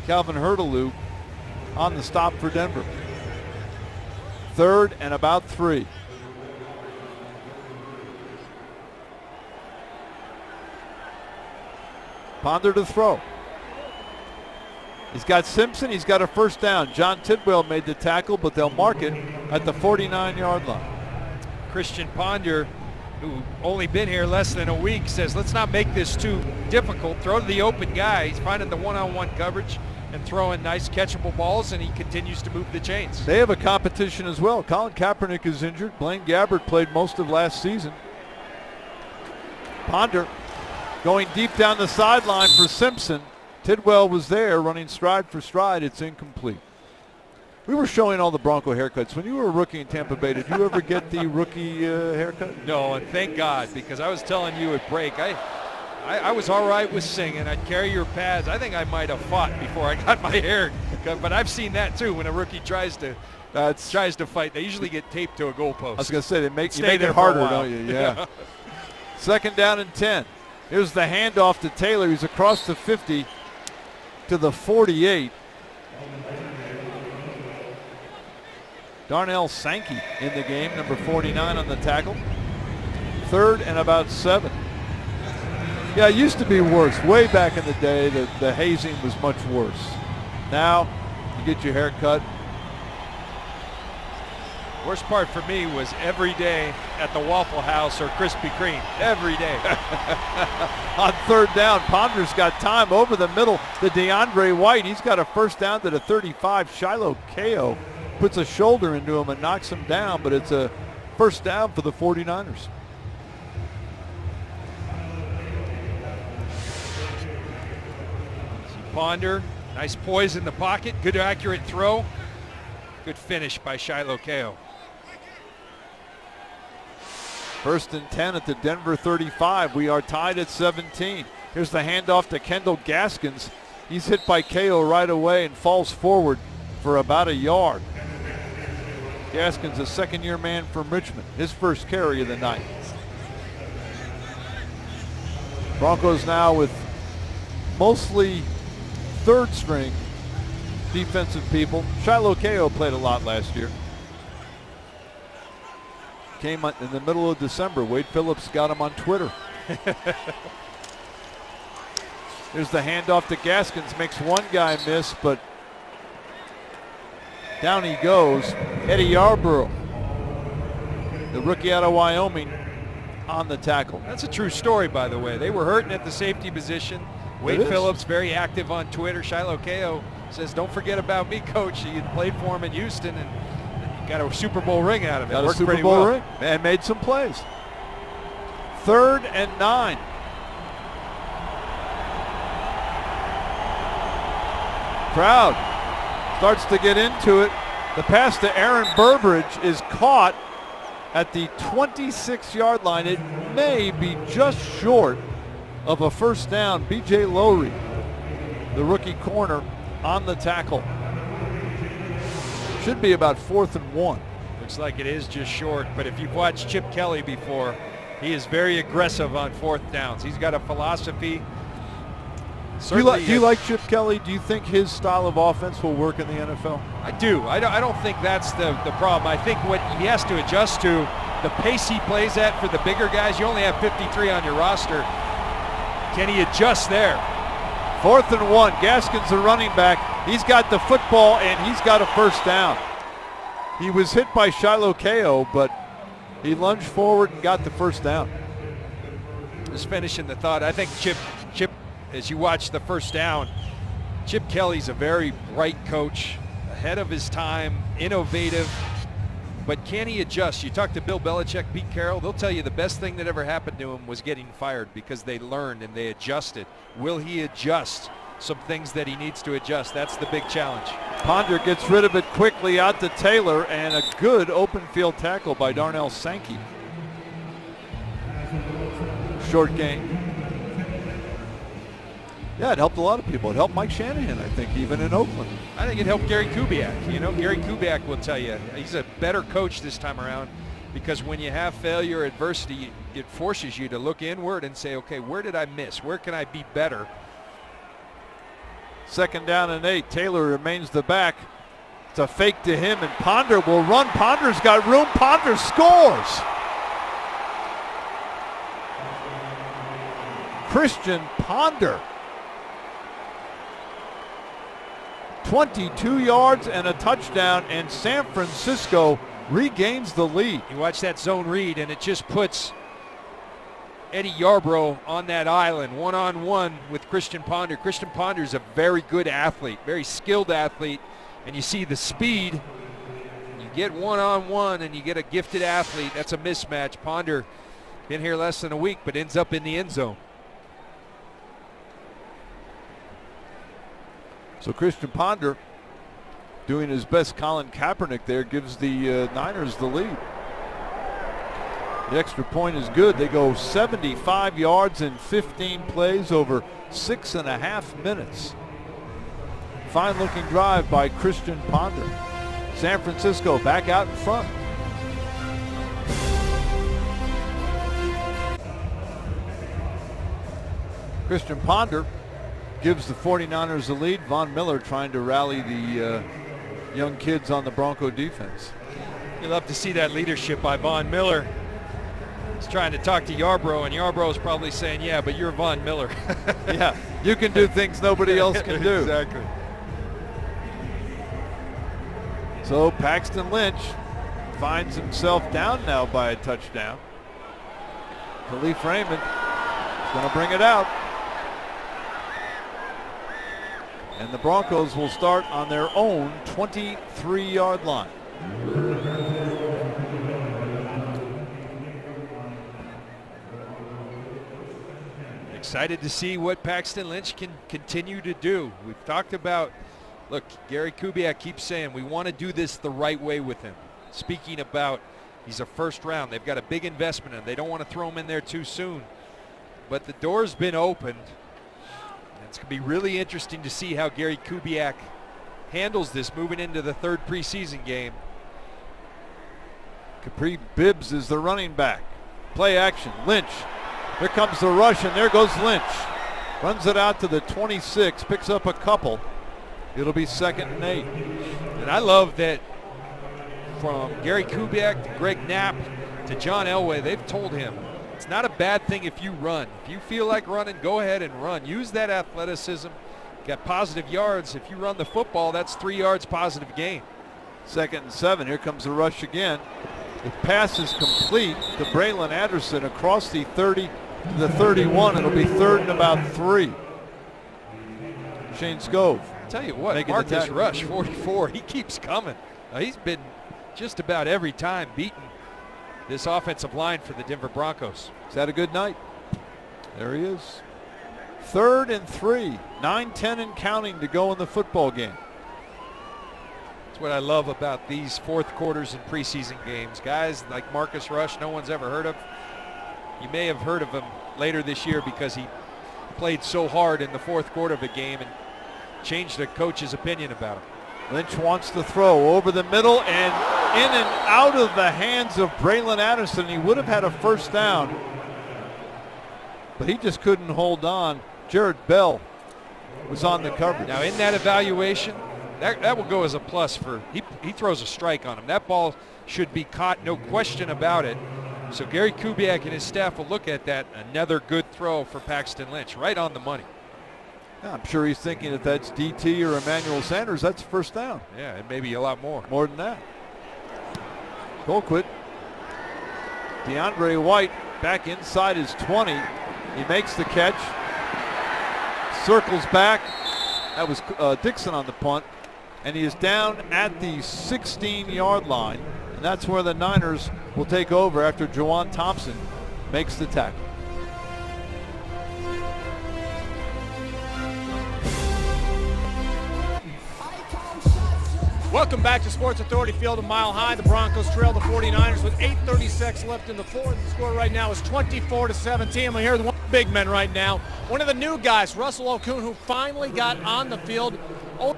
Calvin Hurteloo on the stop for Denver. 3rd and about 3. Ponder to throw. He's got Simpson. He's got a 1st down. John Tidwell made the tackle, but they'll mark it at the 49-yard line. Christian Ponder, who only been here less than a week, says let's not make this too difficult. Throw to the open guy. He's finding the one-on-one coverage and throwing nice catchable balls, and he continues to move the chains. They have a competition as well. Colin Kaepernick is injured. Blaine Gabbert played most of last season. Ponder going deep down the sideline for Simpson. Tidwell was there running stride for stride. It's incomplete. We were showing all the Bronco haircuts. When you were a rookie in Tampa Bay, did you ever get the rookie haircut? No, and thank God, because I was telling you at break, I was all right with singing. I'd carry your pads. I think I might have fought before I got my hair cut, but I've seen that too when a rookie tries to fight. They usually get taped to a goalpost. I was going to say, you make it harder, don't you? Yeah. 2nd down and 10. Here's the handoff to Taylor. He's across the 50 to the 48. Darnell Sankey in the game, number 49 on the tackle. 3rd and about 7. Yeah, it used to be worse. Way back in the day, the hazing was much worse. Now, you get your hair cut. Worst part for me was every day at the Waffle House or Krispy Kreme. Every day. On 3rd down, Ponder's got time over the middle to DeAndre White. He's got a 1st down to the 35. Shiloh Kao puts a shoulder into him and knocks him down, but it's a 1st down for the 49ers. Ponder, nice poise in the pocket, good accurate throw. Good finish by Shiloh Kao. 1st and 10 at the Denver 35. We are tied at 17. Here's the handoff to Kendall Gaskins. He's hit by Kao right away and falls forward for about a yard. Gaskins, a 2nd-year man from Richmond, his 1st carry of the night. Broncos now with mostly third string defensive people. Shiloh Kao played a lot last year. Came in the middle of December. Wade Phillips got him on Twitter. There's the handoff to Gaskins. Makes one guy miss, but down he goes. Eddie Yarborough, the rookie out of Wyoming, on the tackle. That's a true story, by the way. They were hurting at the safety position. Wade Phillips, very active on Twitter. Shiloh Kao says, "Don't forget about me, coach." He had played for him in Houston and got a Super Bowl ring out of it. Got Worked a Super pretty Bowl well. ring and made some plays. 3rd and 9. Crowd starts to get into it. The pass to Aaron Burbridge is caught at the 26-yard line. It may be just short of a first down. B.J. Lowry, the rookie corner, on the tackle. Should be about 4th and 1. Looks like it is just short, but if you've watched Chip Kelly before, he is very aggressive on 4th downs. He's got a philosophy. Do you like Chip Kelly? Do you think his style of offense will work in the NFL? I do. I don't think that's the problem. I think what he has to adjust to, the pace he plays at for the bigger guys. You only have 53 on your roster. Can he adjust there? 4th and 1. Gaskins, the running back. He's got the football and he's got a first down. He was hit by Shiloh Kao, but he lunged forward and got the first down. Just finishing the thought, I think Chip, as you watch the first down, Chip Kelly's a very bright coach, ahead of his time, innovative, but can he adjust? You talk to Bill Belichick, Pete Carroll, they'll tell you the best thing that ever happened to him was getting fired because they learned and they adjusted. Will he adjust some things that he needs to adjust? That's the big challenge. Ponder gets rid of it quickly out to Taylor, and a good open field tackle by Darnell Sankey. Short game. Yeah, it helped a lot of people. It helped Mike Shanahan, I think, even in Oakland. I think it helped Gary Kubiak. You know, Gary Kubiak will tell you he's a better coach this time around because when you have failure, adversity, it forces you to look inward and say, okay, where did I miss? Where can I be better? 2nd down and 8. Taylor remains the back. It's a fake to him, and Ponder will run. Ponder's got room. Ponder scores. Christian Ponder. 22 yards and a touchdown, and San Francisco regains the lead. You watch that zone read, and it just puts Eddie Yarborough on that island, one-on-one with Christian Ponder. Christian Ponder is a very good athlete, very skilled athlete, and you see the speed. You get one-on-one, and you get a gifted athlete. That's a mismatch. Ponder been here less than a week, but ends up in the end zone. So Christian Ponder doing his best. Colin Kaepernick there gives the Niners the lead. The extra point is good. They go 75 yards in 15 plays over 6.5 minutes. Fine looking drive by Christian Ponder. San Francisco back out in front. Christian Ponder gives the 49ers the lead. Von Miller trying to rally the young kids on the Bronco defense. You love to see that leadership by Von Miller. He's trying to talk to Yarborough, and Yarborough's probably saying, yeah, but you're Von Miller. Yeah, you can do things nobody else can do. Exactly. So Paxton Lynch finds himself down now by a touchdown. Khalif Raymond is going to bring it out. And the Broncos will start on their own 23-yard line. Excited to see what Paxton Lynch can continue to do. We've talked about, look, Gary Kubiak keeps saying we want to do this the right way with him. Speaking about he's a first round. They've got a big investment in him. They don't want to throw him in there too soon. But the door's been opened. It's going to be really interesting to see how Gary Kubiak handles this moving into the 3rd preseason game. Capri Bibbs is the running back. Play action. Lynch Here comes the rush, and there goes Lynch. Runs it out to the 26, picks up a couple. It'll be 2nd and 8. And I love that from Gary Kubiak to Greg Knapp to John Elway, they've told him it's not a bad thing if you run. If you feel like running, go ahead and run. Use that athleticism. Got positive yards. If you run the football, that's 3 yards positive gain. 2nd and 7. Here comes the rush again. The pass is complete to Braylon Anderson across the 30 to the 31. It'll be 3rd and about 3. Shane Scove. Tell you what, Marcus Rush, 44, he keeps coming. He's been just about every time beating this offensive line for the Denver Broncos. He's had a good night. There he is. 3rd and 3. 9-10 and counting to go in the football game. That's what I love about these fourth quarters in preseason games. Guys like Marcus Rush, no one's ever heard of. You may have heard of him later this year because he played so hard in the fourth quarter of a game and changed the coach's opinion about him. Lynch wants to throw over the middle and in and out of the hands of Braylon Anderson. He would have had a first down, but he just couldn't hold on. Jared Bell was on the coverage. Now in that evaluation, that will go as a plus for, he throws a strike on him. That ball should be caught, no question about it. So Gary Kubiak and his staff will look at that. Another good throw for Paxton Lynch, right on the money. Yeah, I'm sure he's thinking if that's DT or Emmanuel Sanders, that's first down. Yeah, and maybe a lot more. More than that. Colquitt. DeAndre White back inside his 20. He makes the catch. Circles back. That was Dixon on the punt. And he is down at the 16-yard line. And that's where the Niners will take over after Juwan Thompson makes the tackle. Welcome back to Sports Authority Field a Mile High. The Broncos trail the 49ers with 8:36 left in the fourth. The score right now is 24-17. We're here with one big man right now. One of the new guys, Russell Okung, who finally got on the field. Or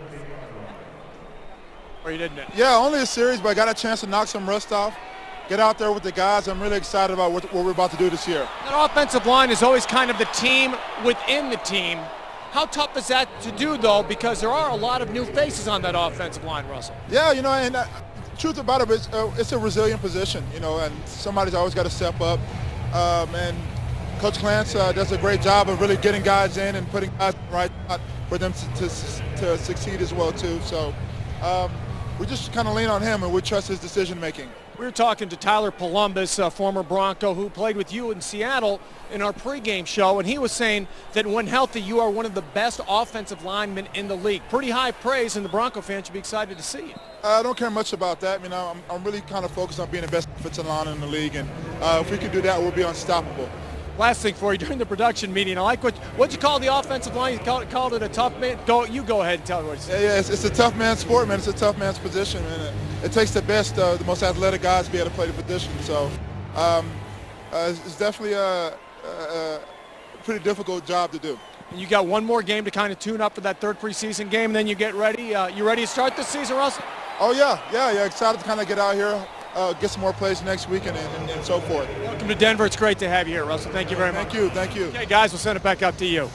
you didn't it? Yeah, only a series, but I got a chance to knock some rust off, get out there with the guys. I'm really excited about what we're about to do this year. That offensive line is always kind of the team within the team. How tough is that to do, though, because there are a lot of new faces on that offensive line, Russell? Yeah, you know, and truth about it is it's a resilient position, you know, and somebody's always got to step up. And Coach Clance does a great job of really getting guys in and putting guys in the right spot for them to succeed as well, too. So we just kind of lean on him, and we trust his decision-making. We were talking to Tyler Columbus, a former Bronco who played with you in Seattle in our pregame show, and he was saying that when healthy, you are one of the best offensive linemen in the league. Pretty high praise, and the Bronco fans should be excited to see you. I don't care much about that. You know, I'm really kind of focused on being the best offensive lineman in the league, and if we can do that, we'll be unstoppable. Last thing for you, during the production meeting, I like what'd you call the offensive line? You called it a tough man? You go ahead and tell me what you said. Yeah, it's a tough man's sport, man. It's a tough man's position, and it takes the best, the most athletic guys to be able to play the position. So it's definitely a pretty difficult job to do. And you got one more game to kind of tune up for that third preseason game, and then you get ready. You ready to start this season, Russell? Oh, yeah. Excited to kind of get out here, get some more plays next week and so forth. Welcome to Denver. It's great to have you here, Russell. Thank you very much. Thank you. Okay, guys, we'll send it back up to you.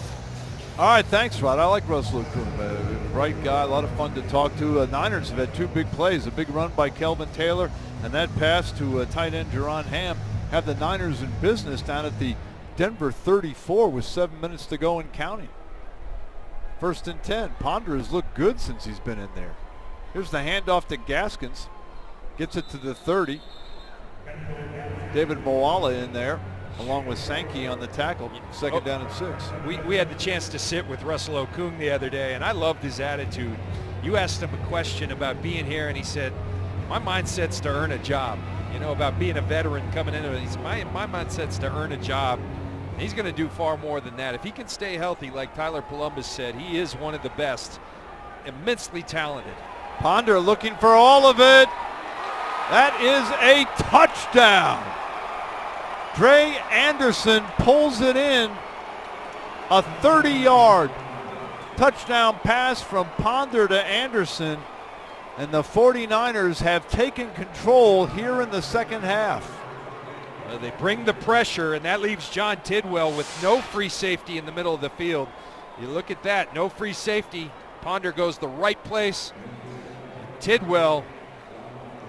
All right, thanks, Rod. I like Russell Okung. Bright guy, a lot of fun to talk to. Niners have had two big plays, a big run by Kelvin Taylor, and that pass to tight end Jerron Ham have the Niners in business down at the Denver 34 with 7 minutes to go and counting. 1st and 10. Ponder has looked good since he's been in there. Here's the handoff to Gaskins. Gets it to the 30. David Moala in there, along with Sankey on the tackle. 2nd down and 6. We had the chance to sit with Russell Okung the other day, and I loved his attitude. You asked him a question about being here, and he said, my mindset's to earn a job. You know, about being a veteran coming into it. My mindset's to earn a job. And he's going to do far more than that. If he can stay healthy, like Tyler Columbus said, he is one of the best. Immensely talented. Ponder looking for all of it. That is a touchdown. Dre Anderson pulls it in. A 30-yard touchdown pass from Ponder to Anderson. And the 49ers have taken control here in the second half. They bring the pressure, and that leaves John Tidwell with no free safety in the middle of the field. You look at that, no free safety. Ponder goes the right place. Tidwell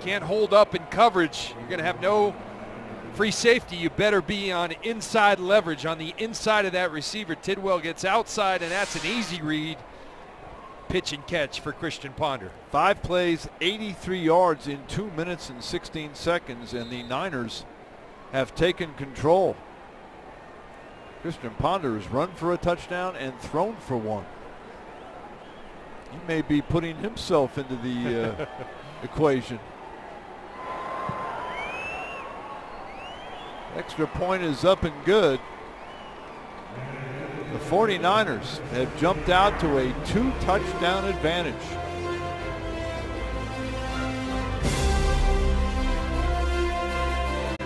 can't hold up in coverage. You're going to have no free safety. You better be on inside leverage on the inside of that receiver. Tidwell gets outside, and that's an easy read. Pitch and catch for Christian Ponder. 5 plays, 83 yards in 2 minutes and 16 seconds, and the Niners have taken control. Christian Ponder has run for a touchdown and thrown for one. He may be putting himself into the equation. Extra point is up and good. The 49ers have jumped out to a 2-touchdown advantage.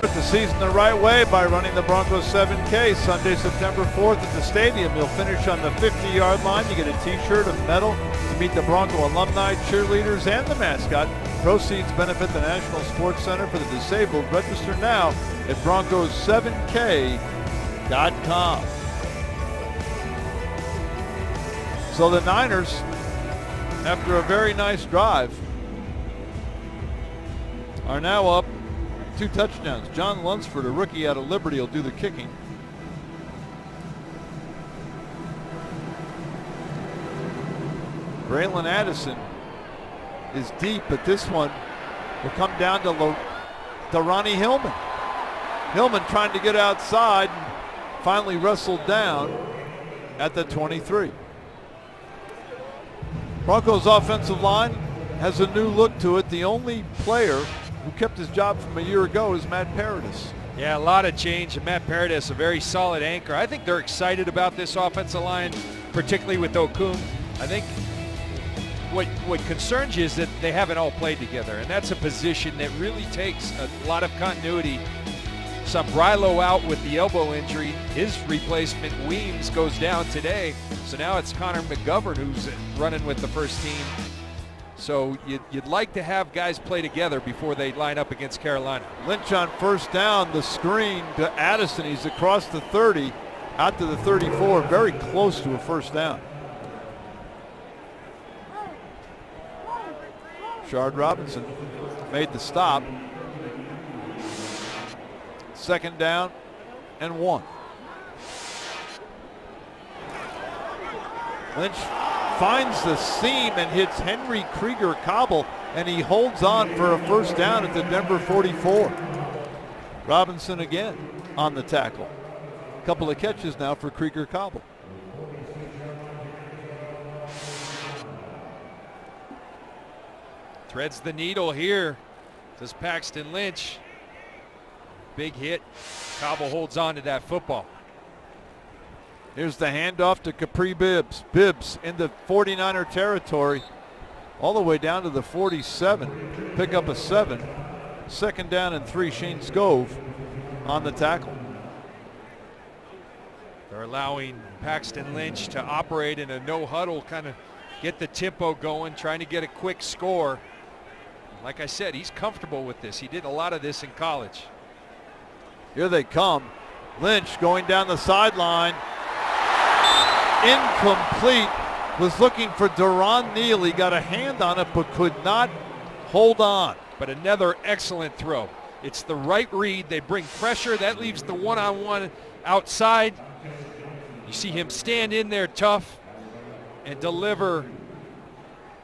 The season the right way by running the Broncos 7K Sunday, September 4th at the stadium. You'll finish on the 50-yard line. You get a t-shirt, a medal to meet the Bronco alumni, cheerleaders, and the mascot. Proceeds benefit the National Sports Center for the Disabled. Register now at Broncos7K.com. So the Niners, after a very nice drive, are now up 2 touchdowns. John Lunsford, a rookie out of Liberty, will do the kicking. Braylon Addison is deep, but this one will come down to Ronnie Hillman. Hillman trying to get outside and finally wrestled down at the 23. Broncos offensive line has a new look to it. The only player who kept his job from a year ago is Matt Paradis. Yeah, a lot of change. And Matt Paradis, a very solid anchor. I think they're excited about this offensive line, particularly with Okung. I think what concerns you is that they haven't all played together, and that's a position that really takes a lot of continuity. Sombrilo out with the elbow injury. His replacement, Weems, goes down today. So now it's Connor McGovern who's running with the first team. So you'd like to have guys play together before they line up against Carolina. Lynch on first down, the screen to Addison. He's across the 30, out to the 34, very close to a first down. Shard Robinson made the stop. 2nd down and 1. Lynch finds the seam and hits Henry Krieger Cobble, and he holds on for a first down at the Denver 44. Robinson again on the tackle. A couple of catches now for Krieger Cobble. Threads the needle here, says Paxton Lynch. Big hit. Cobble holds on to that football. Here's the handoff to Capri Bibbs. Bibbs in the 49er territory all the way down to the 47. Pick up a 7. 2nd down and 3. Shane Scove on the tackle. They're allowing Paxton Lynch to operate in a no huddle, kind of get the tempo going, trying to get a quick score. Like I said, he's comfortable with this. He did a lot of this in college. Here they come. Lynch going down the sideline. Incomplete. Was looking for Deron Neal. He got a hand on it but could not hold on. But another excellent throw. It's the right read. They bring pressure. That leaves the one-on-one outside. You see him stand in there tough and deliver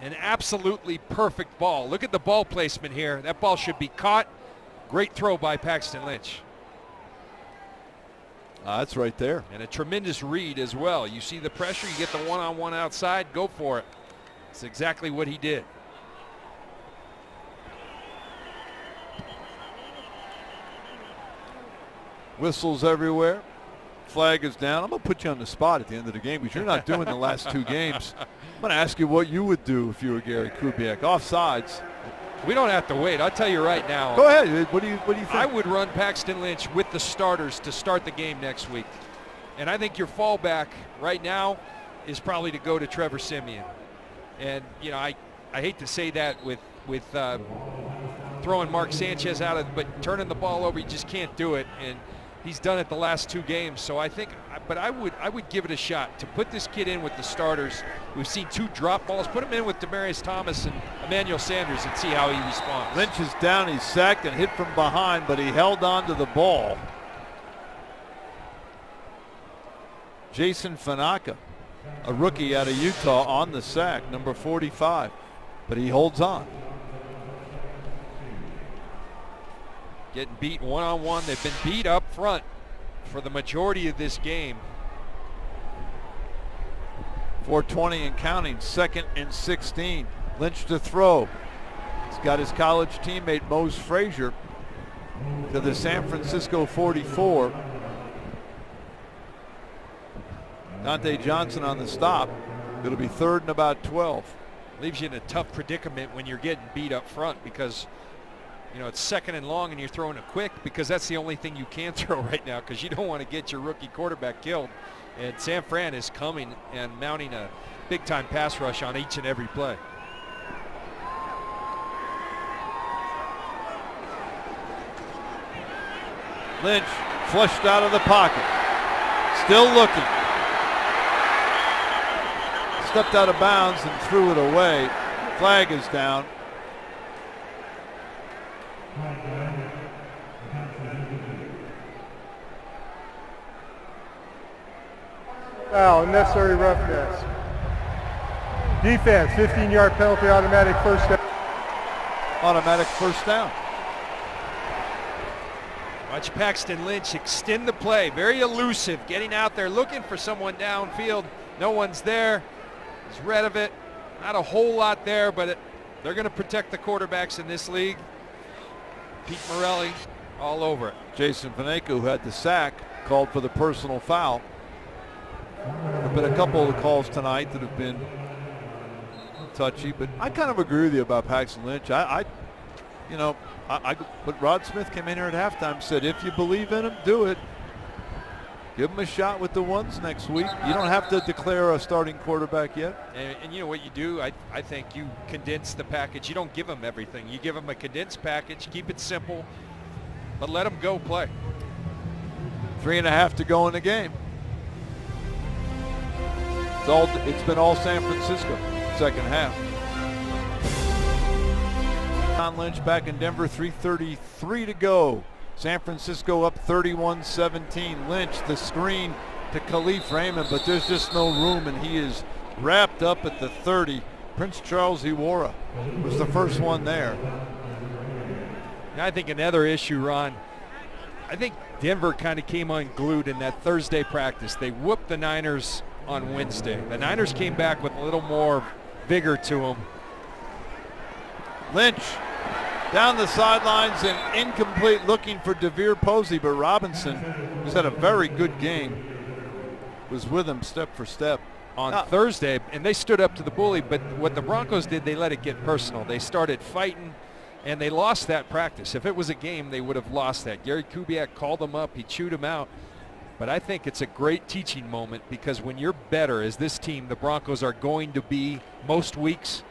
an absolutely perfect ball. Look at the ball placement here. That ball should be caught. Great throw by Paxton Lynch. That's right there. And a tremendous read as well. You see the pressure, you get the one-on-one outside, go for it. It's exactly what he did. Whistles everywhere. Flag is down. I'm going to put you on the spot at the end of the game because you're not doing the last 2 games. I'm going to ask you what you would do if you were Gary Kubiak. Offsides. We don't have to wait. I'll tell you right now. Go ahead. What do you think? I would run Paxton Lynch with the starters to start the game next week. And I think your fallback right now is probably to go to Trevor Siemian. And, you know, I hate to say that with throwing Mark Sanchez out of, but turning the ball over, you just can't do it. And he's done it the last 2 games. So I think, but I would give it a shot to put this kid in with the starters. We've seen 2 drop balls. Put him in with Demaryius Thomas and Emmanuel Sanders and see how he responds. Lynch is down. He's sacked and hit from behind, but he held on to the ball. Jason Fanaka, a rookie out of Utah, on the sack, number 45, but he holds on. Getting beat one-on-one. They've been beat up front for the majority of this game. 4:20 and counting, 2nd and 16. Lynch to throw. He's got his college teammate Mose Frazier to the San Francisco 44. Dante Johnson on the stop. It'll be 3rd and about 12. Leaves you in a tough predicament when you're getting beat up front because, you know, it's 2nd and long and you're throwing it quick because that's the only thing you can throw right now because you don't want to get your rookie quarterback killed. And San Fran is coming and mounting a big-time pass rush on each and every play. Lynch flushed out of the pocket. Still looking. Stepped out of bounds and threw it away. Flag is down. Foul, unnecessary roughness. Defense, 15-yard penalty, automatic first down. Automatic first down. Watch Paxton Lynch extend the play. Very elusive, getting out there, looking for someone downfield. No one's there. He's rid of it. Not a whole lot there, but they're going to protect the quarterbacks in this league. Pete Morelli all over it. Jason Fanaka, who had the sack, called for the personal foul. There have been a couple of calls tonight that have been touchy, but I kind of agree with you about Paxton Lynch. But Rod Smith came in here at halftime, said, if you believe in him, do it. Give him a shot with the ones next week. You don't have to declare a starting quarterback yet. And you know what you do? I think you condense the package. You don't give him everything. You give him a condensed package, keep it simple, but let him go play. 3.5 to go in the game. It's been all San Francisco, second half. Don Lynch back in Denver, 3:33 to go. San Francisco up 31-17. Lynch, the screen to Khalif Raymond, but there's just no room, and he is wrapped up at the 30. Prince Charles Iwara was the first one there. I think another issue, Ron, I think Denver kind of came unglued in that Thursday practice. They whooped the Niners on Wednesday. The Niners came back with a little more vigor to them. Lynch down the sidelines and incomplete, looking for DeVere Posey, but Robinson, who's had a very good game, was with him step for step. On Thursday, and they stood up to the bully, but what the Broncos did, they let it get personal. They started fighting, and they lost that practice. If it was a game, they would have lost that. Gary Kubiak called them up. He chewed them out. But I think it's a great teaching moment because when you're better as this team, the Broncos are going to be most weeks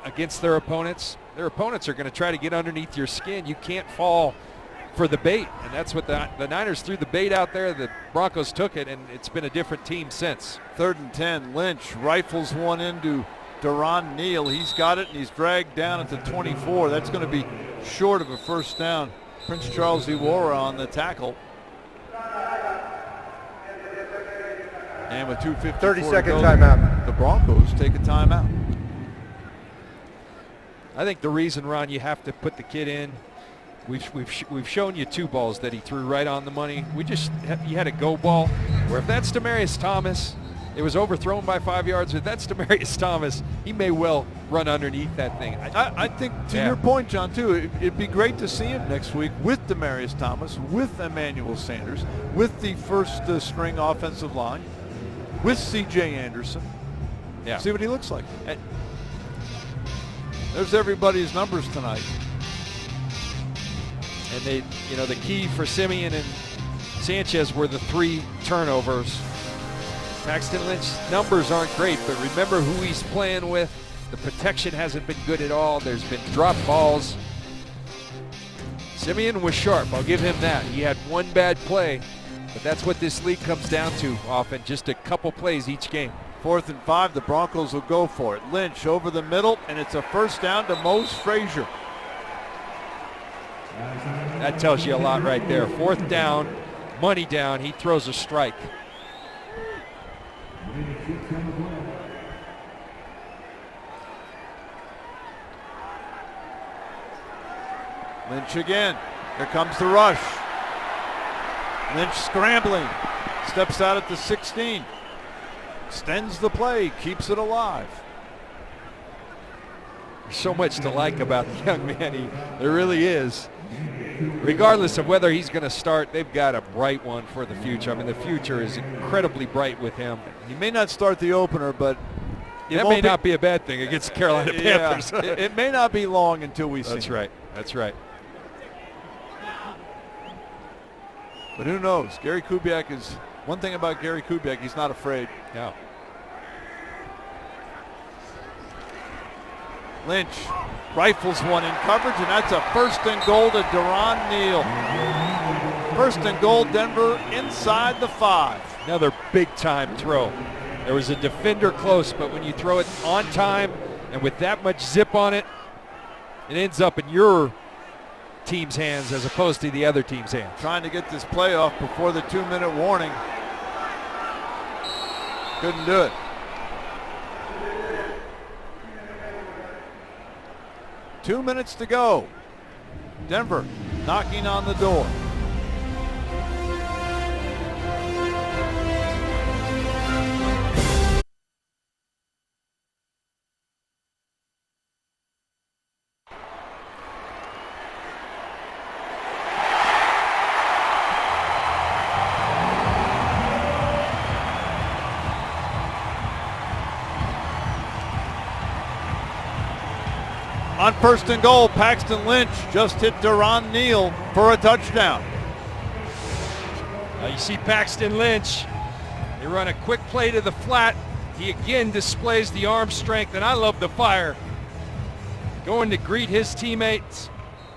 against their opponents are going to try to get underneath your skin. You can't fall for the bait, and that's what the Niners threw the bait out there. The Broncos took it, and it's been a different team since. 3rd and 10. Lynch rifles one into Deron Neal. He's got it, and he's dragged down at the 24. That's going to be short of a first down. Prince Charles Iwara on the tackle. And with 2:54 30-second to go, timeout. the Broncos take a timeout. I think the reason, Ron, you have to put the kid in, we've shown you 2 balls that he threw right on the money. You had a go ball where if that's Demaryius Thomas, it was overthrown by 5 yards. If that's Demaryius Thomas, he may well run underneath that thing. I think to your point, John, too, it'd be great to see him next week with Demaryius Thomas, with Emmanuel Sanders, with the first string offensive line, with C.J. Anderson. Yeah. See what he looks like. There's everybody's numbers tonight. And the key for Simeon and Sanchez were the 3 turnovers. Paxton Lynch's numbers aren't great, but remember who he's playing with. The protection hasn't been good at all. There's been drop balls. Simeon was sharp. I'll give him that. He had one bad play, but that's what this league comes down to often, just a couple plays each game. 4th and 5, the Broncos will go for it. Lynch over the middle, and it's a first down to Mose Frazier. That tells you a lot right there. 4th down, money down, he throws a strike. Lynch again. Here comes the rush. Lynch scrambling. Steps out at the 16. Extends the play. Keeps it alive. There's so much to like about the young man. There really is. Regardless of whether he's going to start, they've got a bright one for the future. I mean, the future is incredibly bright with him. He may not start the opener, but that may not be a bad thing against the Carolina Panthers. It may not be long until we see. That's right. That's right. But who knows? Gary Kubiak is, one thing about Gary Kubiak, he's not afraid. No. Lynch rifles one in coverage, and that's a 1st and goal to Deron Neal. 1st and goal, Denver inside the 5. Another big-time throw. There was a defender close, but when you throw it on time and with that much zip on it, it ends up in your team's hands as opposed to the other team's hands. Trying to get this play off before the 2-minute warning. Couldn't do it. 2 minutes to go. Denver knocking on the door. On 1st and goal, Paxton Lynch just hit Deron Neal for a touchdown. Now you see Paxton Lynch. They run a quick play to the flat. He again displays the arm strength, and I love the fire. Going to greet his teammates.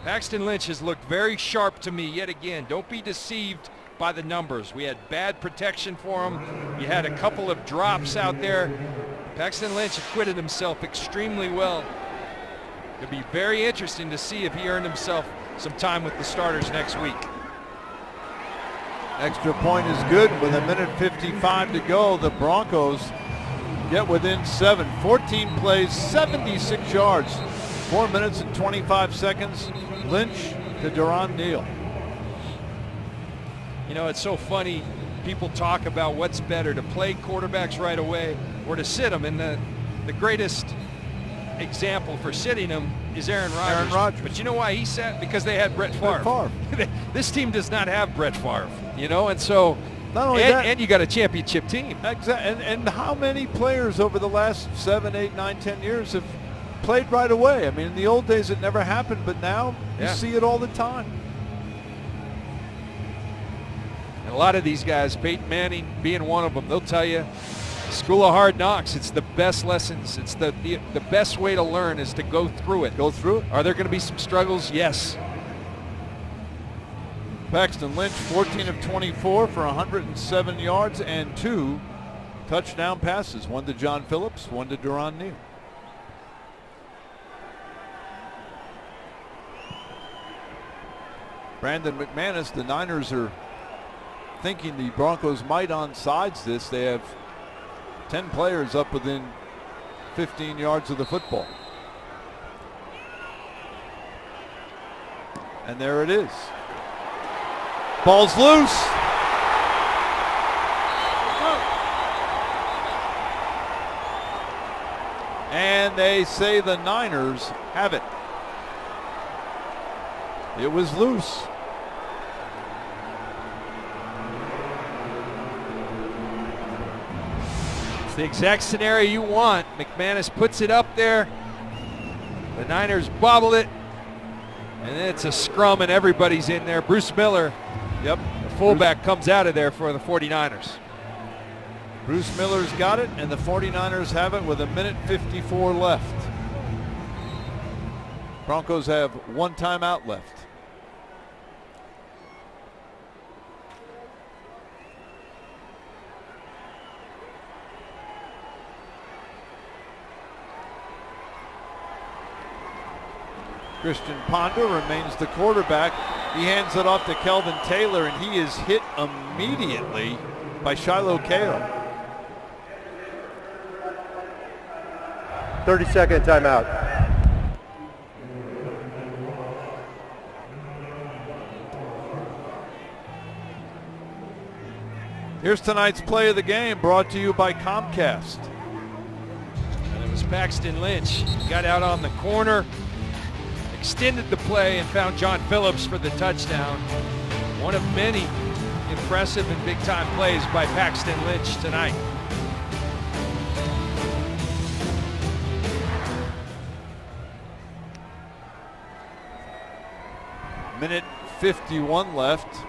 Paxton Lynch has looked very sharp to me yet again. Don't be deceived by the numbers. We had bad protection for him. You had a couple of drops out there. Paxton Lynch acquitted himself extremely well. It'll be very interesting to see if he earned himself some time with the starters next week. Extra point is good with 1:55 to go. The Broncos get within 7. 14 plays, 76 yards. 4 minutes and 25 seconds. Lynch to Deron Neal. You know, it's so funny. People talk about what's better, to play quarterbacks right away or to sit them. And the greatest example for sitting him is Aaron Rodgers. But you know why he sat? Because they had Brett Favre. This team does not have Brett Favre, you know, and so not only that, and you got a championship team. Exactly. And how many players over the last 7, 8, 9, 10 years have played right away? I mean, in the old days it never happened, but now you see it all the time. And a lot of these guys, Peyton Manning being one of them, they'll tell you, School of Hard Knocks, it's the best lessons. It's the best way to learn is to go through it. Go through it. Are there going to be some struggles? Yes. Paxton Lynch, 14 of 24 for 107 yards and 2 touchdown passes. One to John Phillips, one to Deron Neal. Brandon McManus, the Niners are thinking the Broncos might onsides this. They have 10 players up within 15 yards of the football. And there it is. Ball's loose. And they say the Niners have it. It was loose. It's the exact scenario you want. McManus puts it up there. The Niners bobble it. And then it's a scrum and everybody's in there. Bruce Miller, the fullback, comes out of there for the 49ers. Bruce Miller's got it, and the 49ers have it with 1:54 left. Broncos have one timeout left. Christian Ponder remains the quarterback. He hands it off to Kelvin Taylor, and he is hit immediately by Shiloh Kao. 30-second timeout. Here's tonight's play of the game, brought to you by Comcast. And it was Paxton Lynch. He got out on the corner, extended the play, and found John Phillips for the touchdown. One of many impressive and big-time plays by Paxton Lynch tonight. Minute 51 left.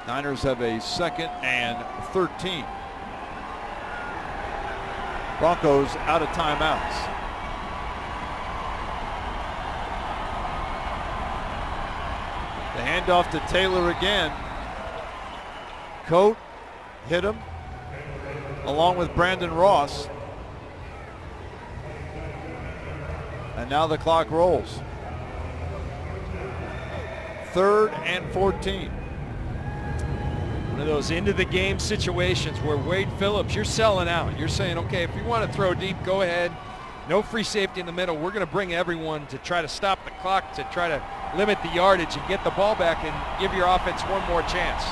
Niners have a 2nd and 13. Broncos out of timeouts. The handoff to Taylor again. Coat hit him along with Brandon Ross. And now the clock rolls. 3rd and 14. One of those into the game situations where Wade Phillips, you're selling out. You're saying, okay, if you want to throw deep, go ahead. No free safety in the middle. We're going to bring everyone to try to stop the clock, to try to limit the yardage and get the ball back and give your offense one more chance.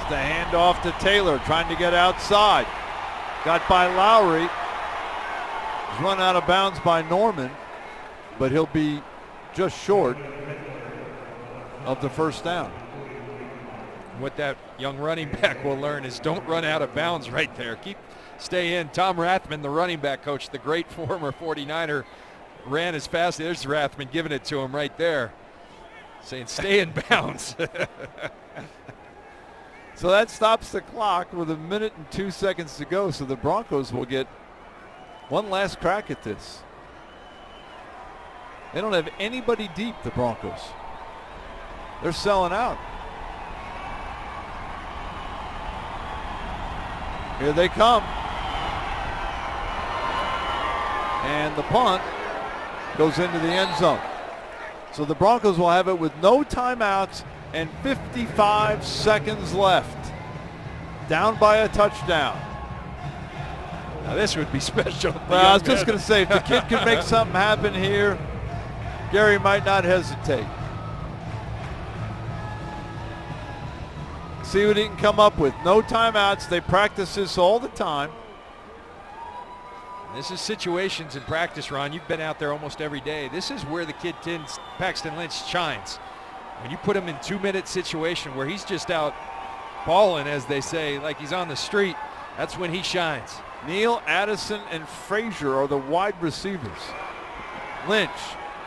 It's the handoff to Taylor, trying to get outside. Got by Lowry. He's run out of bounds by Norman, but he'll be just short of the first down. What that young running back will learn is don't run out of bounds right there. Stay in. Tom Rathman, the running back coach, the great former 49er, ran as fast. There's Rathman giving it to him right there, saying stay in bounds. So that stops the clock with 1 minute and 2 seconds to go. So the Broncos will get one last crack at this. They don't have anybody deep, the Broncos. They're selling out. Here they come. And the punt goes into the end zone. So the Broncos will have it with no timeouts and 55 seconds left. Down by a touchdown. Now this would be special. Well, I was just going to say, if the kid can make something happen here, Gary might not hesitate. See what he can come up with. No timeouts. They practice this all the time. This is situations in practice, Ron. You've been out there almost every day. This is where the kid Paxton Lynch shines. When you put him in 2-minute situation where he's just out balling, as they say, like he's on the street, that's when he shines. Neal, Addison, and Frazier are the wide receivers. Lynch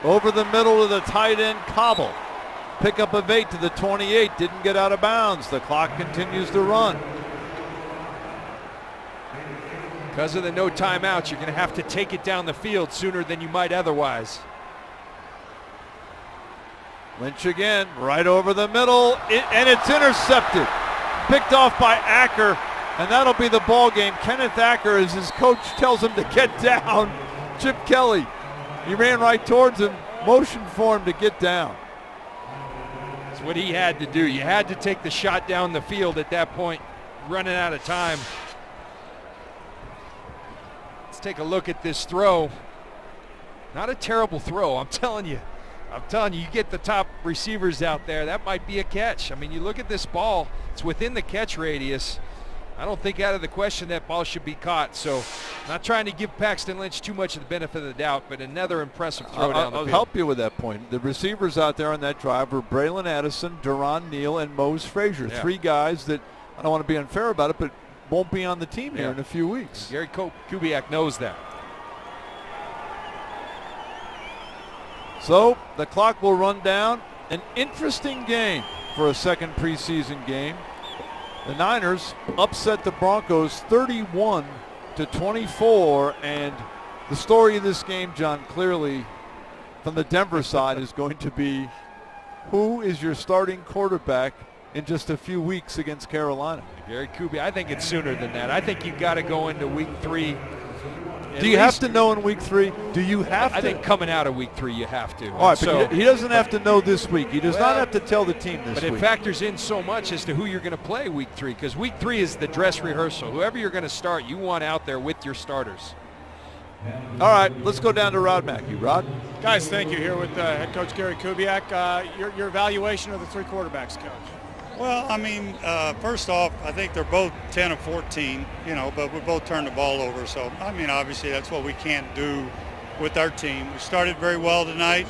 over the middle of the tight end, Cobble. Pickup of 8 to the 28, didn't get out of bounds. The clock continues to run. Because of the no timeouts, you're going to have to take it down the field sooner than you might otherwise. Lynch again, right over the middle, and it's intercepted. Picked off by Acker, and that'll be the ball game. Kenneth Acker, as his coach tells him to get down. Chip Kelly, he ran right towards him, motioned for him to get down. That's what he had to do. You had to take the shot down the field at that point, running out of time. Let's take a look at this throw. Not a terrible throw, I'm telling you. You get the top receivers out there, that might be a catch. I mean, you look at this ball, it's within the catch radius. I don't think out of the question that ball should be caught. So not trying to give Paxton Lynch too much of the benefit of the doubt, but another impressive throw down the field. I'll help you with that point. The receivers out there on that drive were Braylon Addison, Duron Neal, and Mose Frazier. Yeah. 3 guys that, I don't want to be unfair about it, but won't be on the team here in a few weeks. Gary Kubiak knows that. So the clock will run down. An interesting game for a second preseason game. The Niners upset the Broncos 31-24, and the story of this game, John, clearly from the Denver side is going to be, who is your starting quarterback in just a few weeks against Carolina. Gary Kubiak, I think it's sooner than that. I think you've got to go into week 3. Do you have to know in week 3? Do you have to? I think coming out of week 3 you have to. All right, but he doesn't have to know this week. He does not have to tell the team this week. But it factors in so much as to who you're going to play week 3, because week 3 is the dress rehearsal. Whoever you're going to start, you want out there with your starters. All right, let's go down to Rod Mackey. Rod? Guys, thank you. Here with head coach Gary Kubiak. Your evaluation of the 3 quarterbacks, coach. Well, I mean, first off, I think they're both 10 of 14, but we both turned the ball over. So, I mean, obviously that's what we can't do with our team. We started very well tonight.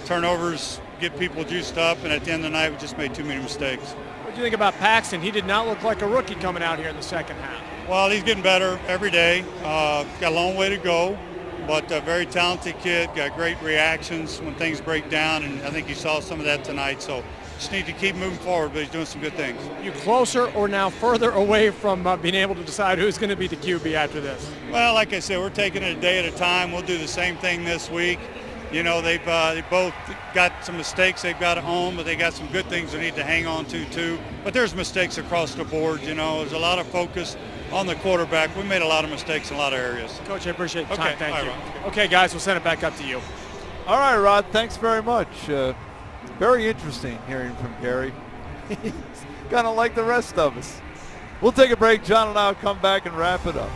Turnovers get people juiced up, and at the end of the night, we just made too many mistakes. What do you think about Paxton? He did not look like a rookie coming out here in the second half. Well, he's getting better every day. Got a long way to go, but a very talented kid, got great reactions when things break down, and I think you saw some of that tonight. So just need to keep moving forward, but he's doing some good things. You closer or now further away from being able to decide who's going to be the QB after this? Well, like I said, we're taking it a day at a time. We'll do the same thing this week. They both got some mistakes they've got to own, but they got some good things they need to hang on to too. But there's mistakes across the board. There's a lot of focus on the quarterback. We made a lot of mistakes in a lot of areas. Coach, I appreciate the time. Okay. Thank you. Right, okay, guys, we'll send it back up to you. All right, Rod, thanks very much. Very interesting hearing from Gary. He's kind of like the rest of us. We'll take a break. John and I will come back and wrap it up.